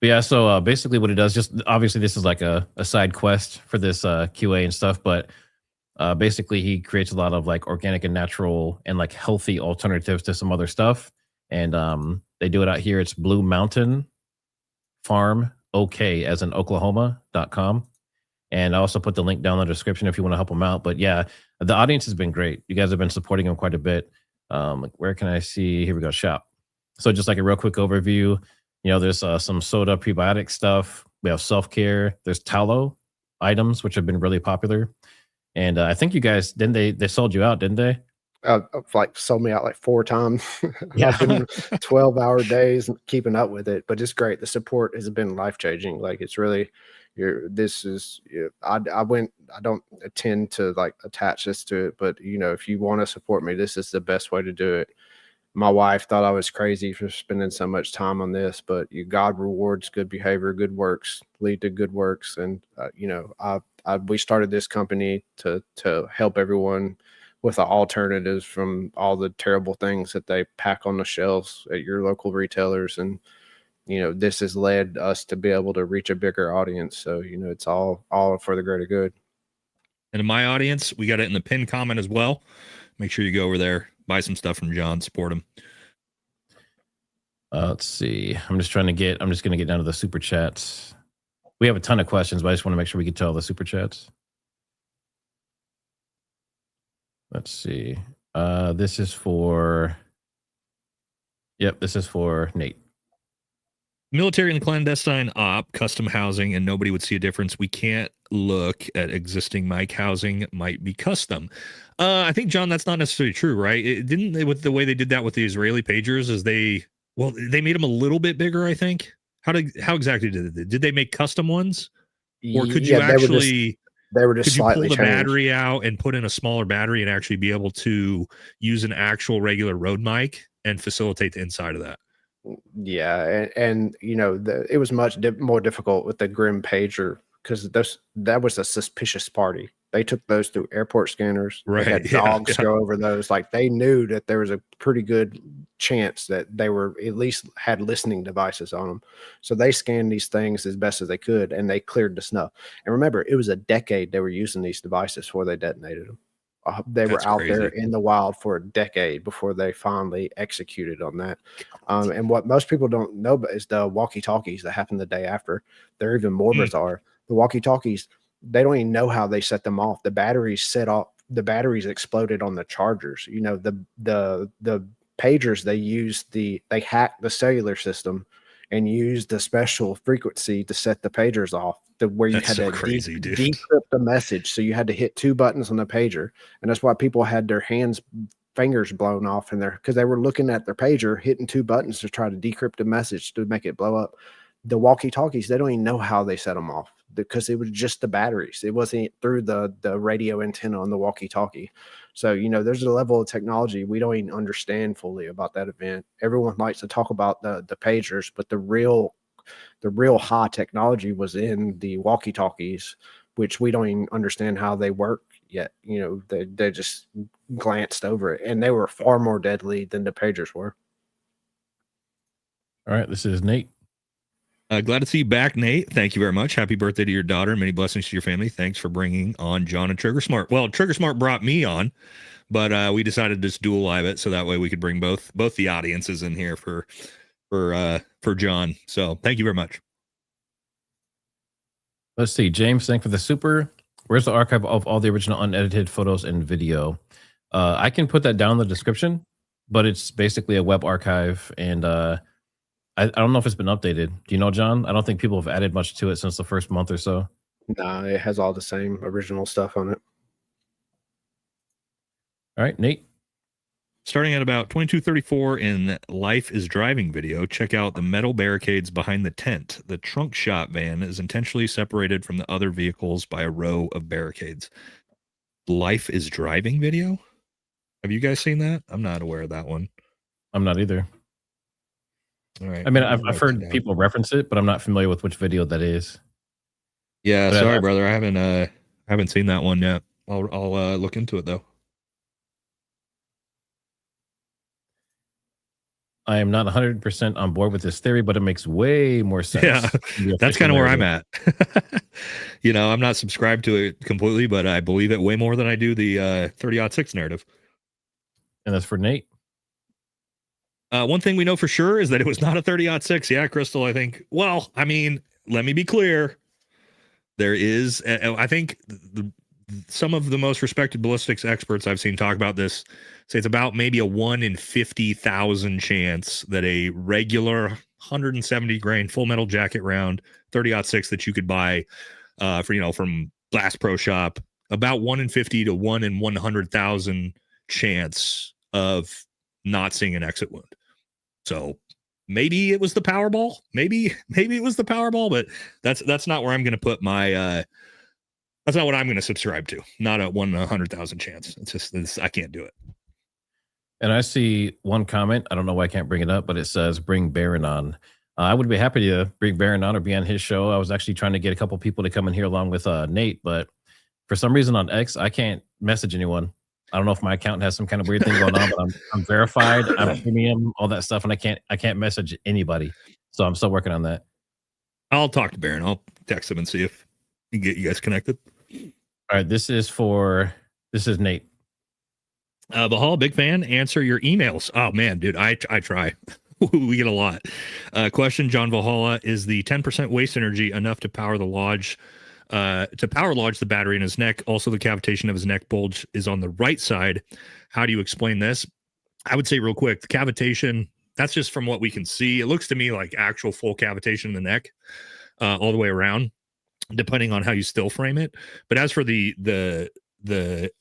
But yeah, so basically what it does, just obviously this is like a side quest for this QA and stuff, but basically he creates a lot of like organic and natural and like healthy alternatives to some other stuff. And they do it out here. It's Blue Mountain Farm, OK, as in Oklahoma.com. And I also put the link down in the description if you want to help them out. But yeah, the audience has been great. You guys have been supporting them quite a bit. Where can I see? Here we go, shop. So just like a real quick overview, there's some soda prebiotic stuff. We have self-care. There's tallow items, which have been really popular. And I think you guys, they sold you out, didn't they? like sold me out like 4 times. Yeah. I've been 12-hour days keeping up with it, but it's great. The support has been life-changing. Like it's really, I don't tend to like attach this to it, but if you want to support me, this is the best way to do it. My wife thought I was crazy for spending so much time on this, but God rewards good behavior, good works lead to good works. And, we started this company to help everyone with the alternatives from all the terrible things that they pack on the shelves at your local retailers. And, this has led us to be able to reach a bigger audience. So, it's all for the greater good. And in my audience, we got it in the pinned comment as well. Make sure you go over there, buy some stuff from John, support him. Let's see. I'm just going to get down to the super chats. We have a ton of questions, but I just want to make sure we get to all the super chats. Let's see. This is for Nate. Military and clandestine op, custom housing, and nobody would see a difference. We can't look at existing mic housing, might be custom. I think, John, that's not necessarily true, right? Didn't they, with the way they did that with the Israeli pagers, they made them a little bit bigger, I think. How exactly did they make custom ones? Or could you actually they were just could you slightly pull the changed. battery out and put in a smaller battery and actually be able to use an actual regular Rode mic and facilitate the inside of that? Yeah, and it was much more difficult with the Grim pager because that was a suspicious party. They took those through airport scanners. Right, They had dogs go over those. Like they knew that there was a pretty good chance that they were at least had listening devices on them. So they scanned these things as best as they could, and they cleared the snuff. And remember, it was a decade they were using these devices before they detonated them. They were out there in the wild for a decade before they finally executed on that. And what most people don't know is the walkie-talkies that happened the day after. They're even more bizarre. The walkie-talkies, they don't even know how they set them off. The batteries set off. The batteries exploded on the chargers. The pagers, they hacked the cellular system and used the special frequency to set the pagers off, where you had to decrypt the message. So you had to hit 2 buttons on the pager, and that's why people had their fingers blown off in there, because they were looking at their pager, hitting 2 buttons to try to decrypt the message to make it blow up. The walkie-talkies, they don't even know how they set them off because it was just the batteries. It wasn't through the radio antenna on the walkie-talkie. So, there's a level of technology we don't even understand fully about that event. Everyone likes to talk about the pagers, but the real high technology was in the walkie-talkies, which we don't even understand how they work yet. They just glanced over it, and they were far more deadly than the pagers were. All right, this is Nate. Glad to see you back, Nate. Thank you very much. Happy birthday to your daughter. Many blessings to your family. Thanks for bringing on John and Triggersmart. Well, Triggersmart brought me on, but we decided to just dual live it so that way we could bring both the audiences in here for John. So thank you very much. Let's see. James, thank you for the super. Where's the archive of all the original unedited photos and video? I can put that down in the description, but it's basically a web archive, and I don't know if it's been updated. Do you know, John? I don't think people have added much to it since the first month or so. No, it has all the same original stuff on it. All right, Nate. Starting at about 22:34 in Life is Driving video, check out the metal barricades behind the tent. The trunk shot van is intentionally separated from the other vehicles by a row of barricades. Life is Driving video? Have you guys seen that? I'm not aware of that one. I'm not either. All right. I mean, I've heard people reference it, but I'm not familiar with which video that is. Yeah, but sorry, brother. I haven't seen that one yet. I'll look into it though. I am not 100% on board with this theory, but it makes way more sense. Yeah, that's kind of where I'm at. I'm not subscribed to it completely, but I believe it way more than I do the 30-06 narrative. And that's for Nate. One thing we know for sure is that it was not a 30-06. Yeah, Crystal, I think. Well, I mean, let me be clear. There is, I think, some of the most respected ballistics experts I've seen talk about this say it's about maybe a 1 in 50,000 chance that a regular 170 grain full metal jacket round 30-06 that you could buy from Blast Pro Shop, about 1 in 50 to 1 in 100,000 chance of not seeing an exit wound. So maybe it was the Powerball. Maybe it was the Powerball, but that's not where I'm going to put my. That's not what I'm going to subscribe to. Not a 1 in 100,000 chance. I can't do it. And I see one comment. I don't know why I can't bring it up, but it says bring Baron on. I would be happy to bring Baron on or be on his show. I was actually trying to get a couple people to come in here along with Nate, but for some reason on X, I can't message anyone. I don't know if my account has some kind of weird thing going on, but I'm verified, I'm premium, all that stuff, and I can't message anybody. So I'm still working on that. I'll talk to Baron. I'll text him and see if he can get you guys connected. All right, this is Nate. Bahal, big fan. Answer your emails. Oh man, dude, I try. We get a lot. Question, John Valhalla, is the 10% waste energy enough to power lodge the battery in his neck? Also, the cavitation of his neck bulge is on the right side. How do you explain this? I would say real quick, the cavitation, that's just from what we can see. It looks to me like actual full cavitation in the neck all the way around, depending on how you still frame it. But as for the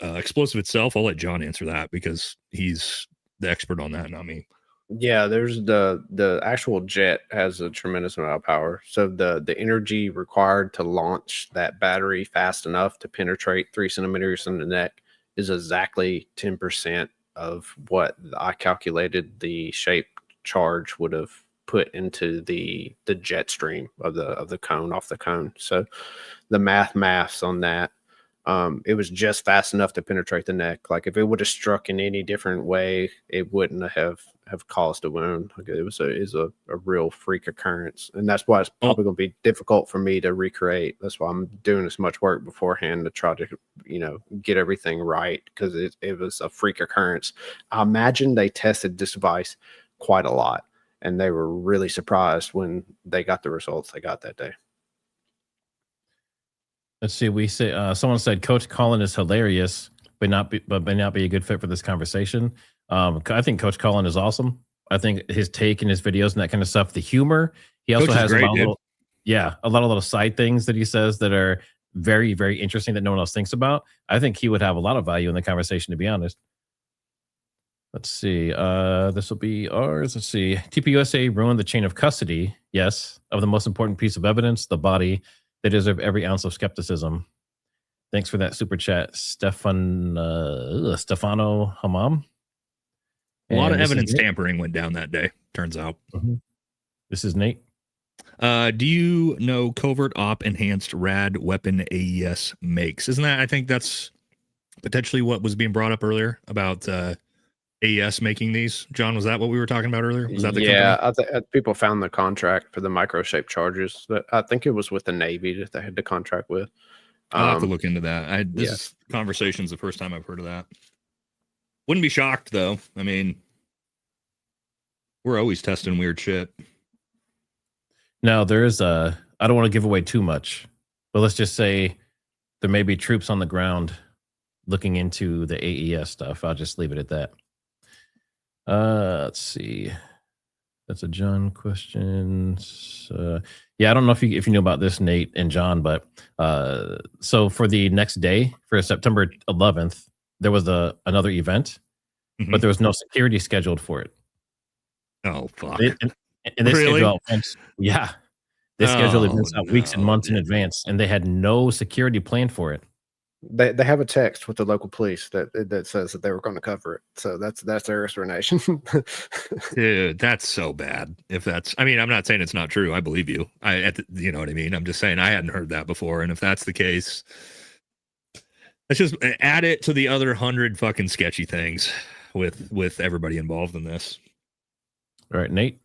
explosive itself, I'll let John answer that because he's the expert on that, not me. Yeah, there's the actual jet has a tremendous amount of power. So the energy required to launch that battery fast enough to penetrate 3 centimeters in the neck is exactly 10% of what I calculated the shape charge would have put into the jet stream of the cone off the cone. So the maths on that, it was just fast enough to penetrate the neck. Like if it would have struck in any different way, it wouldn't have caused a wound. Like it was a real freak occurrence, and that's why it's probably going to be difficult for me to recreate. That's why I'm doing as much work beforehand to try to get everything right, because it was a freak occurrence. I imagine they tested this device quite a lot, and they were really surprised when they got the results they got that day. Let's see. We say someone said Coach Colin is hilarious, but may not be a good fit for this conversation. I think Coach Colin is awesome. I think his take and his videos and that kind of stuff, the humor. He also has a lot of little side things that he says that are very, very interesting that no one else thinks about. I think he would have a lot of value in the conversation, to be honest. Let's see. This will be ours. Let's see. TPUSA ruined the chain of custody. Yes, of the most important piece of evidence, the body. They deserve every ounce of skepticism. Thanks for that super chat, Stefano Hamam. A lot of evidence tampering went down that day, turns out. Mm-hmm. This is Nate. Do you know covert op enhanced rad weapon AES makes? Isn't that, I think that's potentially what was being brought up earlier about AES making these? John, was that what we were talking about earlier? Was that the company? People found the contract for the micro-shaped charges. I think it was with the Navy that they had the contract with. I'll have to look into that. This conversation's the first time I've heard of that. Wouldn't be shocked, though. I mean, we're always testing weird shit. Now, I don't want to give away too much, but let's just say there may be troops on the ground looking into the AES stuff. I'll just leave it at that. Let's see. That's a John question. I don't know if you knew about this, Nate and John, but so for the next day, for September 11th, there was another event, but there was no security scheduled for it. Oh, fuck. They schedule events. Yeah. They scheduled events out weeks and months in advance, and they had no security plan for it. They have a text with the local police that says that they were going to cover it. So that's their explanation. Dude, that's so bad. I'm not saying it's not true. I believe you. You know what I mean? I'm just saying I hadn't heard that before. And if that's the case, let's just add it to the other 100 fucking sketchy things with everybody involved in this. All right, Nate.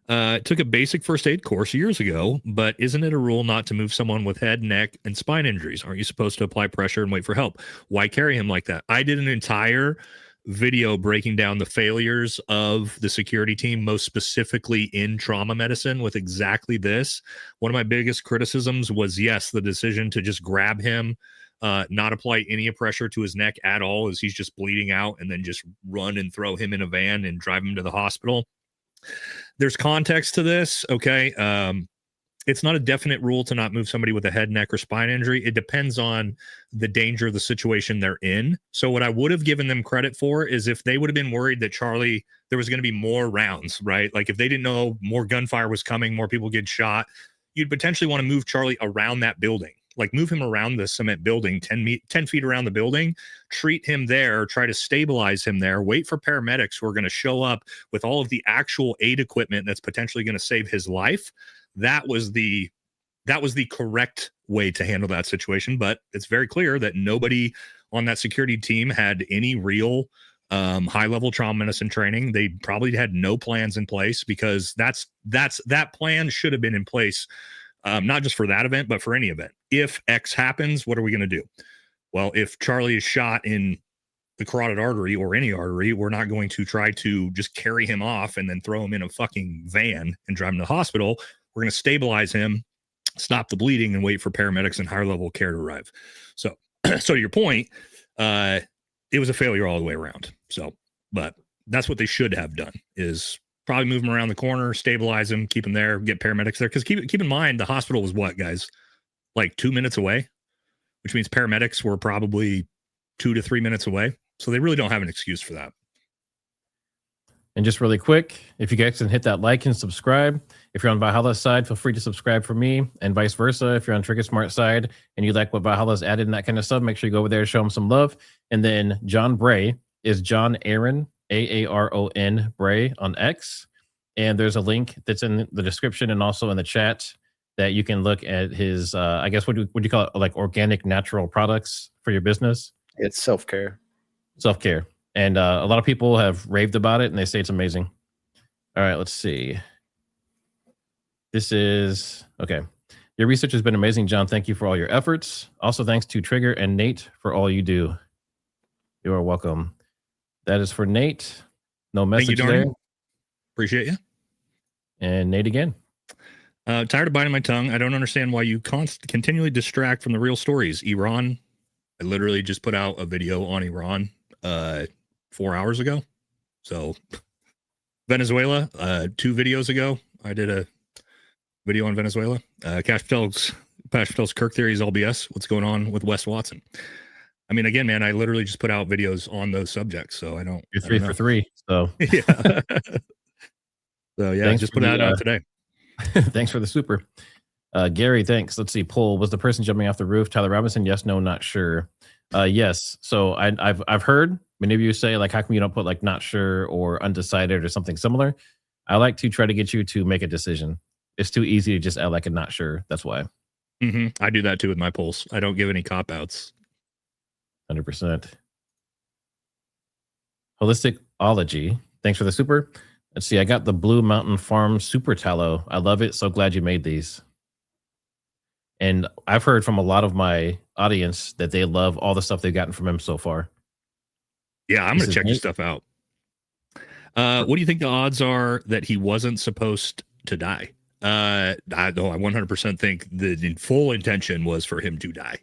Took a basic first aid course years ago, but isn't it a rule not to move someone with head, neck, and spine injuries? Aren't you supposed to apply pressure and wait for help? Why carry him like that? I did an entire video breaking down the failures of the security team, most specifically in trauma medicine, with exactly this. One of my biggest criticisms was, yes, the decision to just grab him, not apply any pressure to his neck at all as he's just bleeding out, and then just run and throw him in a van and drive him to the hospital. There's context to this, okay? it's not a definite rule to not move somebody with a head, neck, or spine injury. It depends on the danger of the situation they're in. So what I would have given them credit for is if they would have been worried that Charlie, there was going to be more rounds, right? Like if they didn't know more gunfire was coming, more people get shot, you'd potentially want to move Charlie around that building. Like move him around the cement building, 10 feet around the building, treat him there, try to stabilize him there, wait for paramedics who are going to show up with all of the actual aid equipment that's potentially going to save his life. That was the correct way to handle that situation. But it's very clear that nobody on that security team had any real high-level trauma medicine training. They probably had no plans in place because that plan should have been in place, not just for that event, but for any event. If X happens, what are we going to do? Well, if Charlie is shot in the carotid artery or any artery, we're not going to try to just carry him off and then throw him in a fucking van and drive him to the hospital. We're going to stabilize him, stop the bleeding, and wait for paramedics and higher level care to arrive. So to your point, it was a failure all the way around. So, but that's what they should have done, is probably move him around the corner, stabilize him, keep him there, get paramedics there. Because keep in mind, the hospital was what, guys? Like 2 minutes away, which means paramedics were probably 2 to 3 minutes away. So they really don't have an excuse for that. And just really quick, if you guys can hit that like and subscribe. If you're on Valhalla's side, feel free to subscribe for me, and vice versa. If you're on Triggersmart side and you like what Valhalla's added and that kind of stuff, make sure you go over there and show him some love. And then John Bray is John Aaron, Aaron Bray on X. And there's a link that's in the description and also in the chat that you can look at his, I guess, what do you call it? Like organic natural products for your business? It's self-care. Self-care. And a lot of people have raved about it and they say it's amazing. All right, let's see. This is, okay. Your research has been amazing, John. Thank you for all your efforts. Also, thanks to Trigger and Nate for all you do. You are welcome. That is for Nate. No message there. Appreciate you. And Nate again. Tired of biting my tongue. I don't understand why you continually distract from the real stories. Iran. I literally just put out a video on Iran 4 hours ago. So Venezuela, 2 videos ago, I did a video on Venezuela. Cash Patel's Kirk theory is all BS. What's going on with Wes Watson? I mean, again, man, I literally just put out videos on those subjects. So I don't. You're 3 for 3. So yeah. So yeah, thanks just put that out today. Thanks for the super. Gary, thanks. Let's see. Poll: was the person jumping off the roof Tyler Robinson? Yes, no, not sure. Yes. So I've heard many of you say, like, how come you don't put like not sure or undecided or something similar? I like to try to get you to make a decision. It's too easy to just add like a not sure. That's why. I do that too with my polls. I don't give any cop outs. 100%. Holisticology. Thanks for the super. Let's see. I got the Blue Mountain Farm Super Tallow. I love it. So glad you made these. And I've heard from a lot of my audience that they love all the stuff they've gotten from him so far. Yeah, I'm going to check your stuff out. What do you think the odds are that he wasn't supposed to die? I 100% think the full intention was for him to die.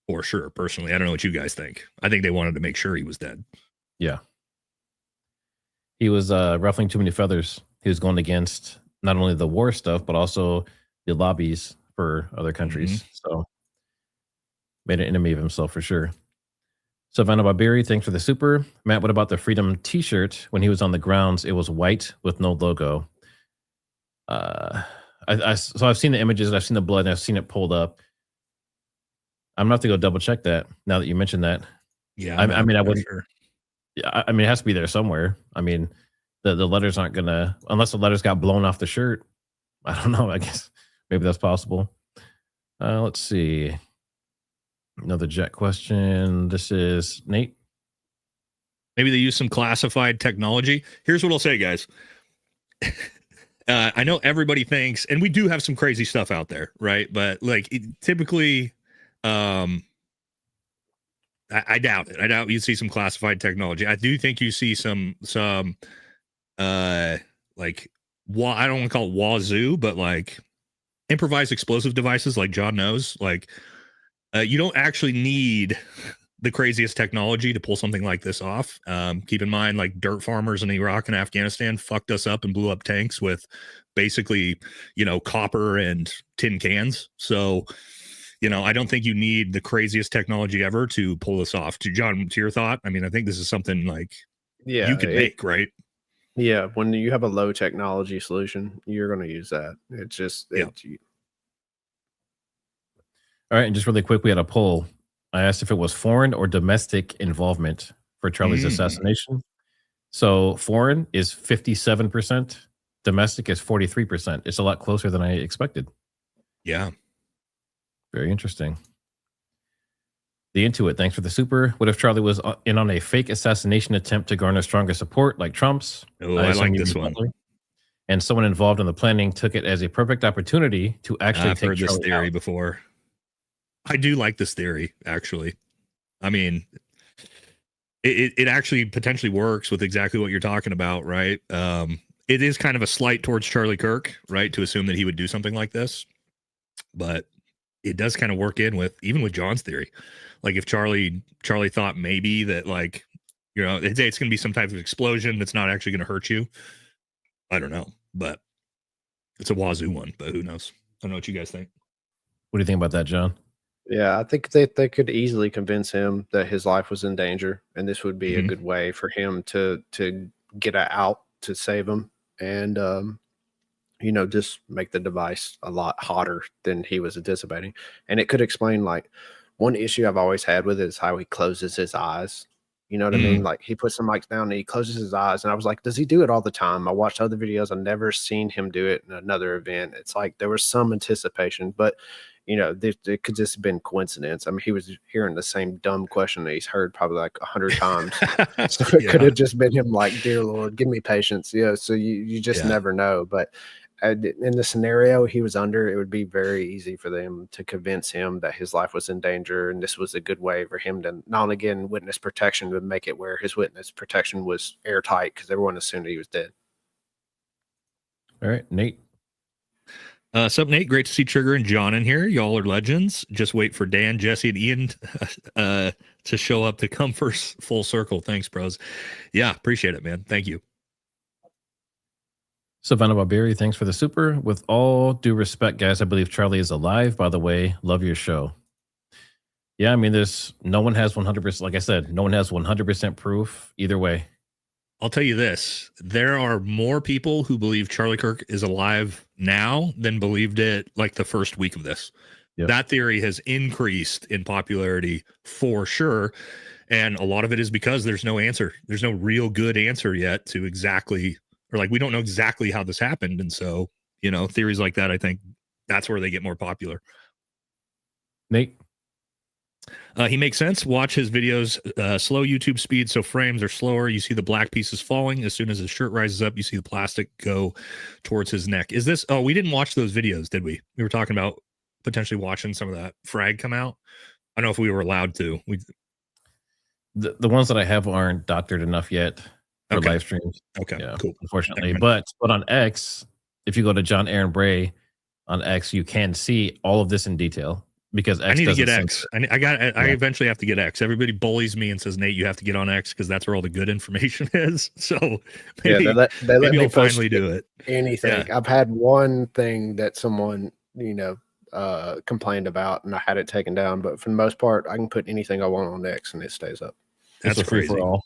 For sure, personally. I don't know what you guys think. I think they wanted to make sure he was dead. Yeah. He was ruffling too many feathers. He was going against not only the war stuff, but also the lobbies for other countries. So made an enemy of himself for sure. Savannah Barberi, thanks for the super. Matt, what about the Freedom t-shirt? When he was on the grounds, it was white with no logo. So I've seen the images, I've seen the blood, and I've seen it pulled up. I'm gonna have to go double check that now that you mentioned that. Yeah, I mean, I wouldn't. Sure. Yeah, I mean, it has to be there somewhere. I mean, the letters aren't gonna, unless the letters got blown off the shirt. I don't know. I guess maybe that's possible. Let's see. Another jet question. This is Nate. Maybe they use some classified technology. Here's what I'll say, guys. I know everybody thinks, and we do have some crazy stuff out there, right? But like typically, I doubt it. I doubt you see some classified technology. I do think you see some like I don't want to call it wazoo, but like improvised explosive devices, like John knows. Like you don't actually need the craziest technology to pull something like this off. Keep in mind, like dirt farmers in Iraq and Afghanistan fucked us up and blew up tanks with basically, copper and tin cans. So, I don't think you need the craziest technology ever to pull this off. To John, to your thought, I mean, I think this is something like you could make, right? Yeah, when you have a low technology solution, you're going to use that. It's just, All right, and just really quick, we had a poll. I asked if it was foreign or domestic involvement for Charlie's assassination. So foreign is 57%, domestic is 43%. It's a lot closer than I expected. Yeah. Very interesting. The Intuit, thanks for the super. What if Charlie was in on a fake assassination attempt to garner stronger support like Trump's? Oh, I like this one. And someone involved in the planning took it as a perfect opportunity to actually I've take heard this Charlie theory out. before. I do like this theory, actually. I mean, it actually potentially works with exactly what you're talking about, right? It is kind of a slight towards Charlie Kirk, right, to assume that he would do something like this. But it does kind of work in with, even with John's theory. Like if Charlie thought maybe that, like, it's going to be some type of explosion that's not actually going to hurt you. I don't know, but it's a wazoo one, but who knows? I don't know what you guys think. What do you think about that, John? Yeah, I think they could easily convince him that his life was in danger, and this would be a good way for him to get out to save him, and just make the device a lot hotter than he was anticipating. And it could explain, like, one issue I've always had with it is how he closes his eyes. You know what I mean? Like, he puts the mics down and he closes his eyes, and I was like, does he do it all the time? I watched other videos. I've never seen him do it in another event. It's like there was some anticipation, but it could just have been coincidence. I mean, he was hearing the same dumb question that he's heard probably like 100 times. So it could have just been him like, dear Lord, give me patience. So you just never know. But in the scenario he was under, it would be very easy for them to convince him that his life was in danger. And this was a good way for him to not only get witness protection, but make it where his witness protection was airtight because everyone assumed he was dead. All right, Nate. Sup, Nate? Great to see Trigger and John in here. Y'all are legends. Just wait for Dan, Jesse, and Ian to show up to come first full circle. Thanks, bros. Yeah, appreciate it, man. Thank you. Savannah Barberi, thanks for the super. With all due respect, guys, I believe Charlie is alive. By the way, love your show. Yeah, I mean, no one has 100%. Like I said, no one has 100% proof either way. I'll tell you this. There are more people who believe Charlie Kirk is alive now than believed it like the first week of this. Yep. That theory has increased in popularity for sure. And a lot of it is because there's no answer. There's no real good answer yet to exactly, or like, we don't know exactly how this happened. And so, theories like that, I think that's where they get more popular. Nate? He makes sense. Watch his videos, slow YouTube speed, so frames are slower. You see the black pieces falling. As soon as his shirt rises up, you see the plastic go towards his neck. Is this... Oh, we didn't watch those videos, did we? We were talking about potentially watching some of that frag come out. I don't know if we were allowed to. The ones that I have aren't doctored enough yet for live streams. Okay, yeah, cool. Unfortunately. But on X, if you go to John Aaron Bray on X, you can see all of this in detail. Because X I need to get X. I eventually have to get X. Everybody bullies me and says, Nate, you have to get on X because that's where all the good information is. So maybe, they let maybe me I'll finally do it. Anything. Yeah. I've had one thing that someone, complained about, and I had it taken down. But for the most part, I can put anything I want on X and it stays up. That's free for all.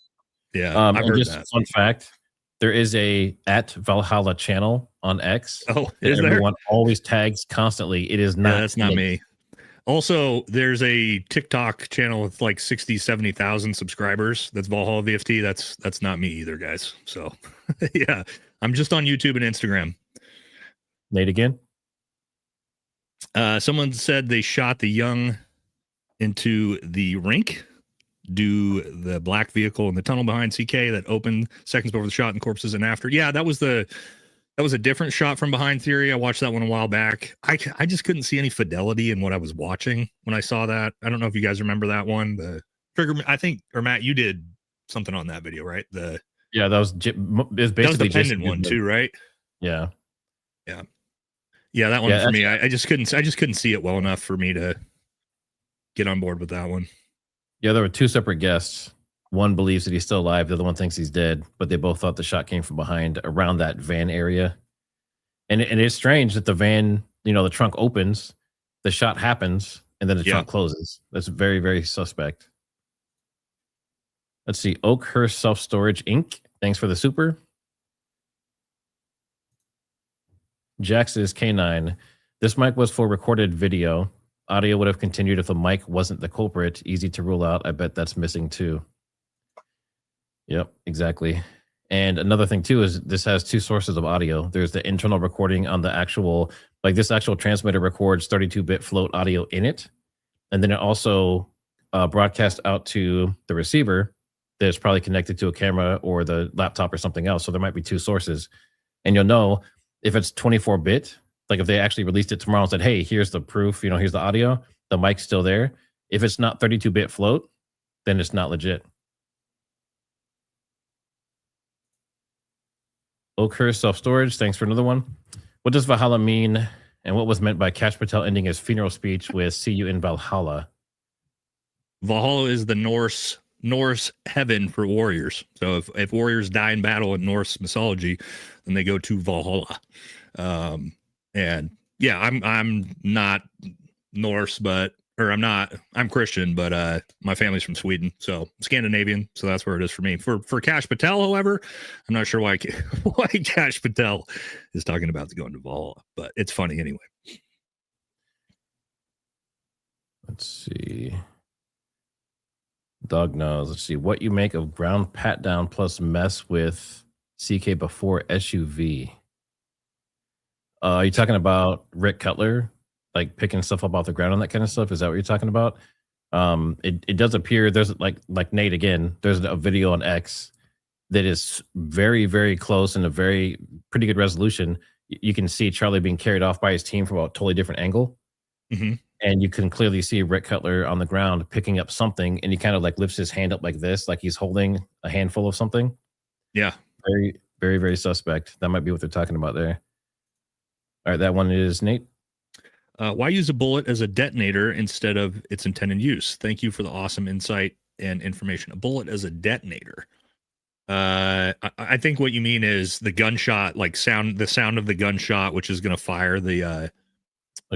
Yeah, I've heard just that. Fun fact: there is a @Valhalla channel on X. Oh, is everyone always tags constantly. It is not. Yeah, that's not me. Also, there's a TikTok channel with like 60, 70,000 subscribers. That's Valhalla VFT. That's not me either, guys. So, yeah, I'm just on YouTube and Instagram. Nate again. Someone said they shot the young into the rink. Do the black vehicle in the tunnel behind CK that opened seconds before the shot and corpses and after. Yeah, that was a different shot from behind theory. I watched that one a while back. I just couldn't see any fidelity in what I was watching when I saw that. I don't know if you guys remember that one. The Trigger, I think, or Matt, you did something on that video, right? That was basically that was the pendant one too, right? Yeah. That one for me. I just couldn't see it well enough for me to get on board with that one. Yeah, there were two separate guests. One believes that he's still alive. The other one thinks he's dead, but they both thought the shot came from behind around that van area. And it's strange that the van, the trunk opens, the shot happens, and then the trunk closes. That's very, very suspect. Let's see. Oakhurst Self-Storage Inc. Thanks for the super. Jax is K9. This mic was for recorded video. Audio would have continued if the mic wasn't the culprit. Easy to rule out. I bet that's missing too. Yep, exactly. And another thing too is this has two sources of audio. There's the internal recording on the actual, like this actual transmitter records 32-bit float audio in it. And then it also broadcasts out to the receiver that's probably connected to a camera or the laptop or something else. So there might be two sources. And you'll know if it's 24-bit, like if they actually released it tomorrow and said, hey, here's the proof, here's the audio, the mic's still there. If it's not 32-bit float, then it's not legit. Oakhurst Self-Storage, thanks for another one. What does Valhalla mean, and what was meant by Kash Patel ending his funeral speech with "See you in Valhalla"? Valhalla is the Norse heaven for warriors. So if warriors die in battle in Norse mythology, then they go to Valhalla. And yeah, I'm not Norse, I'm Christian, but my family's from Sweden, so Scandinavian, so that's where it is for me. For Kash Patel, however, I'm not sure why Kash Patel is talking about going to Valhalla, but it's funny anyway. Let's see. Dog knows. Let's see. What you make of ground pat down plus mess with CK before SUV? Are you talking about Rick Cutler? Like picking stuff up off the ground and that kind of stuff? Is that what you're talking about? It does appear there's like Nate again. There's a video on X that is very, very close and a very pretty good resolution. You can see Charlie being carried off by his team from a totally different angle, and you can clearly see Rick Cutler on the ground picking up something, and he kind of like lifts his hand up like this, like he's holding a handful of something. Yeah, very, very, very suspect. That might be what they're talking about there. All right, that one is Nate. Why use a bullet as a detonator instead of its intended use? Thank you for the awesome insight and information. A bullet as a detonator. I think what you mean is the gunshot, like the sound of the gunshot, which is going to fire the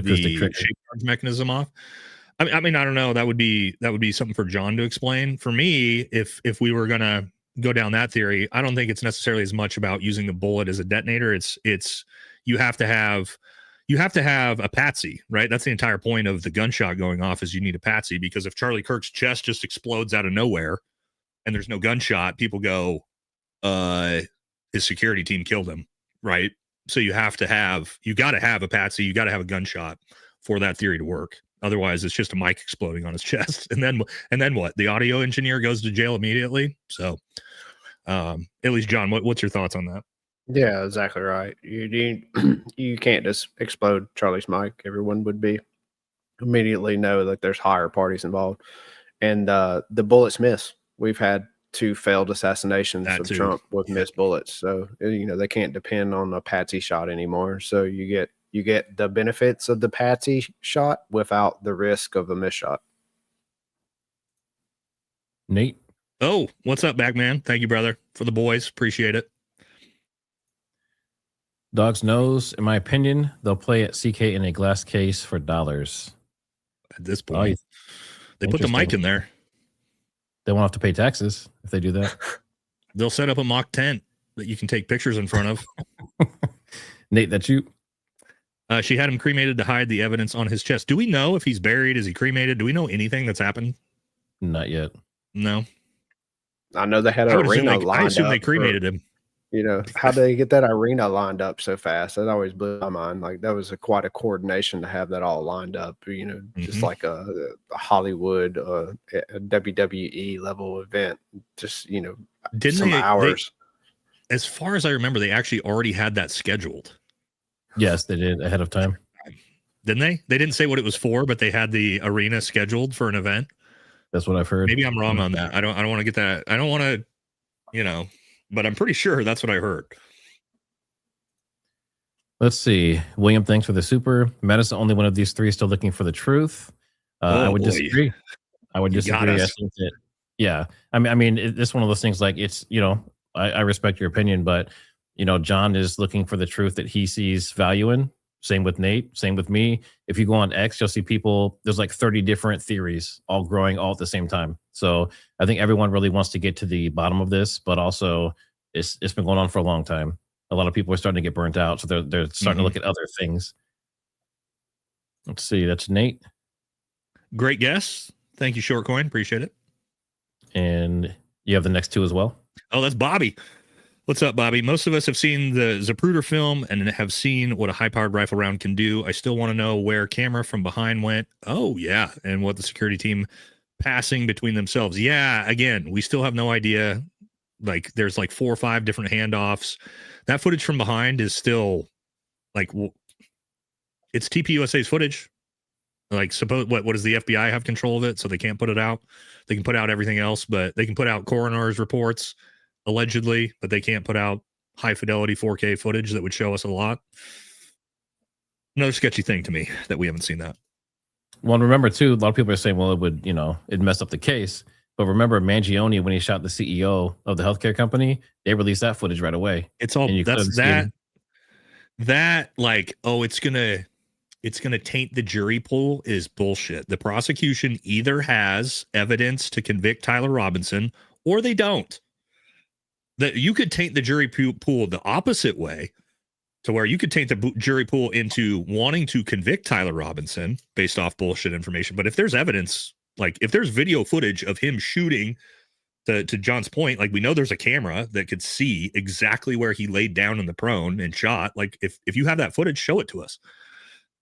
shape charge mechanism off. I mean, I don't know. That would be something for John to explain. For me, if we were going to go down that theory, I don't think it's necessarily as much about using the bullet as a detonator. It's you have to have a patsy, right? That's the entire point of the gunshot going off, is you need a patsy, because if Charlie Kirk's chest just explodes out of nowhere and there's no gunshot, people go, his security team killed him, right? So you got to have a patsy, you got to have a gunshot for that theory to work. Otherwise, it's just a mic exploding on his chest. And then what? The audio engineer goes to jail immediately. So at least, John, what's your thoughts on that? Yeah, exactly right. You can't just explode Charlie's mic. Everyone would be immediately know that there's higher parties involved, and the bullets miss. We've had 2 failed assassinations of Trump with missed bullets, so they can't depend on a patsy shot anymore. So you get the benefits of the patsy shot without the risk of a miss shot. Nate. Oh, what's up, Bagman? Thank you, brother, for the boys. Appreciate it. Dog's nose, in my opinion, they'll play at CK in a glass case for dollars. At this point, they put the mic in there. They won't have to pay taxes if they do that. They'll set up a mock tent that you can take pictures in front of. Nate, that's you. She had him cremated to hide the evidence on his chest. Do we know if he's buried? Is he cremated? Do we know anything that's happened? Not yet. No. I know they had an arena lined up. I assume they cremated him. How did they get that arena lined up so fast? That always blew my mind. Like, that was quite a coordination to have that all lined up, just like a Hollywood, a WWE level event, just, didn't some hours. As far as I remember, they actually already had that scheduled. Yes, they did ahead of time. Didn't they? They didn't say what it was for, but they had the arena scheduled for an event. That's what I've heard. Maybe I'm wrong on that. I don't want to get that. I don't want to, but I'm pretty sure that's what I heard. Let's see. William, thanks for the super. Matt is the only one of these 3 still looking for the truth. I would disagree. I would You got disagree. I us. think that, yeah. It's one of those things like it's, I respect your opinion, but, John is looking for the truth that he sees value in. Same with Nate, same with me. If you go on X, you'll see people, there's like 30 different theories all growing all at the same time. So I think everyone really wants to get to the bottom of this, but also it's been going on for a long time. A lot of people are starting to get burnt out. So they're starting to look at other things. Let's see. That's Nate. Great guess. Thank you, Shortcoin. Appreciate it. And you have the next two as well. Oh, that's Bobby. What's up, Bobby? Most of us have seen the Zapruder film and have seen what a high-powered rifle round can do. I still want to know where camera from behind went. Oh, yeah. And what the security team passing between themselves. Yeah, again, we still have no idea. Like, there's like 4 or 5 different handoffs. That footage from behind is still, like, it's TPUSA's footage. Like, suppose what does the FBI have control of it? So they can't put it out. They can put out everything else, but they can put out coroner's reports, allegedly, but they can't put out high fidelity 4K footage that would show us a lot. Another sketchy thing to me that we haven't seen that. Well, remember too, a lot of people are saying, well, it would, it'd mess up the case. But remember, Mangione, when he shot the CEO of the healthcare company, they released that footage right away. It's all that's that like, oh, it's gonna taint the jury pool is bullshit. The prosecution either has evidence to convict Tyler Robinson or they don't. That you could taint the jury pool the opposite way, to where you could taint the jury pool into wanting to convict Tyler Robinson based off bullshit information. But if there's evidence, like if there's video footage of him shooting, to John's point, like we know there's a camera that could see exactly where he laid down in the prone and shot. Like if you have that footage, show it to us.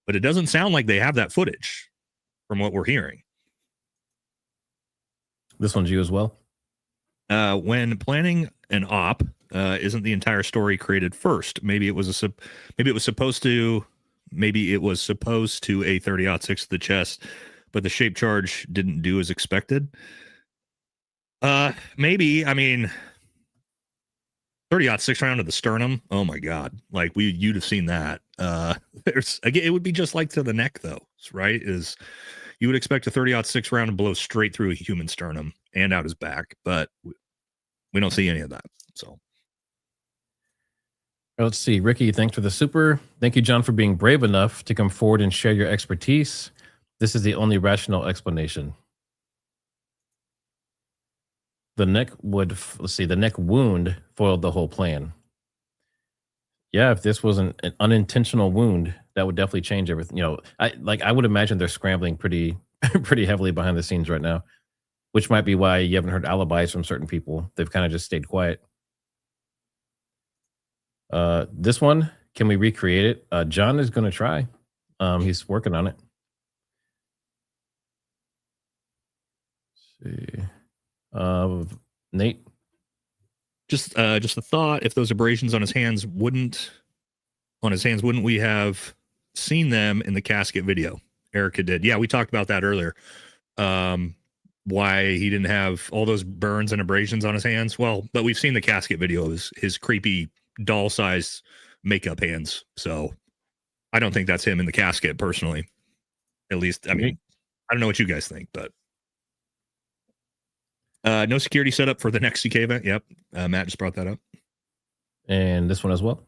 But it doesn't sound like they have that footage from what we're hearing. This one's you as well. When planning an op, isn't the entire story created first? Maybe it was supposed to a 30-06 to the chest, but the shape charge didn't do as expected. Maybe. I mean, 30-06 round to the sternum. Oh my God! Like you'd have seen that. It would be just like to the neck though, right? Is you would expect a 30-06 round to blow straight through a human sternum and out his back, but we don't see any of that. So let's see. Ricky, thanks for the super. Thank you, John, for being brave enough to come forward and share your expertise. This is the only rational explanation. The neck wound foiled the whole plan. Yeah, if this was an unintentional wound, that would definitely change everything. I would imagine they're scrambling pretty heavily behind the scenes right now, which might be why you haven't heard alibis from certain people. They've kind of just stayed quiet. This one, can we recreate it? John is going to try. He's working on it. Let's see. Nate, just a thought: if those abrasions on his hands wouldn't we have seen them in the casket video? Erica did. Yeah, we talked about that earlier. Why he didn't have all those burns and abrasions on his hands? Well, but we've seen the casket video of his creepy doll-sized makeup hands. So I don't think that's him in the casket, personally. At least, I mean, I don't know what you guys think, but. No security setup for the next CK event. Yep. Matt just brought that up. And this one as well.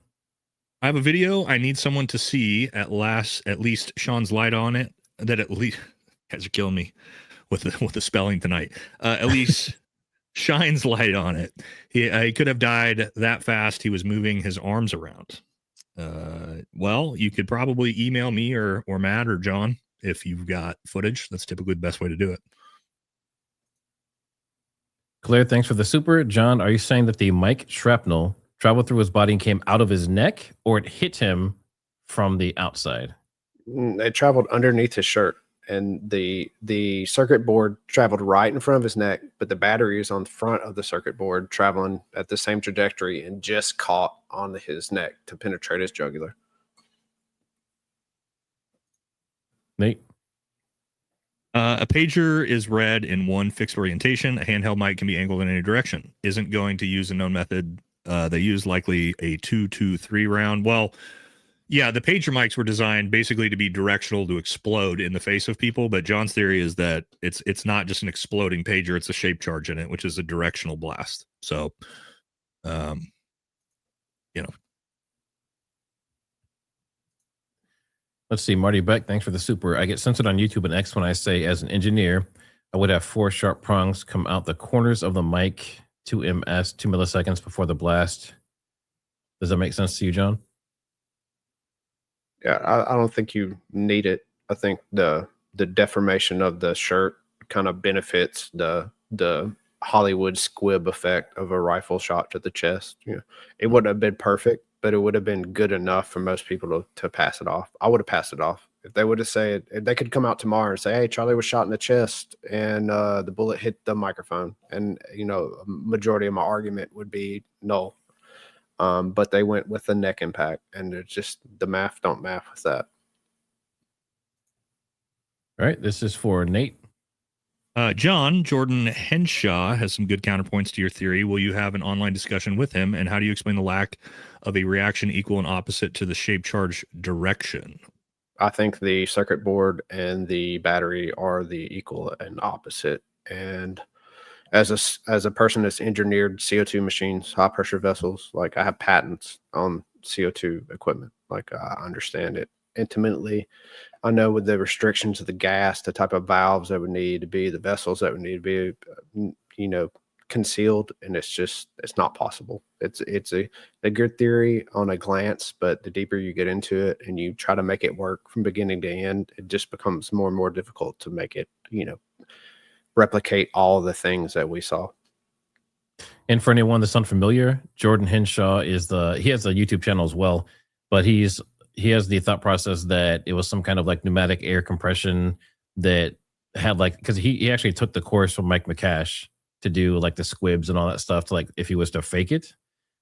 I have a video I need someone to see at least Sean's light on it. That at least guys are killing me with the spelling tonight. At least shines light on it. He could have died that fast. He was moving his arms around. Well, you could probably email me or Matt or John if you've got footage. That's typically the best way to do it. Claire, thanks for the super. John, are you saying that the mic shrapnel traveled through his body and came out of his neck, or it hit him from the outside? It traveled underneath his shirt, and the circuit board traveled right in front of his neck, but the battery is on the front of the circuit board traveling at the same trajectory and just caught on his neck to penetrate his jugular. Nate? A pager is read in one fixed orientation. A handheld mic can be angled in any direction. Isn't going to use a known method. They use likely a 2-2-3 round. Well, Yeah, the pager mics were designed basically to be directional to explode in the face of people, but John's theory is that it's not just an exploding pager, it's a shape charge in it, which is a directional blast. So, you know. Let's see, Marty Beck, thanks for the super. I get censored on YouTube and X when I say, as an engineer, I would have 4 sharp prongs come out the corners of the mic, 2 ms, 2 milliseconds before the blast. Does that make sense to you, John? Yeah, I don't think you need it. I think the deformation of the shirt kind of benefits the Hollywood squib effect of a rifle shot to the chest. You know, it wouldn't have been perfect, but it would have been good enough for most people to pass it off. I would have passed it off. If they would have said, if they could come out tomorrow and say, hey, Charlie was shot in the chest and the bullet hit the microphone. And, you know, a majority of my argument would be no. But they went with the neck impact, and it's just the math don't math with that. All right, this is for Nate. Jordan Henshaw has some good counterpoints to your theory. Will you have an online discussion with him? And how do you explain the lack of a reaction equal and opposite to the shape charge direction? I think the circuit board and the battery are the equal and opposite. And as a person that's engineered CO2 machines, high pressure vessels, like I have patents on CO2 equipment. Like I understand it intimately. I know with the restrictions of the gas, the type of valves that would need to be, the vessels that would need to be, you know, concealed, and it's not possible. It's a good theory on a glance, but the deeper you get into it and you try to make it work from beginning to end, it just becomes more and more difficult to make it, you know, replicate all the things that we saw. And for anyone that's unfamiliar, Jordan Henshaw he has a YouTube channel as well, but he has the thought process that it was some kind of like pneumatic air compression that had like, because he actually took the course from Mike McCash to do like the squibs and all that stuff to like if he was to fake it.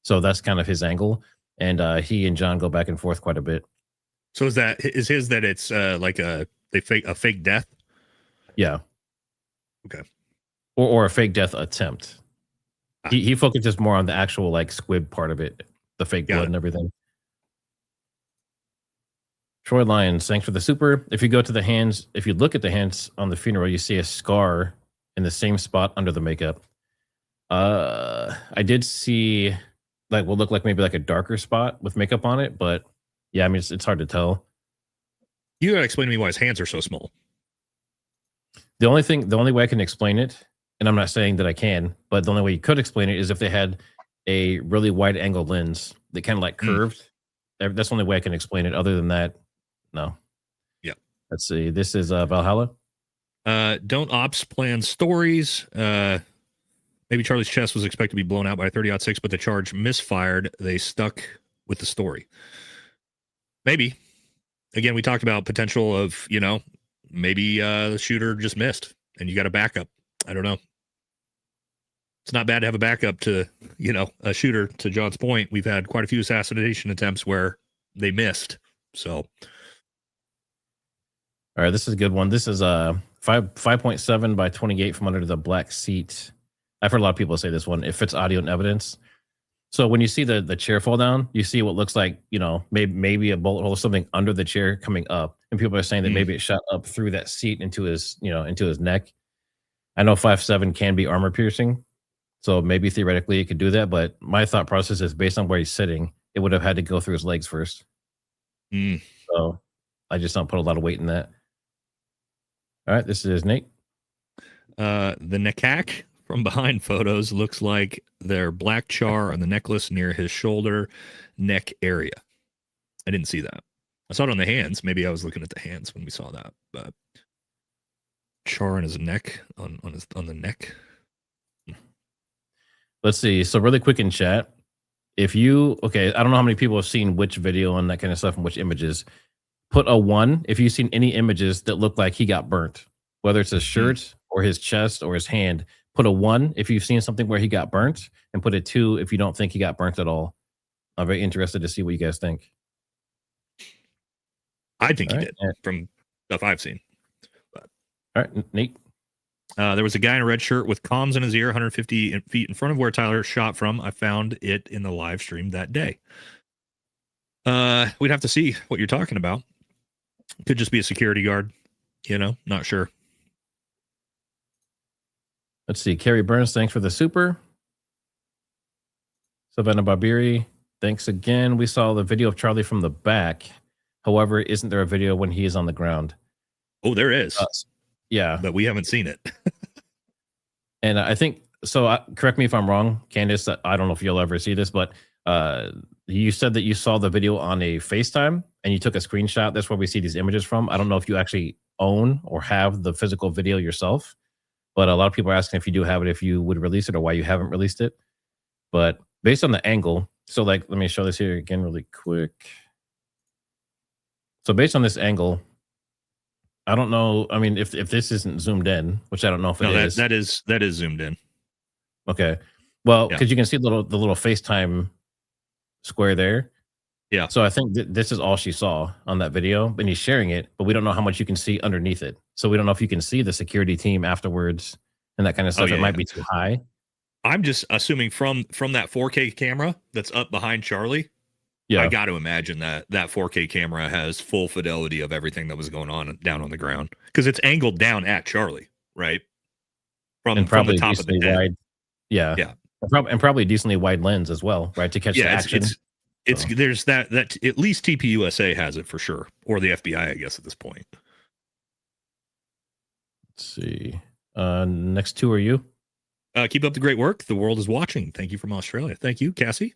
So that's kind of his angle. And he and John go back and forth quite a bit. So is his that it's like a fake death? Yeah. Okay. Or a fake death attempt. He focuses more on the actual like squib part of it, the fake blood and everything. Troy Lyons, thanks for the super. If you look at the hands on the funeral, you see a scar in the same spot under the makeup. I did see like what looked like maybe like a darker spot with makeup on it, but yeah, I mean it's hard to tell. You gotta explain to me why his hands are so small. The only way I can explain it, and I'm not saying that I can, but the only way you could explain it is if they had a really wide angle lens that kind of like curved. That's the only way I can explain it. Other than that, no. Yeah. Let's see. This is Valhalla. Don't ops plan stories. Maybe Charlie's chest was expected to be blown out by a 30-06, but the charge misfired. They stuck with the story. Maybe. Again, we talked about potential of, you know, maybe the shooter just missed and you got a backup. I don't know. It's not bad to have a backup to, you know, a shooter. To John's point, we've had quite a few assassination attempts where they missed. So, all right, this is a good one. This is 5.7 by 28 from under the black seat. I've heard a lot of people say this one. It fits audio and evidence. So when you see the chair fall down, you see what looks like, you know, maybe a bullet hole or something under the chair coming up, and people are saying that maybe it shot up through that seat into his neck. I know 5.7 can be armor piercing, so maybe theoretically it could do that. But my thought process is based on where he's sitting, it would have had to go through his legs first. So I just don't put a lot of weight in that. All right, this is Nate. The Nekak from behind photos looks like their black char on the necklace near his shoulder neck area. I didn't see that. I saw it on the hands. Maybe I was looking at the hands when we saw that, but char on his neck, on the neck. Let's see. So really quick in chat, I don't know how many people have seen which video and that kind of stuff and which images. Put a 1 if you've seen any images that look like he got burnt, whether it's his shirt or his chest or his hand. Put a 1 if you've seen something where he got burnt, and put a 2 if you don't think he got burnt at all. I'm very interested to see what you guys think. I think he did from stuff I've seen. But. All right, Nate. There was a guy in a red shirt with comms in his ear 150 feet in front of where Tyler shot from. I found it in the live stream that day. We'd have to see what you're talking about. Could just be a security guard, not sure. Let's see. Carrie Burns, thanks for the super. Savannah Barbiri, thanks again. We saw the video of Charlie from the back. However, isn't there a video when he is on the ground? Oh, there is. Yeah. But we haven't seen it. And I think, so correct me if I'm wrong, Candace, I don't know if you'll ever see this, but you said that you saw the video on a FaceTime and you took a screenshot. That's where we see these images from. I don't know if you actually own or have the physical video yourself, but a lot of people are asking if you do have it, if you would release it or why you haven't released it. But based on the angle, so like, let me show this here again really quick. So based on this angle, I don't know. I mean, if this isn't zoomed in, which I don't know if it is. That is zoomed in. Okay. Well, Yeah. because you can see the little FaceTime square there. Yeah. So I think this is all she saw on that video, and he's sharing it, but we don't know how much you can see underneath it. So we don't know if you can see the security team afterwards and that kind of stuff. yeah, it might be too high. I'm just assuming from that 4K camera that's up behind Charlie. Yeah. I got to imagine that 4K camera has full fidelity of everything that was going on down on the ground because it's angled down at Charlie, right? From the top of the head. Wide. Yeah. Yeah. And probably a decently wide lens as well, right? To catch the action. It's there's that at least TPUSA has it for sure, or the FBI, I guess, at this point. Let's see. Next two are you. Keep up the great work. The world is watching. Thank you from Australia. Thank you, Cassie.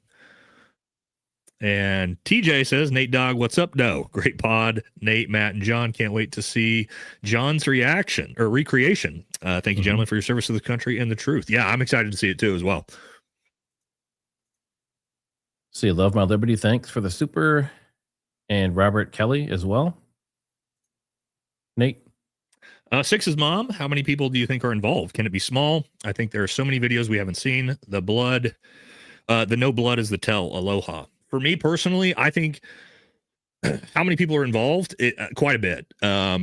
And TJ says, Nate Dogg, what's up, though? Great pod. Nate, Matt, and John. Can't wait to see John's reaction or recreation. Thank you, gentlemen, for your service to the country and the truth. Yeah, I'm excited to see it too as well. See, Love My Liberty. Thanks for the super. And Robert Kelly as well. Nate. Six's mom, how many people do you think are involved? Can it be small? I think there are so many videos we haven't seen. The no blood is the tell. Aloha. For me personally, I think how many people are involved? Quite a bit.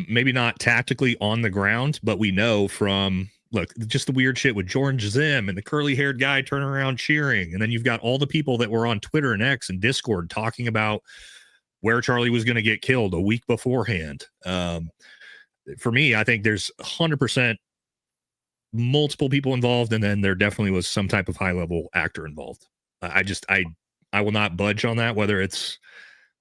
Maybe not tactically on the ground, but we know from, look, just the weird shit with George Zim and the curly-haired guy turning around cheering. And then you've got all the people that were on Twitter and X and Discord talking about where Charlie was going to get killed a week beforehand. For me, I think there's 100% multiple people involved, and then there definitely was some type of high-level actor involved. I will not budge on that, whether it's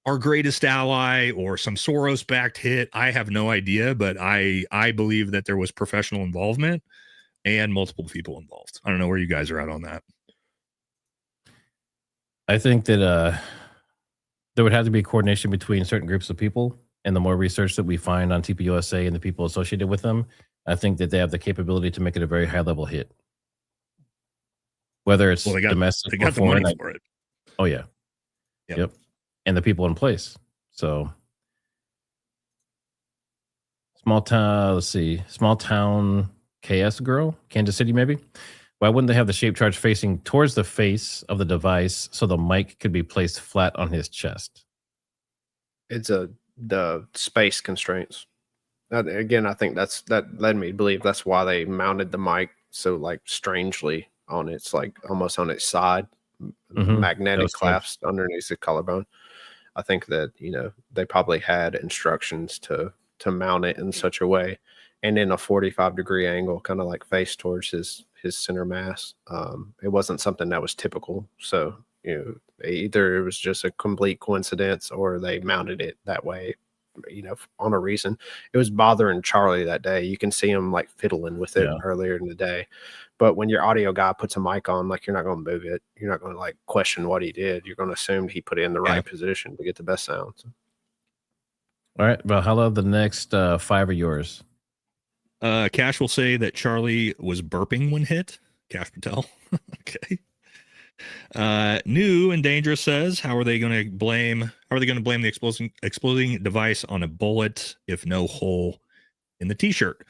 our greatest ally or some Soros-backed hit. I have no idea, but I believe that there was professional involvement and multiple people involved. I don't know where you guys are at on that. I think that there would have to be coordination between certain groups of people. And the more research that we find on TPUSA and the people associated with them, I think that they have the capability to make it a very high-level hit. Whether it's domestic they got or the foreign. money for it. Oh, yeah. Yep. And the people in place. So, small town, let's see. Small town KS girl, Kansas City, maybe? Why wouldn't they have the shape charge facing towards the face of the device so the mic could be placed flat on his chest? It's the space constraints. Again, I think that led me to believe that's why they mounted the mic so like strangely on its like almost on its side, magnetic clasp underneath the collarbone. I think that they probably had instructions to mount it in such a way, and in a 45-degree angle, kind of like face towards his center mass. It wasn't something that was typical, so either it was just a complete coincidence or they mounted it that way, on a reason. It was bothering Charlie that day. You can see him like fiddling with it earlier in the day. But when your audio guy puts a mic on, like you're not going to move it. You're not going to like question what he did. You're going to assume he put it in the right position to get the best sound. So. All right, Valhalla, the next 5 are yours. Cash will say that Charlie was burping when hit. Cash Patel. Okay. New and Dangerous says, how are they going to blame the exploding device on a bullet if no hole in the t-shirt?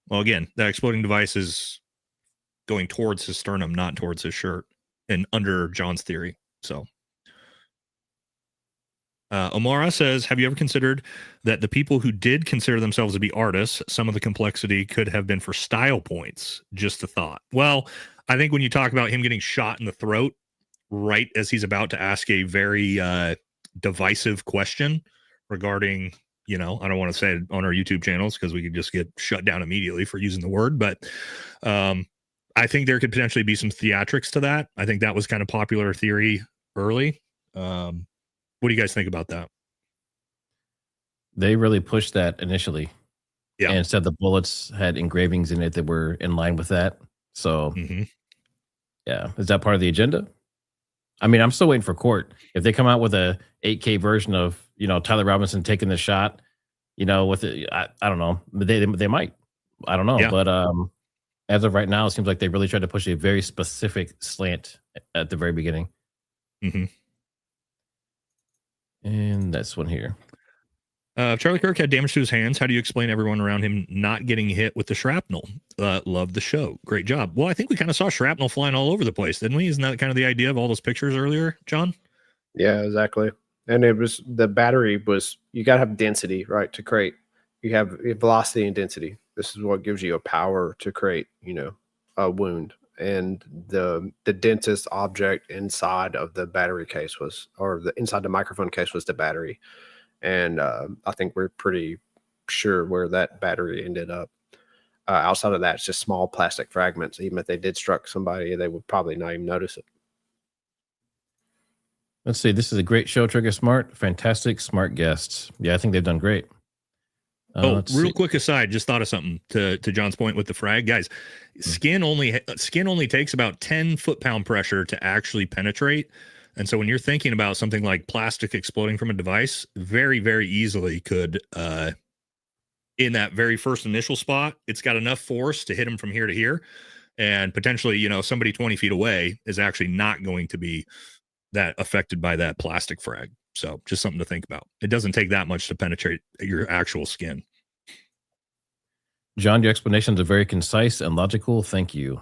Well, again, that exploding device is going towards his sternum, not towards his shirt, and under John's theory. So Omara says, have you ever considered that the people who did consider themselves to be artists, some of the complexity could have been for style points? Just a thought. Well, I think when you talk about him getting shot in the throat right as he's about to ask a very divisive question regarding, I don't want to say it on our YouTube channels because we could just get shut down immediately for using the word, but I think there could potentially be some theatrics to that. I think that was kind of popular theory early. What do you guys think about that? They really pushed that initially. Yeah. And said the bullets had engravings in it that were in line with that. So, yeah. Is that part of the agenda? I mean, I'm still waiting for court. If they come out with a 8K version of, Tyler Robinson taking the shot, with it, I don't know. They might. I don't know. Yeah. But as of right now, it seems like they really tried to push a very specific slant at the very beginning. And that's one here. Charlie Kirk had damage to his hands. How do you explain everyone around him not getting hit with the shrapnel? Love the show. Great job. Well, I think we kind of saw shrapnel flying all over the place, didn't we? Isn't that kind of the idea of all those pictures earlier, John? Yeah, exactly. And it was the battery was, you got to have density, right? To create, you have velocity and density. This is what gives you a power to create, a wound. And the densest object inside of the battery case was, or the inside the microphone case was the battery. And I think we're pretty sure where that battery ended up. Outside of that, it's just small plastic fragments. Even if they did struck somebody, they would probably not even notice it. Let's see. This is a great show, Triggersmart. Fantastic, smart guests. Yeah, I think they've done great. Real quick aside, just thought of something to John's point with the frag. Guys, skin only takes about 10 foot-pound pressure to actually penetrate. And so when you're thinking about something like plastic exploding from a device, very, very easily could, in that very first initial spot, it's got enough force to hit him from here to here. And potentially, somebody 20 feet away is actually not going to be that affected by that plastic frag. So just something to think about. It doesn't take that much to penetrate your actual skin. John, your explanations are very concise and logical. Thank you.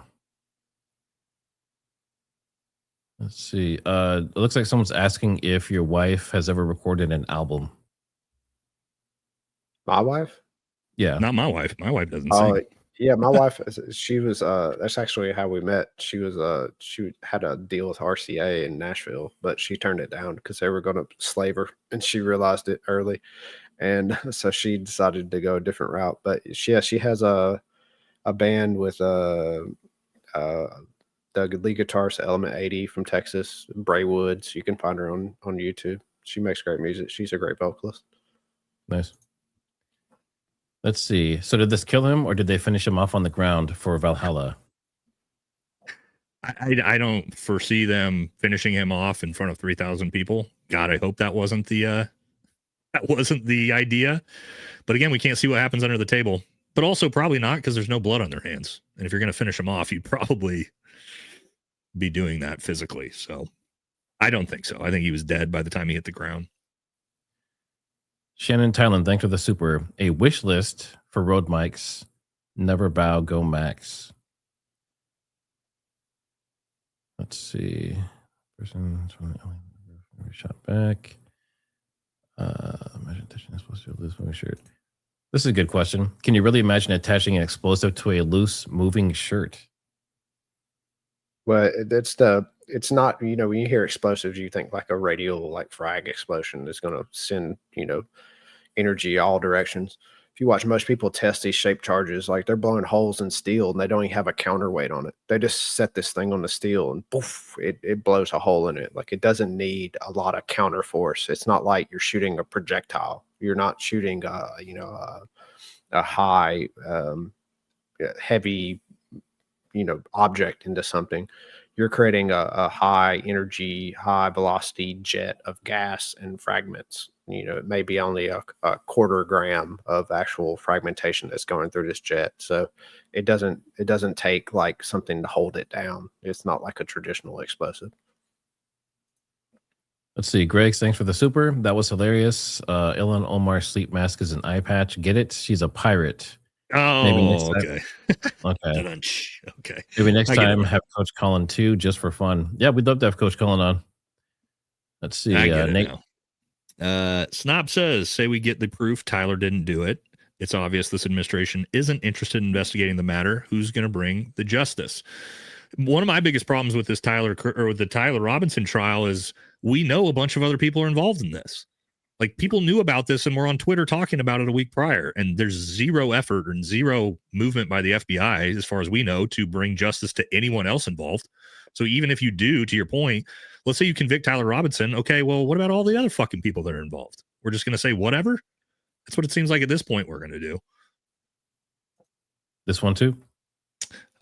Let's see. It looks like someone's asking if your wife has ever recorded an album. My wife? Yeah. Not my wife. My wife doesn't sing. Yeah, my wife, she was, that's actually how we met. She had a deal with RCA in Nashville, but she turned it down because they were going to slave her, and she realized it early. And so she decided to go a different route. But she has a band with the lead guitarist, Element 80 from Texas, Bray Woods. You can find her on YouTube. She makes great music. She's a great vocalist. Nice. Let's see. So did this kill him, or did they finish him off on the ground for Valhalla? I don't foresee them finishing him off in front of 3,000 people. God, I hope that wasn't the idea. But again, we can't see what happens under the table. But also probably not, because there's no blood on their hands. And if you're going to finish him off, you'd probably be doing that physically. So I don't think so. I think he was dead by the time he hit the ground. Shannon Thailand, thanks for the super. A wish list for road mics. Never bow, go max. Let's see. Person shot back. Imagine attaching explosive to a loose moving shirt. This is a good question. Can you really imagine attaching an explosive to a loose moving shirt? Well, it's not, when you hear explosives, you think like a radial, like frag explosion is going to send, energy all directions. If you watch most people test these shaped charges, like they're blowing holes in steel and they don't even have a counterweight on it. They just set this thing on the steel and poof, it blows a hole in it. Like it doesn't need a lot of counter force. It's not like you're shooting a projectile. You're not shooting, a high, heavy, object into something. You're creating a high energy, high velocity jet of gas and fragments. It may be only a quarter gram of actual fragmentation that's going through this jet. So it doesn't take like something to hold it down. It's not like a traditional explosive. Let's see. Greg, thanks for the super. That was hilarious. Ilan Omar sleep mask is an eye patch. Get it? She's a pirate. Oh, okay. Okay. Okay. Maybe next time have Coach Colin too, just for fun. Yeah, we'd love to have Coach Colin on. Let's see. Nate. Snob says, say we get the proof Tyler didn't do it. It's obvious this administration isn't interested in investigating the matter. Who's going to bring the justice? one of my biggest problems with this with the Tyler Robinson trial is we know a bunch of other people are involved in this. Like, people knew about this and were on Twitter talking about it a week prior, and there's zero effort and zero movement by the FBI, as far as we know, to bring justice to anyone else involved. So even if you do, to your point, let's say you convict Tyler Robinson, okay, well, what about all the other fucking people that are involved? We're just going to say whatever? That's what it seems like at this point we're going to do. This one too.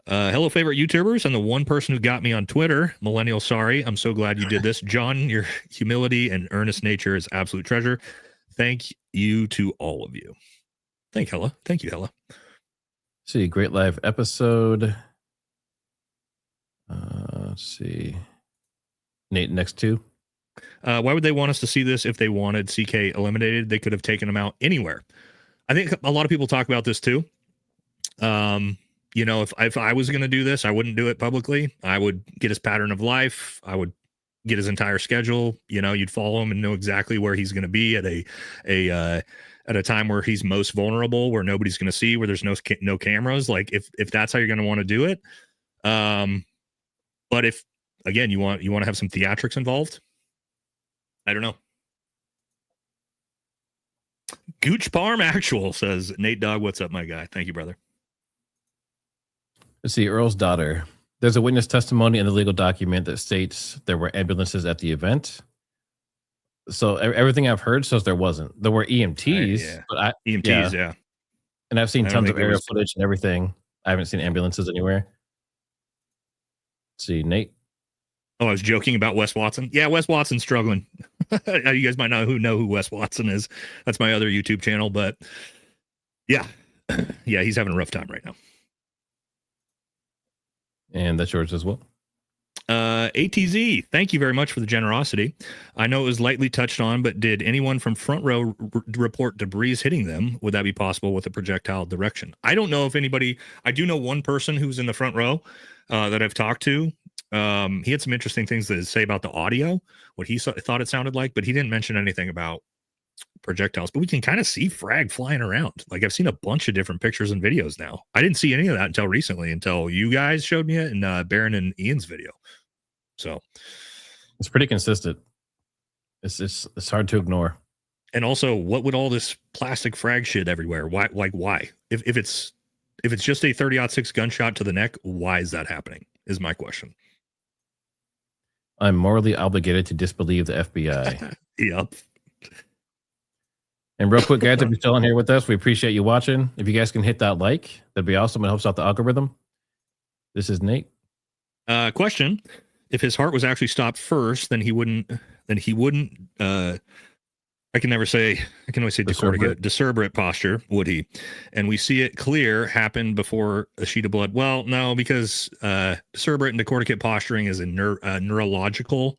Hello, favorite YouTubers, and the one person who got me on Twitter, Millennial Sorry. I'm so glad you did this. John, your humility and earnest nature is absolute treasure. Thank you to all of you. Thank you, Hella. See, great live episode. Let's see. Nate, next two. Why would they want us to see this if they wanted CK eliminated? They could have taken him out anywhere. I think a lot of people talk about this too. You know, if I was going to do this, I wouldn't do it publicly. I would get his pattern of life. I would get his entire schedule. You know, you'd follow him and know exactly where he's going to be at a time where he's most vulnerable, where nobody's going to see, where there's no cameras. Like, if that's how you're going to want to do it. But if, again, you want to have some theatrics involved, I don't know. Gooch Parm Actual says, Nate Dogg, what's up, my guy? Thank you, brother. Let's see, Earl's daughter. There's a witness testimony in the legal document that states there were ambulances at the event. So everything I've heard says there wasn't. There were EMTs, but EMTs, yeah. And I've seen tons of aerial footage and everything. I haven't seen ambulances anywhere. Let's see, Nate. Oh, I was joking about Wes Watson. Yeah, Wes Watson's struggling. You guys might know who Wes Watson is. That's my other YouTube channel, but yeah, he's having a rough time right now. And that's yours as well. ATZ, thank you very much for the generosity. I know it was lightly touched on, but did anyone from front row report debris hitting them? Would that be possible with a projectile direction? I don't know if anybody. I do know one person who's in the front row that I've talked to. He had some interesting things to say about the audio, what he thought it sounded like, but he didn't mention anything about projectiles. But we can kind of see frag flying around. Like, I've seen a bunch of different pictures and videos now. I didn't see any of that until recently, until you guys showed me it in Baron and Ian's video. So it's pretty consistent. It's hard to ignore. And also, what would all this plastic frag shit everywhere? Why? Like, why? If it's just a 30-06 gunshot to the neck, why is that happening? Is my question. I'm morally obligated to disbelieve the FBI. Yep. And real quick, guys, if you're still on here with us, we appreciate you watching. If you guys can hit that like, that'd be awesome. It helps out the algorithm. This is Nate. Question: if his heart was actually stopped first, then he wouldn't. I can only say decerebrate posture. Would he? And we see it clear happen before a sheet of blood. Well, no, because decerebrate and decorticate posturing is a neurological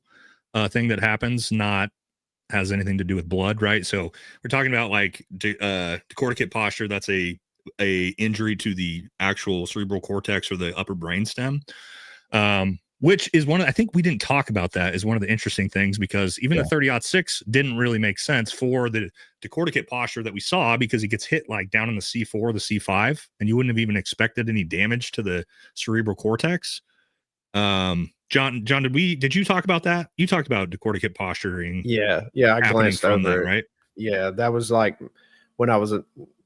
thing that happens, not has anything to do with blood, right? So we're talking about like decorticate posture. That's a injury to the actual cerebral cortex or the upper brainstem. Which is I think we didn't talk about that as one of the interesting things, because even the 30-06 didn't really make sense for the decorticate posture that we saw, because he gets hit like down in the C4, the C5, and you wouldn't have even expected any damage to the cerebral cortex. John, did you talk about that? You talked about decorticate posturing. Yeah. I glanced over that, right? Yeah, that was like when I was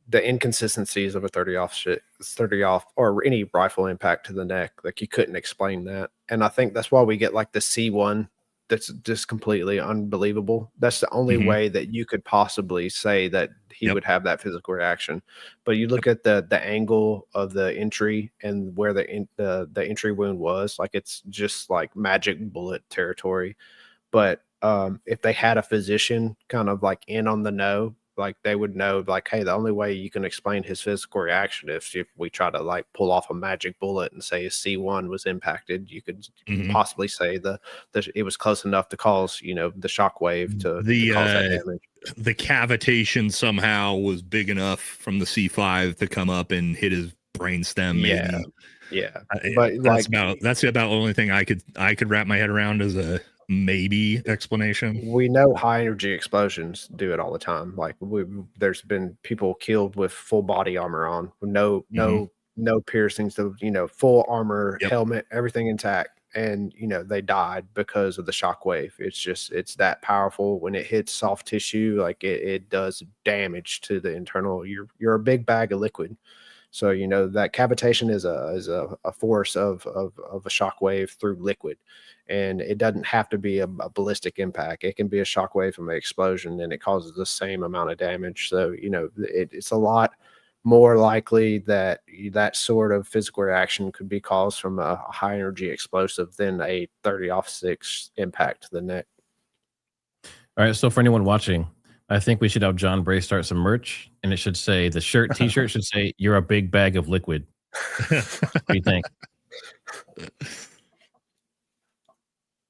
the inconsistencies of a 30 off or any rifle impact to the neck. Like, you couldn't explain that. And I think that's why we get like the C1 that's just completely unbelievable. That's the only way that you could possibly say that he would have that physical reaction. But you look at the angle of the entry and where the entry wound was, like, it's just like magic bullet territory. But if they had a physician kind of like in on the know, like, they would know, like, hey, the only way you can explain his physical reaction if we try to like pull off a magic bullet and say his C1 was impacted, you could possibly say that it was close enough to cause, the shock wave to cause that damage. The cavitation somehow was big enough from the C5 to come up and hit his brainstem. Maybe. Yeah. But that's about the only thing I could wrap my head around as a maybe explanation. We know high energy explosions do it all the time. Like, there's been people killed with full body armor on, no no piercings, the full armor, Yep. helmet, everything intact, and they died because of the shockwave. It's that powerful. When it hits soft tissue, like it does damage to the internal. You're a big bag of liquid. So that cavitation is a force of a shockwave through liquid, and it doesn't have to be a ballistic impact. It can be a shockwave from an explosion, and it causes the same amount of damage. So it's a lot more likely that that sort of physical reaction could be caused from a high energy explosive than a 30-6 impact to the neck. All right. So for anyone watching, I think we should have John Bray start some merch, and it should say T-shirt should say "You're a big bag of liquid." What do you think?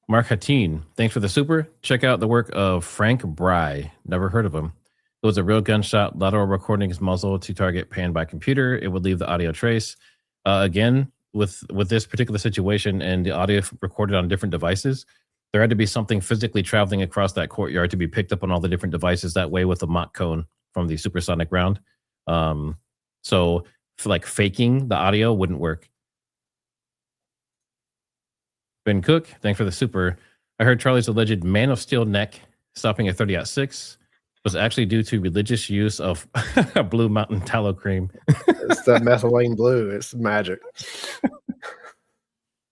Mark Hatteen, thanks for the super. Check out the work of Frank Bray. Never heard of him. It was a real gunshot, lateral recording his muzzle to target panned by computer. It would leave the audio trace. Again, with this particular situation and the audio recorded on different devices, there had to be something physically traveling across that courtyard to be picked up on all the different devices that way with the Mach cone from the supersonic round. So like faking the audio wouldn't work. Ben Cook, thanks for the super. I heard Charlie's alleged Man of Steel neck stopping at 30-6 was actually due to religious use of Blue Mountain tallow cream. It's that methylene blue. It's magic.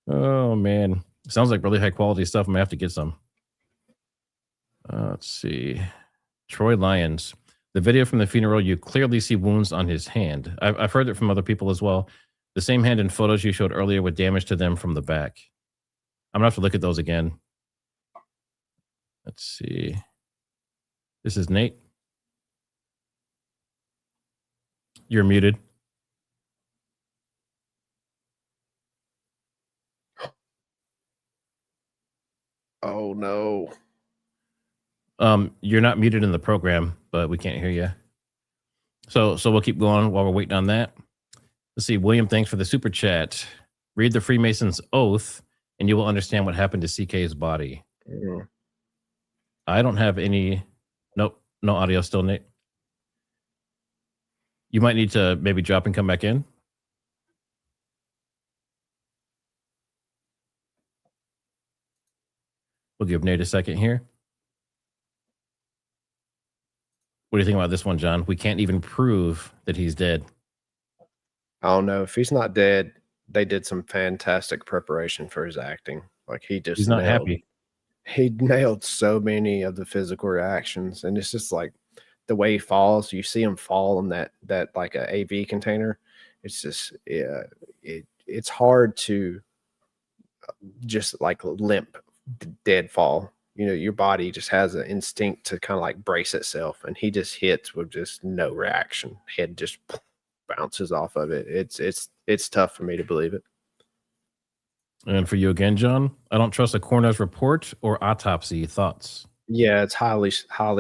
Oh, man. Sounds like really high quality stuff. I'm going to have to get some. Let's see. Troy Lyons. The video from the funeral, you clearly see wounds on his hand. I've heard it from other people as well. The same hand in photos you showed earlier with damage to them from the back. I'm going to have to look at those again. Let's see. This is Nate. You're muted. Oh, no. You're not muted in the program, but we can't hear you. So we'll keep going while we're waiting on that. Let's see. William, thanks for the super chat. Read the Freemason's oath, and you will understand what happened to CK's body. Mm. I don't have any. Nope, no audio still, Nate. You might need to maybe drop and come back in. We'll give Nate a second here. What do you think about this one, John? We can't even prove that he's dead. I don't know. If he's not dead, they did some fantastic preparation for his acting. Like he's not happy. He nailed so many of the physical reactions, and it's just like the way he falls. You see him fall in that like a AV container. It's just it's hard to just like limp dead fall. Your body just has an instinct to kind of like brace itself, and he just hits with just no reaction. Head just bounces off of it. It's tough for me to believe it. And for you again, John, I don't trust a coroner's report or autopsy. Thoughts? Yeah, it's highly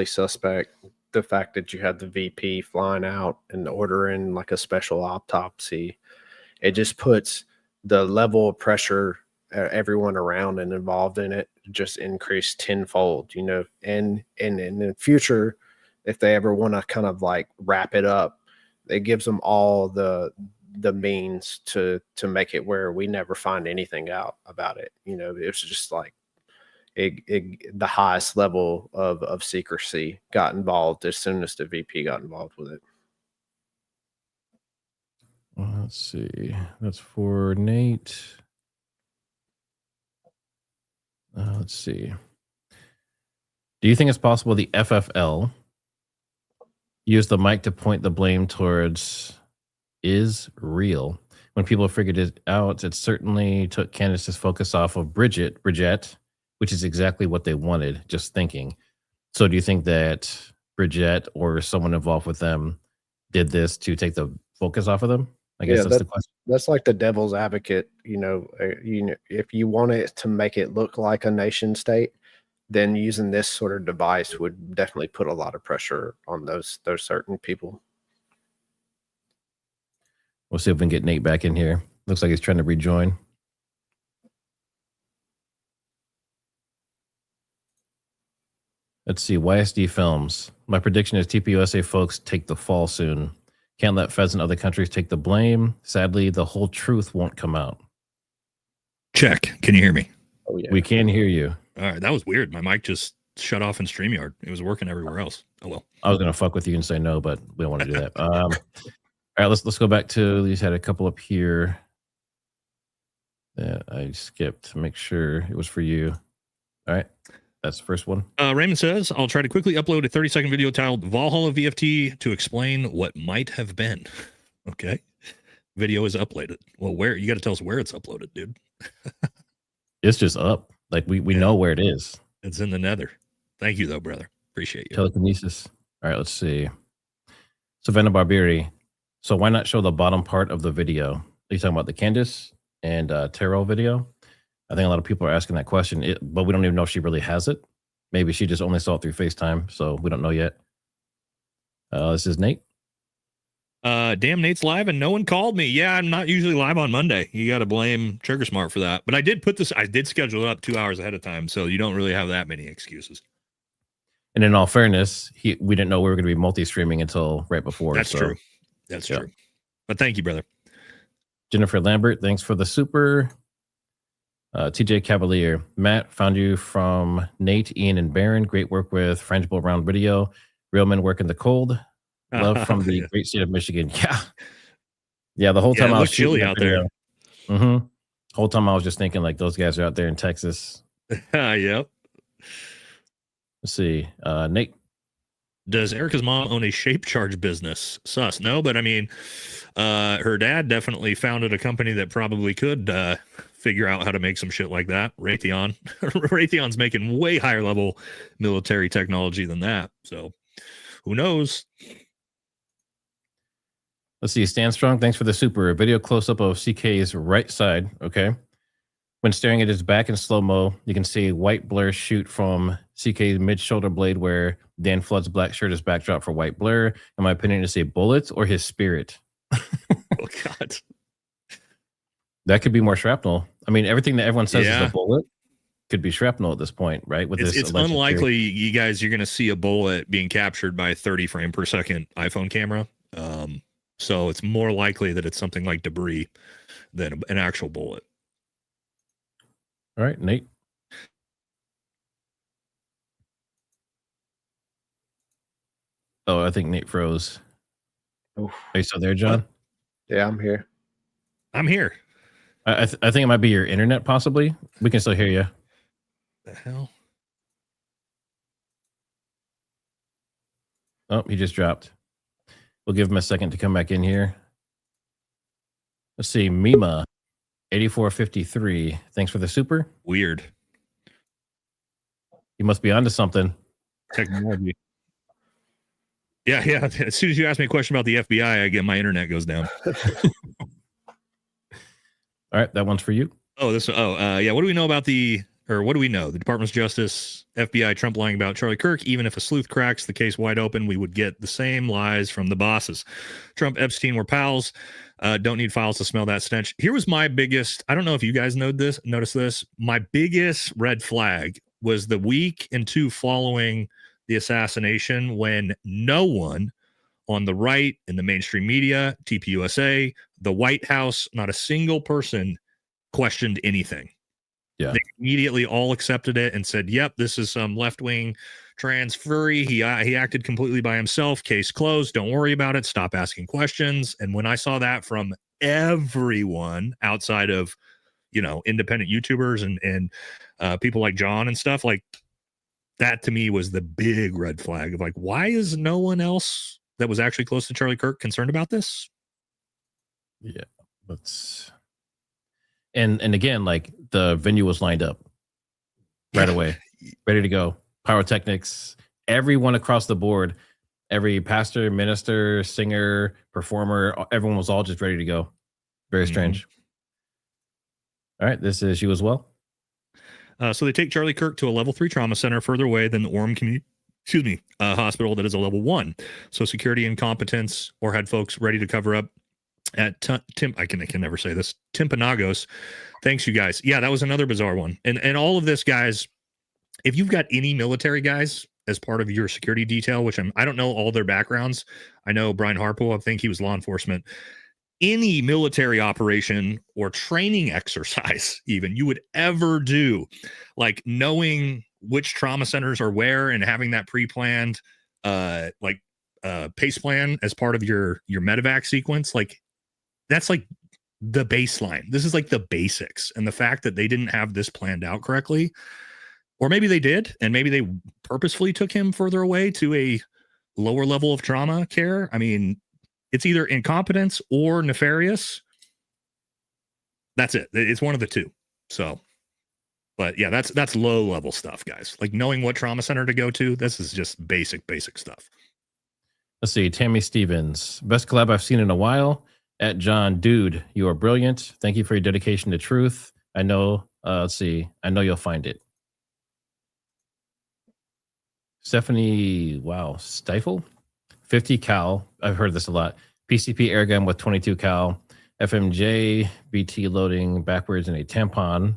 suspect. The fact that you had the VP flying out and ordering like a special autopsy, it just puts the level of pressure everyone around and involved in it just increased tenfold. And in the future, if they ever want to kind of like wrap it up, it gives them all the means to make it where we never find anything out about it. It's just like the highest level of secrecy got involved as soon as the VP got involved with it. Well, let's see. That's for Nate. Let's see. Do you think it's possible the FFL used the mic to point the blame towards is real? When people figured it out, it certainly took Candace's focus off of Bridget, which is exactly what they wanted, just thinking. So do you think that Bridget or someone involved with them did this to take the focus off of them? I guess that's the question. That's like the devil's advocate. If you want it to make it look like a nation state, then using this sort of device would definitely put a lot of pressure on those certain people. We'll see if we can get Nate back in here. Looks like he's trying to rejoin. Let's see. YSD Films. My prediction is TPUSA folks take the fall soon. Can't let feds in other countries take the blame. Sadly, the whole truth won't come out. Check. Can you hear me? Oh yeah. We can hear you. All right. That was weird. My mic just shut off in StreamYard. It was working everywhere else. Oh, well. I was gonna fuck with you and say no, but we don't want to do that. All right, let's go back to these. Had a couple up here that I skipped to make sure it was for you. All right, that's the first one. Raymond says, I'll try to quickly upload a 30-second video titled Valhalla VFT to explain what might have been. Okay. Video is uploaded. Well, where? You got to tell us where it's uploaded, dude. It's just up. Like we know where it is. It's in the nether. Thank you, though, brother. Appreciate you. Telekinesis. All right, let's see. Savannah Barbieri. So why not show the bottom part of the video? Are you talking about the Candace and Terrell video? I think a lot of people are asking that question, but we don't even know if she really has it. Maybe she just only saw it through FaceTime, so we don't know yet. This is Nate. Damn, Nate's live and no one called me. Yeah, I'm not usually live on Monday. You got to blame Triggersmart for that. But I did schedule it up 2 hours ahead of time, so you don't really have that many excuses. And in all fairness, we didn't know we were going to be multi-streaming until right before. That's true. That's true. But thank you, brother. Jennifer Lambert, thanks for the super. TJ Cavalier, Matt, found you from Nate, Ian, and Baron. Great work with Frangible Round Video. Real men work in the cold. Love from the great state of Michigan. Yeah. The whole time I was chilly out there. Mm-hmm. Whole time I was just thinking like those guys are out there in Texas. Yep. Let's see. Nate. Does Erica's mom own a shape charge business? Sus. No, but I mean, her dad definitely founded a company that probably could figure out how to make some shit like that. Raytheon. Raytheon's making way higher level military technology than that. So who knows? Let's see. Stan Strong, thanks for the super. A video close-up of CK's right side. Okay. When staring at his back in slow-mo, you can see white blur shoot from CK's mid-shoulder blade where Dan Flood's black shirt is backdrop for white blur. In my opinion, is a bullet or his spirit. Oh, God. That could be more shrapnel. I mean, everything that everyone says is Yeah. a bullet could be shrapnel at this point, right? With It's this alleged unlikely, theory. you guys, you're going to see a bullet being captured by a 30 frame per second iPhone camera. So it's more likely that it's something like debris than an actual bullet. All right, Nate. Oh, I think Nate froze. Oof. Are you still there, John? Yeah, I'm here. I'm here. I think it might be your internet, possibly. We can still hear you. The hell? Oh, he just dropped. We'll give him a second to come back in here. Let's see. Mima, 8453. Thanks for the super. Weird. You must be onto something. Technology. Yeah. As soon as you ask me a question about the FBI, my internet goes down. All right, that one's for you. Yeah. What do we know about what do we know? The Department of Justice, FBI, Trump lying about Charlie Kirk. Even if a sleuth cracks the case wide open, we would get the same lies from the bosses. Trump, Epstein were pals. Don't need files to smell that stench. Here was my biggest, I don't know if you guys notice this. My biggest red flag was the week and two following the assassination when no one on the right, in the mainstream media, TPUSA, the White House, not a single person questioned anything. Yeah. They immediately all accepted it and said, yep, this is some left-wing trans furry. He acted completely by himself. Case closed. Don't worry about it. Stop asking questions. And when I saw that from everyone outside of, independent YouTubers and people like John and stuff, like that to me was the big red flag of like, why is no one else that was actually close to Charlie Kirk concerned about this? Yeah. And again, like the venue was lined up right away, ready to go. Pyrotechnics, everyone across the board, every pastor, minister, singer, performer, everyone was all just ready to go. Very strange. All right, this is you as well. So they take Charlie Kirk to a level 3 trauma center further away than the Orem community. Hospital that is a level 1. So security incompetence or had folks ready to cover up at I can never say this. Timpanogos. Thanks, you guys. Yeah, that was another bizarre one. And all of this, guys, if you've got any military guys as part of your security detail, which I don't know all their backgrounds. I know Brian Harpo, I think he was law enforcement. Any military operation or training exercise, even you would ever do, like knowing which trauma centers are where and having that pre-planned, pace plan as part of your medevac sequence, like that's like the baseline. This is like the basics. And the fact that they didn't have this planned out correctly, or maybe they did, and maybe they purposefully took him further away to a lower level of trauma care. I mean, it's either incompetence or nefarious. That's it. It's one of the two. So, but yeah, that's low level stuff, guys. Like knowing what trauma center to go to. This is just basic stuff. Let's see. Tammy Stevens, best collab I've seen in a while. At John, dude, you are brilliant. Thank you for your dedication to truth. I know. Let's see. I know you'll find it. Stephanie, wow, Stifle, 50 cal. I've heard this a lot. PCP airgun with 22 cal. FMJ BT loading backwards in a tampon.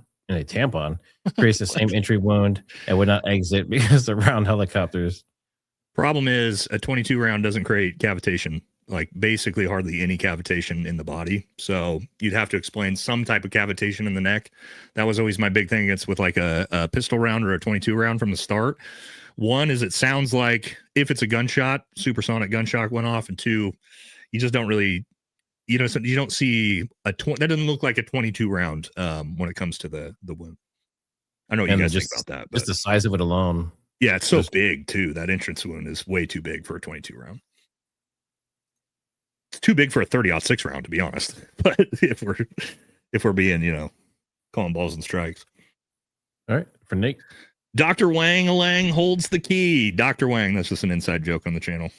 Creates the same entry wound and would not exit because of round helicopters. Problem is, a 22 round doesn't create cavitation, like basically hardly any cavitation in the body. So you'd have to explain some type of cavitation in the neck. That was always my big thing. It's with like a pistol round or a 22 round from the start. One is it sounds like if it's a gunshot, supersonic gunshot went off, and two, you just don't really, you don't see that doesn't look like a 22 round when it comes to the wound. I know what you guys think about that. But just the size of it alone. Yeah, it's so big too. That entrance wound is way too big for a 22 round. It's too big for a 30-06 round, to be honest. But if we're being, calling balls and strikes. All right, for Nate. Dr. Wang Lang holds the key. Dr. Wang, that's just an inside joke on the channel.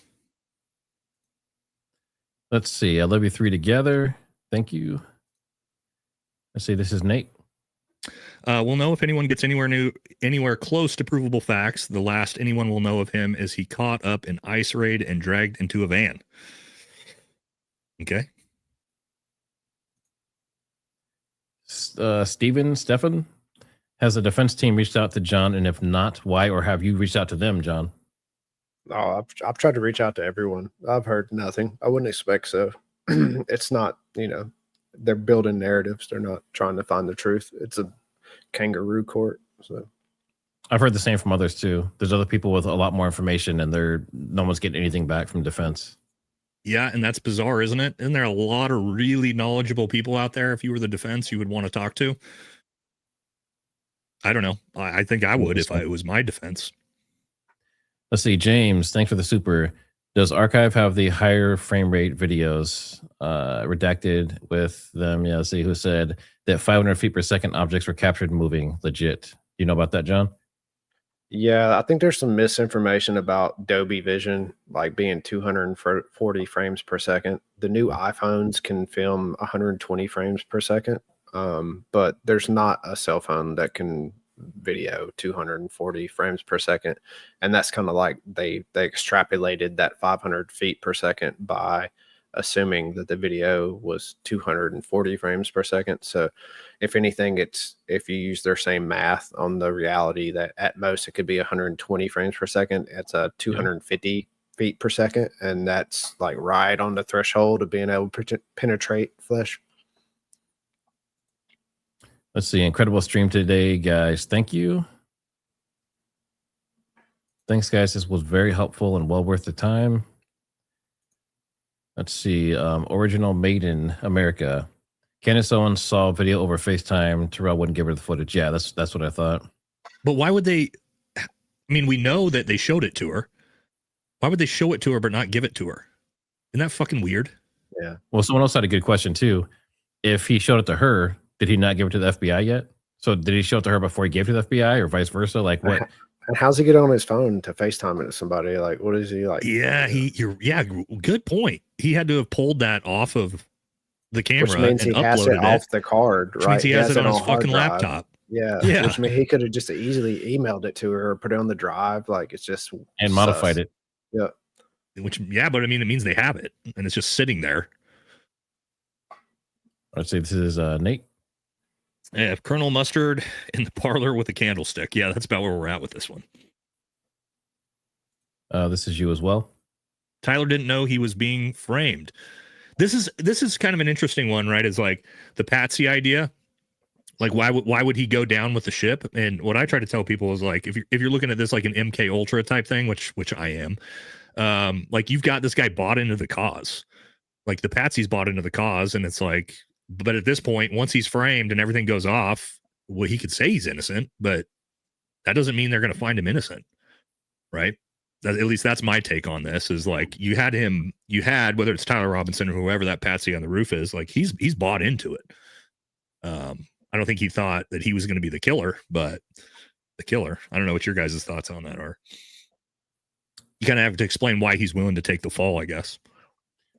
Let's see. I love you three together. Thank you. Let's see. This is Nate. We'll know if anyone gets anywhere close to provable facts. The last anyone will know of him is he caught up in ICE raid and dragged into a van. Okay. Stefan, has the defense team reached out to John? And if not, why? Or have you reached out to them, John? Oh, I've tried to reach out to everyone. I've heard nothing. I wouldn't expect so. It's not, they're building narratives. They're not trying to find the truth. It's a kangaroo court. So I've heard the same from others too. There's other people with a lot more information, and no one's getting anything back from defense. Yeah, and that's bizarre, isn't it? Isn't there a lot of really knowledgeable people out there? If you were the defense, you would want to talk to. I don't know. I think I would if it was my defense. Let's see, James. Thanks for the super. Does Archive have the higher frame rate videos redacted with them? Yeah, let's see who said that 500 feet per second objects were captured moving. Legit. Do you know about that, John? Yeah, I think there's some misinformation about Dolby Vision, like being 240 frames per second. The new iPhones can film 120 frames per second, but there's not a cell phone that can video 240 frames per second. And that's kind of like they extrapolated that 500 feet per second by assuming that the video was 240 frames per second. So if anything, if you use their same math on the reality that at most it could be 120 frames per second, it's a 250 feet per second. And that's like right on the threshold of being able to penetrate flesh. Let's see. Incredible stream today, guys. Thank you. Thanks, guys. This was very helpful and well worth the time. Let's see. Original Made in America. Candace Owens saw a video over FaceTime. Terrell wouldn't give her the footage. Yeah, that's what I thought. But why would they? I mean, we know that they showed it to her. Why would they show it to her but not give it to her? Isn't that fucking weird? Yeah. Well, someone else had a good question too. If he showed it to her, did he not give it to the FBI yet? So did he show it to her before he gave it to the FBI, or vice versa? Like what? And how's he get on his phone to FaceTime it to somebody? Like, what is he like? Yeah, good point. He had to have pulled that off of the camera, which means and he has it off the card, right? Which means he has it on his fucking laptop. Yeah, which means he could have just easily emailed it to her or put it on the drive. Like it's just and modified it. Yeah. But I mean, it means they have it and it's just sitting there. Let's see. This is Nate. Yeah, Colonel Mustard in the parlor with a candlestick. Yeah, that's about where we're at with this one. This is you as well. Tyler didn't know he was being framed. This is kind of an interesting one, right? It's like the Patsy idea. Like, why would he go down with the ship? And what I try to tell people is like, if you're looking at this like an MK Ultra type thing, which I am, like you've got this guy bought into the cause. Like the Patsy's bought into the cause, and it's like, but at this point, once he's framed and everything goes off, well, he could say he's innocent, but that doesn't mean they're going to find him innocent, right? At least that's my take on this. Is like you had whether it's Tyler Robinson or whoever that Patsy on the roof is, like he's bought into it. I don't think he thought that he was going to be the killer, but the killer. I don't know what your guys' thoughts on that are. You kind of have to explain why he's willing to take the fall, I guess.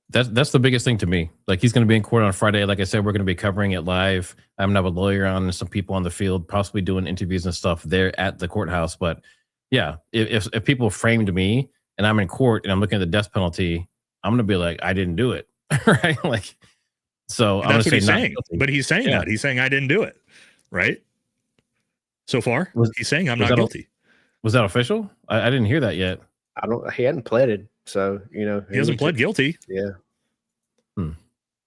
That's the biggest thing to me. Like he's going to be in court on Friday. Like I said, we're going to be covering it live. I'm going to have a lawyer on and some people on the field, possibly doing interviews and stuff there at the courthouse. But yeah, if people framed me and I'm in court and I'm looking at the death penalty, I'm going to be like, I didn't do it, right? Like, so that's what he's saying. Guilty. But he's saying that. He's saying I didn't do it, right? So far, he's saying I'm not guilty. Was that official? I didn't hear that yet. He hadn't pleaded, so he hasn't pled guilty. Yeah.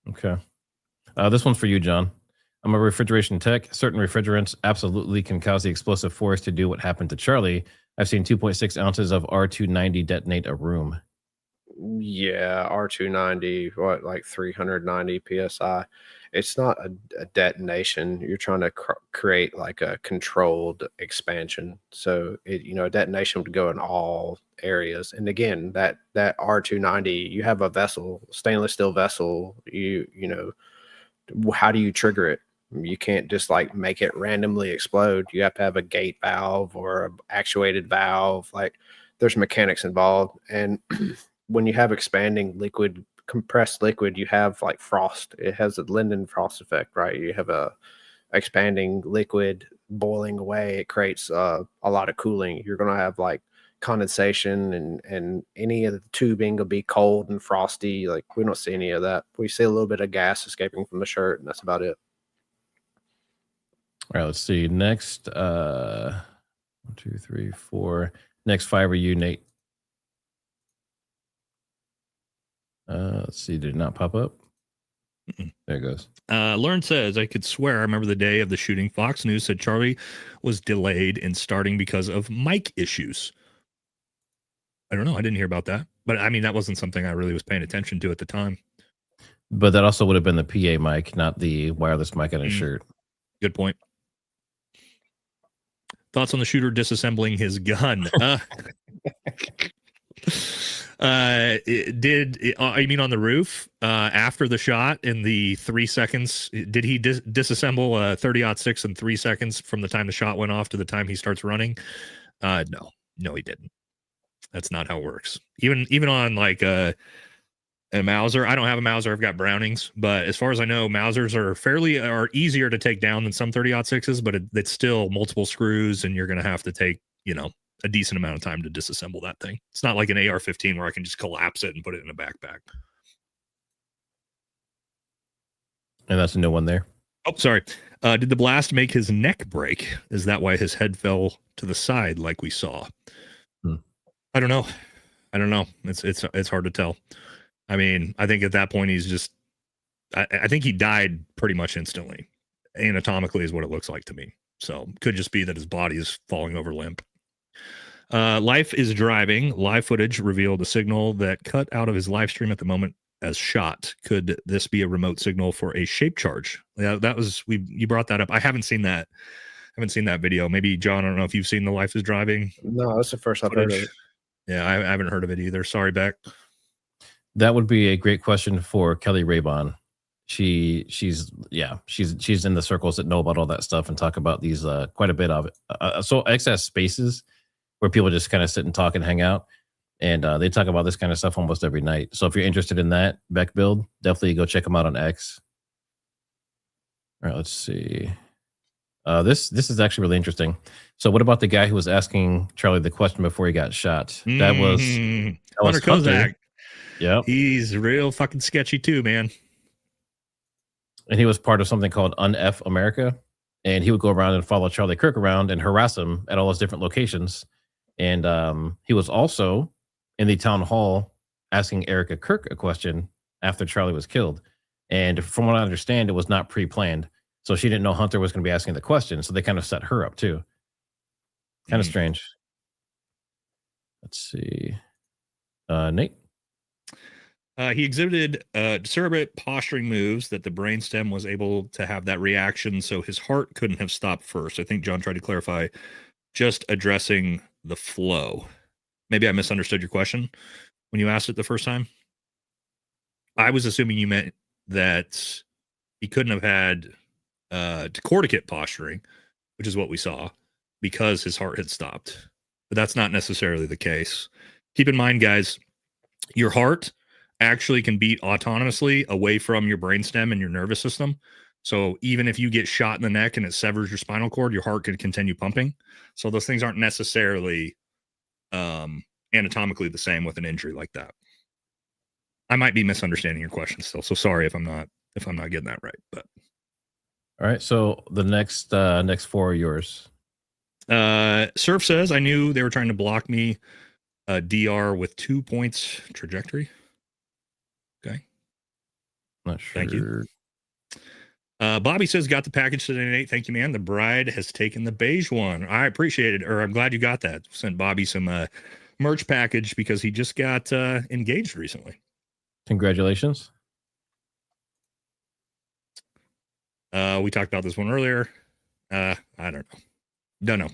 Okay. This one's for you, John. I'm a refrigeration tech. Certain refrigerants absolutely can cause the explosive force to do what happened to Charlie. I've seen 2.6 ounces of R290 detonate a room. Yeah, R290, like 390 psi. It's not a detonation. You're trying to create like a controlled expansion. So a detonation would go in all areas. And again, that R290, you have a vessel, stainless steel vessel. How do you trigger it? You can't just like make it randomly explode. You have to have a gate valve or an actuated valve. Like there's mechanics involved. And when you have expanding liquid, compressed liquid, you have like frost. It has a Linden frost effect, right? You have a expanding liquid boiling away. It creates a lot of cooling. You're going to have like condensation and any of the tubing will be cold and frosty. Like we don't see any of that. We see a little bit of gas escaping from the shirt, and that's about it. All right, let's see. Next, 1, 2, 3, 4. Next 5 are you, Nate. Let's see. Did it not pop up? There it goes. Lauren says, I could swear I remember the day of the shooting. Fox News said Charlie was delayed in starting because of mic issues. I don't know. I didn't hear about that. But I mean, that wasn't something I really was paying attention to at the time. But that also would have been the PA mic, not the wireless mic on his shirt. Good point. Thoughts on the shooter disassembling his gun? You mean on the roof after the shot in the 3 seconds? Did he disassemble a 30-06 in 3 seconds from the time the shot went off to the time he starts running? No, he didn't. That's not how it works. Even on like a Mauser. I don't have a Mauser. I've got Brownings, but as far as I know, Mausers are easier to take down than some 30-06s, but it's still multiple screws, and you're going to have to take a decent amount of time to disassemble that thing. It's not like an AR-15 where I can just collapse it and put it in a backpack. And that's a new one there. Oh, sorry. Did the blast make his neck break? Is that why his head fell to the side like we saw? I don't know. It's hard to tell. I mean, I think at that point he's just. I think he died pretty much instantly. Anatomically is what it looks like to me. So could just be that his body is falling over limp. Life is driving. Live footage revealed a signal that cut out of his live stream at the moment as shot. Could this be a remote signal for a shape charge? Yeah, that was you brought that up. I haven't seen that. Video. Maybe John, I don't know if you've seen the Life is Driving. No, that's the first I've heard of it. Yeah, I haven't heard of it either. Sorry, Beck. That would be a great question for Kelly Raybon. She's in the circles that know about all that stuff and talk about these quite a bit of it. So excess spaces where people just kind of sit and talk and hang out, and they talk about this kind of stuff almost every night. So if you're interested in that Beck build, definitely go check them out on X. All right, let's see. This is actually really interesting. So what about the guy who was asking Charlie the question before he got shot? That was Hunter Kozak. Yeah, he's real fucking sketchy too, man. And he was part of something called UnF America. And he would go around and follow Charlie Kirk around and harass him at all his different locations. And he was also in the town hall asking Erica Kirk a question after Charlie was killed. And from what I understand, it was not pre-planned. So she didn't know Hunter was going to be asking the question. So they kind of set her up too. Kind of strange. Let's see. Nate? He exhibited deliberate posturing moves that the brainstem was able to have that reaction, so his heart couldn't have stopped first. I think John tried to clarify just addressing the flow. Maybe I misunderstood your question when you asked it the first time. I was assuming you meant that he couldn't have had decorticate posturing, which is what we saw, because his heart had stopped. But that's not necessarily the case. Keep in mind, guys, your heart actually can beat autonomously away from your brainstem and your nervous system. So even if you get shot in the neck and it severs your spinal cord, your heart can continue pumping. So those things aren't necessarily anatomically the same with an injury like that. I might be misunderstanding your question still, so sorry if I'm not getting that right. But all right, so the next four are yours. Surf says, I knew they were trying to block me. DR with 2 points trajectory. Okay. Not sure. Thank you. Bobby says, got the package today, Nate. Thank you, man. The bride has taken the beige one. I appreciate it, or I'm glad you got that. Sent Bobby some merch package because he just got engaged recently. Congratulations. We talked about this one earlier. I don't know.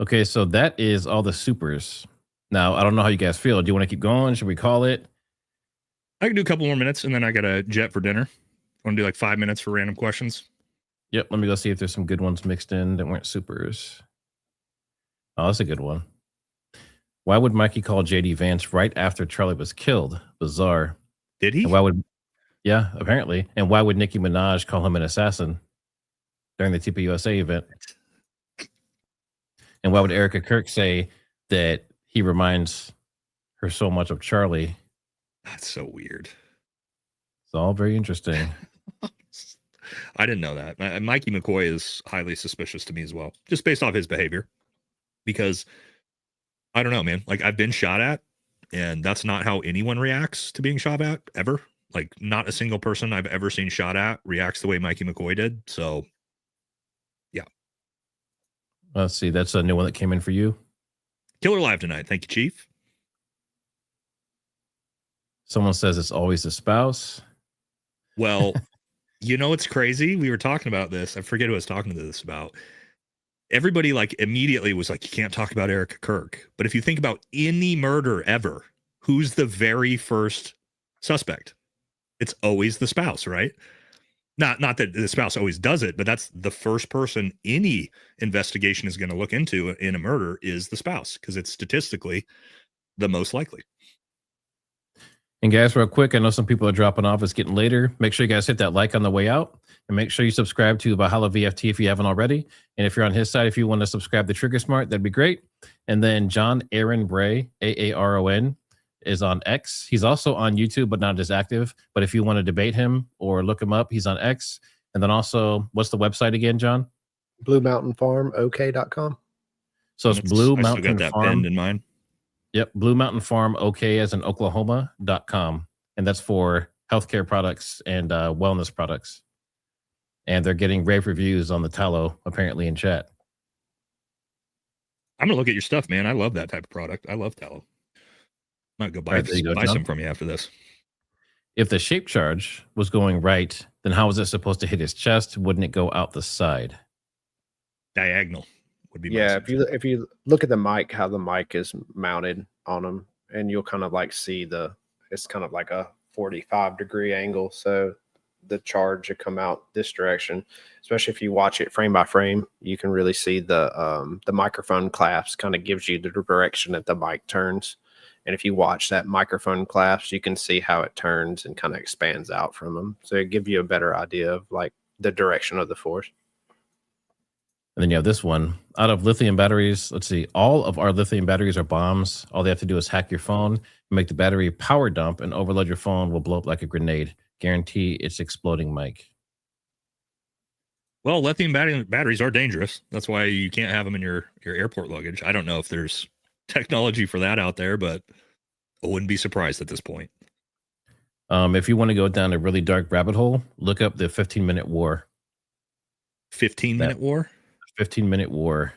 Okay, so that is all the supers. Now, I don't know how you guys feel. Do you want to keep going? Should we call it? I can do a couple more minutes, and then I got a jet for dinner. Want to do like 5 minutes for random questions? Yep, let me go see if there's some good ones mixed in that weren't supers. Oh, that's a good one. Why would Mikey call JD Vance right after Charlie was killed? Bizarre. Did he? And yeah, apparently. And why would Nicki Minaj call him an assassin during the TPUSA event? And why would Erica Kirk say that he reminds her so much of Charlie? That's so weird. It's all very interesting. I didn't know that. Mikey McCoy is highly suspicious to me as well, just based off his behavior. Because I don't know, man. Like, I've been shot at, and that's not how anyone reacts to being shot at ever. Like, not a single person I've ever seen shot at reacts the way Mikey McCoy did. So, yeah. Let's see. That's a new one that came in for you. Killer Live tonight. Thank you, Chief. Someone says it's always the spouse. Well, you know, it's crazy. We were talking about this. I forget who I was talking to this about. Everybody like immediately was like, you can't talk about Erica Kirk. But if you think about any murder ever, who's the very first suspect? It's always the spouse, right? Not that the spouse always does it, but that's the first person any investigation is going to look into in a murder is the spouse, because it's statistically the most likely. And guys, real quick, I know some people are dropping off. It's getting later. Make sure you guys hit that like on the way out. And make sure you subscribe to Valhalla VFT if you haven't already. And if you're on his side, if you want to subscribe to Triggersmart, that'd be great. And then John Aaron Bray, Aaron, is on X. He's also on YouTube, but not as active. But if you want to debate him or look him up, he's on X. And then also, what's the website again, John? BlueMountainFarmOK.com. So it's Blue I Mountain still got that Farm. pinned in mine. Yep, Blue Mountain Farm OK as in Oklahoma.com. And that's for healthcare products and wellness products. And they're getting rave reviews on the tallow, apparently, in chat. I'm going to look at your stuff, man. I love that type of product. I love tallow. I might go buy, buy some from you after this. If the shape charge was going right, then how was it supposed to hit his chest? Wouldn't it go out the side? Diagonal would be. Yeah, if you look at the mic, how the mic is mounted on them, and you'll kind of like see it's kind of like a 45-degree angle. So the charge will come out this direction. Especially if you watch it frame by frame, you can really see the microphone clasp kind of gives you the direction that the mic turns. And if you watch that microphone clasp, you can see how it turns and kind of expands out from them. So it gives you a better idea of like the direction of the force. And then you have this one. Out of lithium batteries, let's see, all of our lithium batteries are bombs. All they have to do is hack your phone, make the battery power dump, and overload your phone will blow up like a grenade. Guarantee it's exploding, Mike. Well, lithium batteries are dangerous. That's why you can't have them in your airport luggage. I don't know if there's technology for that out there, but I wouldn't be surprised at this point. If you want to go down a really dark rabbit hole, look up the 15-minute war. 15-minute war? 15-minute war.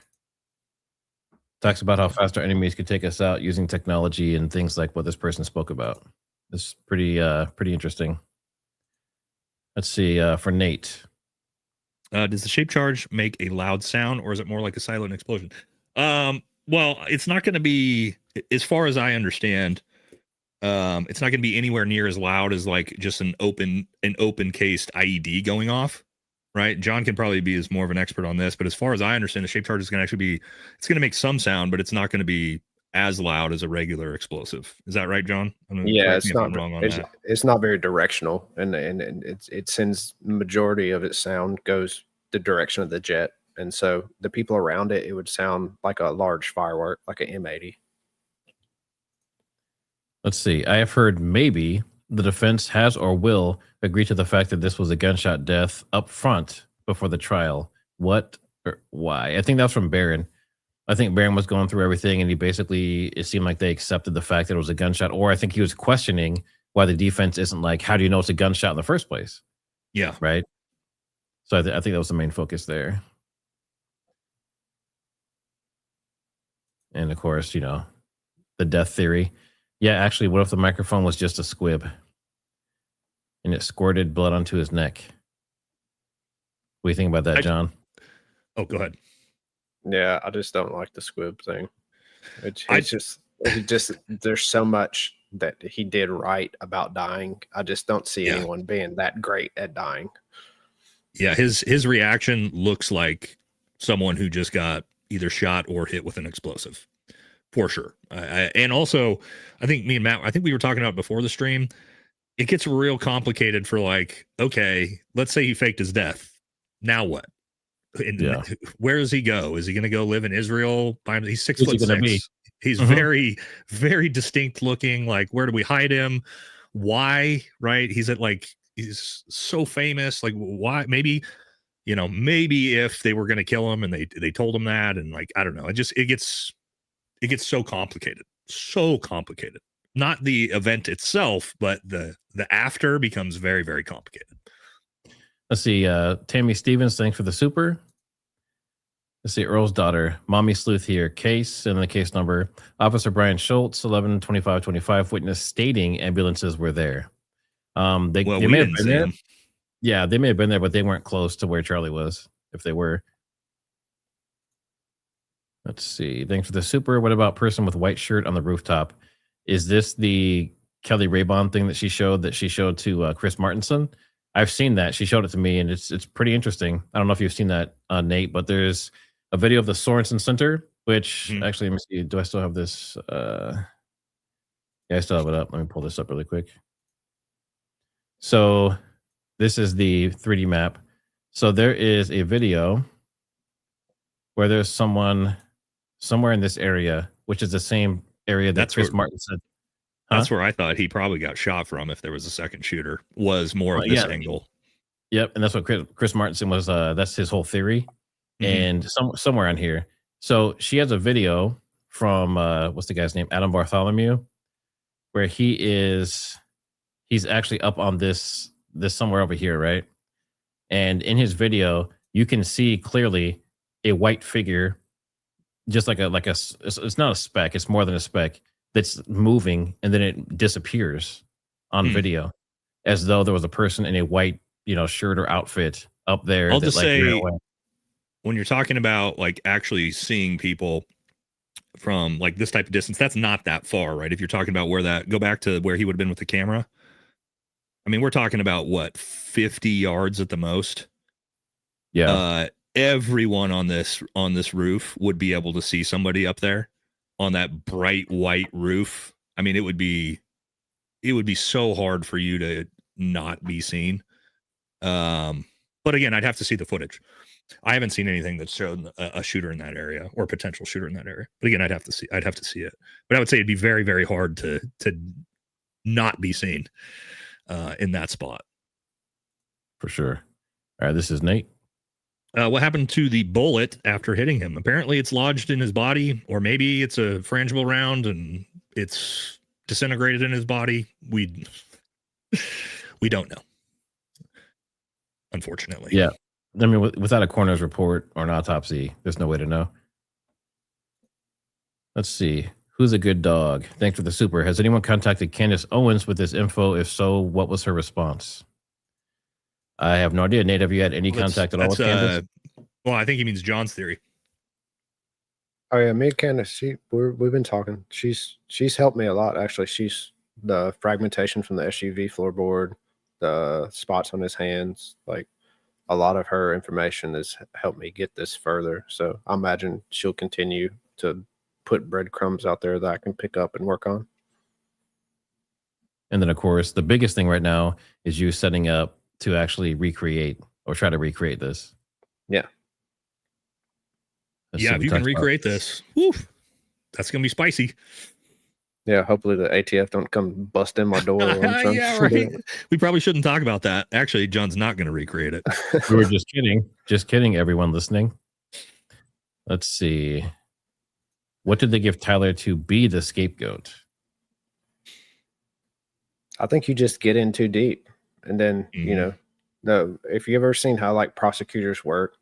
Talks about how fast our enemies could take us out using technology and things like what this person spoke about. It's pretty interesting. Let's see, for Nate. Does the shape charge make a loud sound, or is it more like a silent explosion? Well, it's not going to be, as far as I understand, it's not going to be anywhere near as loud as like just an open cased IED going off, right? John can probably be as more of an expert on this, but as far as I understand, the shape charge is going to actually be, it's going to make some sound, but it's not going to be as loud as a regular explosive. Is that right, John? Yeah, it's not wrong on that. It's not very directional, and it sends majority of its sound goes the direction of the jet, and so the people around it would sound like a large firework, like an M80. Let's see. I have heard maybe the defense has or will agree to the fact that this was a gunshot death up front before the trial. What or why? I think that's from Barron. I think Barron was going through everything, and it seemed like they accepted the fact that it was a gunshot, or I think he was questioning why the defense isn't like, how do you know it's a gunshot in the first place? Yeah. Right. So I think that was the main focus there. And of course, the death theory. Yeah, actually, what if the microphone was just a squib and it squirted blood onto his neck? What do you think about that, John? Oh, go ahead. Yeah, I just don't like the squib thing. There's so much that he did right about dying. I just don't see anyone being that great at dying. Yeah, his reaction looks like someone who just got either shot or hit with an explosive, for sure. And also, I think me and Matt, I think we were talking about before the stream, it gets real complicated for like, okay, let's say he faked his death. Now what? Where does he go? Is he going to go live in Israel? He's 6'6". He's very, very distinct looking. Like, where do we hide him? Why? Right? He's so famous. Like, why? Maybe if they were going to kill him and they told him that, and like, I don't know. It gets so complicated. So complicated. Not the event itself, but the after becomes very, very complicated. Let's see. Tammy Stevens, thanks for the super. Let's see. Earl's daughter, Mommy Sleuth here. Case and the case number. Officer Brian Schultz, 11-25-25. Witness stating ambulances were there. They may have been there. Yeah, they may have been there, but they weren't close to where Charlie was. If they were. Let's see. Thanks for the super. What about person with white shirt on the rooftop? Is this the Kelly Raybon thing that she showed to Chris Martinson? I've seen that. She showed it to me, and it's pretty interesting. I don't know if you've seen that, Nate, but there's a video of the Sorensen Center, which actually, let me see. Do I still have this? Yeah, I still have it up. Let me pull this up really quick. So this is the 3D map. So there is a video where there's someone somewhere in this area, which is the same area that Chris Martin said. That's where I thought he probably got shot from if there was a second shooter, was more of this angle. Yep, and that's what Chris Martinson was. That's his whole theory. And somewhere on here. So she has a video from, what's the guy's name? Adam Bartholomew, where he's actually up on this somewhere over here, right? And in his video, you can see clearly a white figure, just it's not a speck, it's more than a speck, that's moving, and then it disappears on video, as though there was a person in a white, shirt or outfit up there. I'll just say, when you're talking about like actually seeing people from like this type of distance, that's not that far, right? If you're talking about go back to where he would have been with the camera. I mean, we're talking about what, 50 yards at the most. Yeah. Everyone on this roof would be able to see somebody up there on that bright white roof. I mean, it would be so hard for you to not be seen. But again, I'd have to see the footage. I haven't seen anything that showed a shooter in that area or a potential shooter in that area. But again, I'd have to see it. But I would say it'd be very, very hard to not be seen in that spot. For sure. All right, this is Nate. what happened to the bullet after hitting him? Apparently it's lodged in his body, or maybe it's a frangible round and it's disintegrated in his body. We don't know, unfortunately. Yeah. I mean, without a coroner's report or an autopsy, there's no way to know. Let's see. Who's a good dog? Thanks for the super. Has anyone contacted Candace Owens with this info? If so, what was her response? I have no idea. Nate, have you had any contact at all with Candace? Well, I think he means John's theory. Oh yeah, me and Candace, we've been talking. She's helped me a lot actually. She's the fragmentation from the SUV floorboard, the spots on his hands, like a lot of her information has helped me get this further. So I imagine she'll continue to put breadcrumbs out there that I can pick up and work on. And then, of course, the biggest thing right now is you setting up to actually recreate or try to recreate this. Yeah. If you can recreate this, whew, that's going to be spicy. Yeah, hopefully the ATF don't come bust in my door. Yeah, right. We probably shouldn't talk about that. Actually, John's not going to recreate it. We were just kidding. Just kidding, everyone listening. Let's see. What did they give Tyler to be the scapegoat? I think you just get in too deep. And then, you know, if you ever seen how like prosecutors work,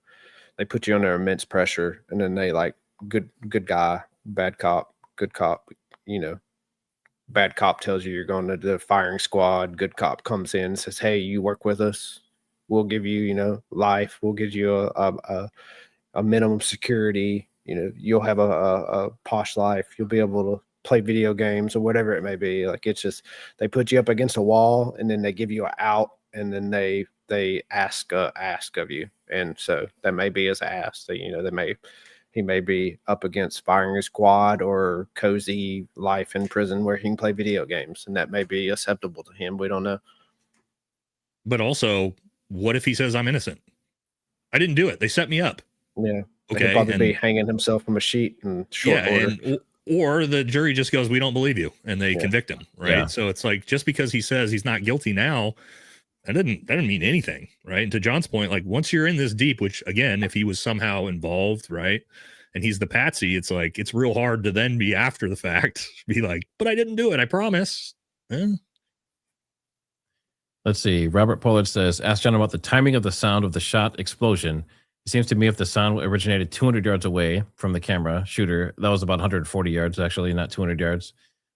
they put you under immense pressure and then they like good guy, bad cop, good cop, you know. Bad cop tells you you're going to the firing squad. Good cop comes in and says, hey, you work with us. We'll give you, you know, life. We'll give you a minimum security. You know, you'll have a posh life. You'll be able to play video games or whatever it may be. Like it's just, they put you up against a wall and then they give you an out and then they ask of you. And so that may be his ask. So, you know, he may be up against firing a squad or cozy life in prison where he can play video games, and that may be acceptable to him. We don't know. But also, what if he says I'm innocent? I didn't do it. They set me up. Yeah. Okay. He'll probably be hanging himself from a sheet in short order. Or the jury just goes, we don't believe you, and they convict him. Right. Yeah. So it's like, just because he says he's not guilty now, that didn't mean anything, right? And to John's point, like once you're in this deep, which again, if he was somehow involved, right, and he's the patsy, it's like it's real hard to then be after the fact, be like, but I didn't do it, I promise. Let's see. Robert Pollard says, ask John about the timing of the sound of the shot explosion. It seems to me if the sound originated 200 yards away from the camera shooter, that was about 140 yards, actually, not 200 yards.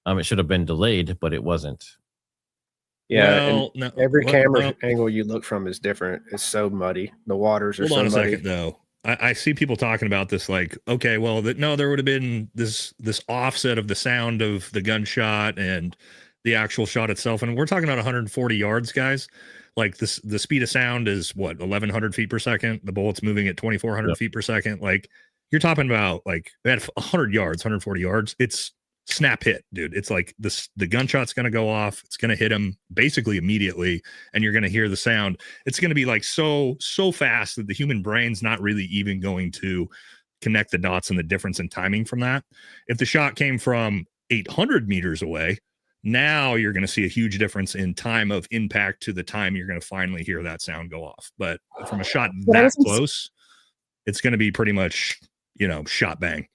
It should have been delayed, but it wasn't. Yeah, every camera angle you look from is different. It's so muddy. The waters are so muddy. Hold on a second, though. I see people talking about this like, okay, well, there would have been this offset of the sound of the gunshot and the actual shot itself. And we're talking about 140 yards, guys. Like the speed of sound is what, 1,100 feet per second? The bullet's moving at 2,400 feet per second. Like you're talking about like at 100 yards, 140 yards. It's snap hit, dude. It's like the gunshot's going to go off. It's going to hit him basically immediately, and you're going to hear the sound. It's going to be like so fast that the human brain's not really even going to connect the dots and the difference in timing from that. If the shot came from 800 meters away, now you're going to see a huge difference in time of impact to the time you're going to finally hear that sound go off. But from a shot that close, it's going to be pretty much, shot bang.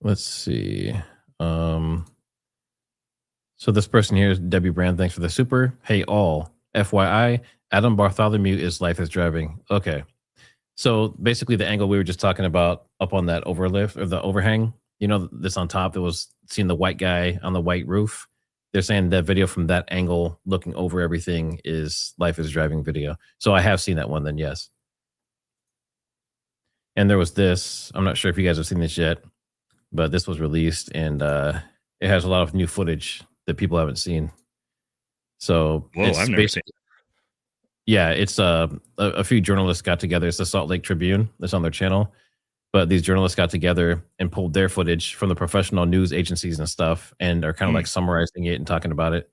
Let's see. So this person here is Debbie Brand. Thanks for the super. Hey, all. FYI, Adam Bartholomew is Life is Driving. Okay. So basically the angle we were just talking about up on that overlift or the overhang, this on top that was seeing the white guy on the white roof. They're saying that video from that angle looking over everything is Life is Driving video. So I have seen that one then, yes. And there was this. I'm not sure if you guys have seen this yet, but this was released and it has a lot of new footage that people haven't seen. So I've never seen it. Yeah, it's a few journalists got together. It's the Salt Lake Tribune that's on their channel. But these journalists got together and pulled their footage from the professional news agencies and stuff and are kind of like summarizing it and talking about it.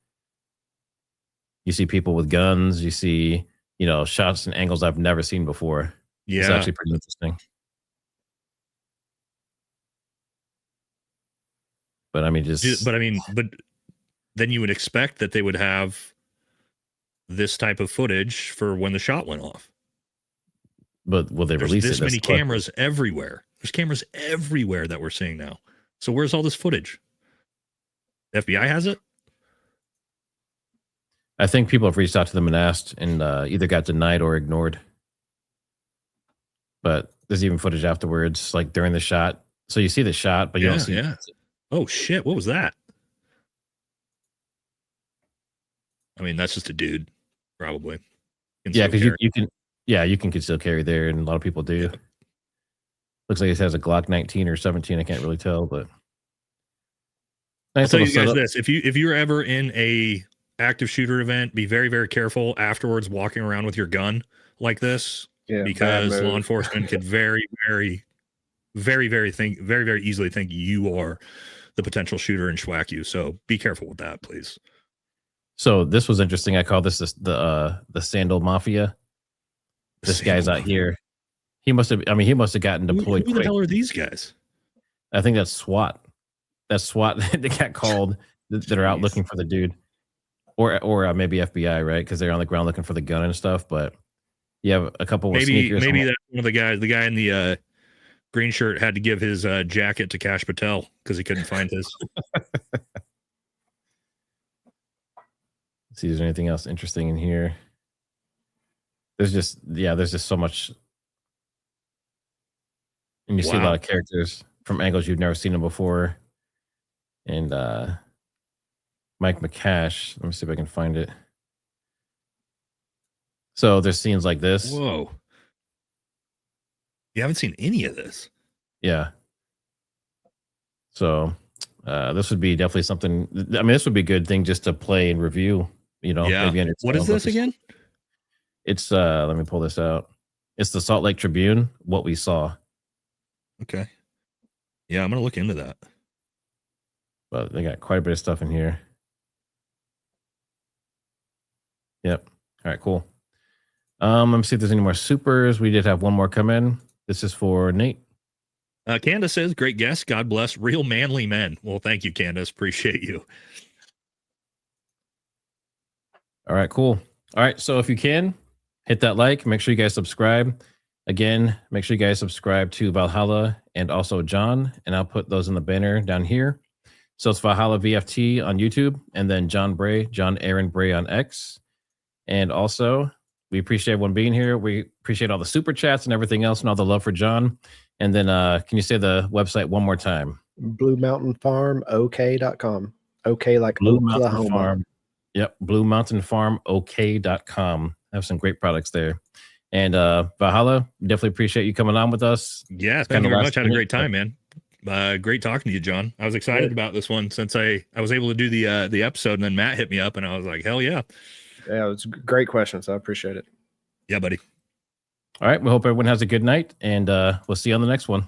You see people with guns. You see, shots and angles I've never seen before. Yeah. It's actually pretty interesting. But then you would expect that they would have this type of footage for when the shot went off. But will they There's release this it? That's many the question. cameras everywhere. There's cameras everywhere that we're seeing now. So where's all this footage? FBI has it? I think people have reached out to them and asked, and either got denied or ignored. But there's even footage afterwards, like during the shot. So you see the shot, but you don't see. Yeah. Oh shit! What was that? I mean, that's just a dude, probably. Yeah, because you can. Yeah, you can still carry there, and a lot of people do. Looks like it has a Glock 19 or 17. I can't really tell, but I'll nice tell you little guys setup. this: if you're ever in a active shooter event, be very, very careful afterwards walking around with your gun like this, Yeah, because bad move. law enforcement could very, very, very, very very easily think you are the potential shooter and schwack you. So be careful with that, please. So this was interesting. I call this the Sandal Mafia. This guy's out here. He must have. I mean, he must have gotten deployed. Who the hell are these guys? I think that's SWAT. That's SWAT that got called that are out looking for the dude, or maybe FBI, right? Because they're on the ground looking for the gun and stuff. But you have a couple with sneakers. Maybe that's one of the guys. The guy in the green shirt had to give his jacket to Kash Patel because he couldn't find his. See, is there anything else interesting in here? There's just so much. And you see a lot of characters from angles you've never seen them before. And Mike McCash, let me see if I can find it. So there's scenes like this. Whoa. You haven't seen any of this. Yeah. So this would be definitely something. I mean, this would be a good thing just to play and review, Yeah. maybe What is this again? It's let me pull this out. It's the Salt Lake Tribune, What We Saw. Okay. Yeah, I'm gonna look into that. But they got quite a bit of stuff in here. Yep. All right, cool. Let me see if there's any more supers. We did have one more come in. This is for Nate. Candace says, great guest. God bless. Real manly men. Well, thank you, Candace. Appreciate you. All right, cool. All right, so if you can, hit that like. Make sure you guys subscribe. Again, make sure you guys subscribe to Valhalla and also John, and I'll put those in the banner down here. So it's Valhalla VFT on YouTube, and then John Aaron Bray on X. And also, we appreciate everyone being here. We appreciate all the super chats and everything else and all the love for John. And then can you say the website one more time? BlueMountainFarmOK.com. OK like Blue Oklahoma. Mountain Farm. Yep, BlueMountainFarmOK.com. Have some great products there. And Valhalla, definitely appreciate you coming on with us. Yeah, thank you very much. Had a great time, man. Great talking to you, John. I was excited about this one since I was able to do the episode, and then Matt hit me up, and I was like, hell yeah. Yeah, it was great questions. I appreciate it. Yeah, buddy. All right, we hope everyone has a good night, and we'll see you on the next one.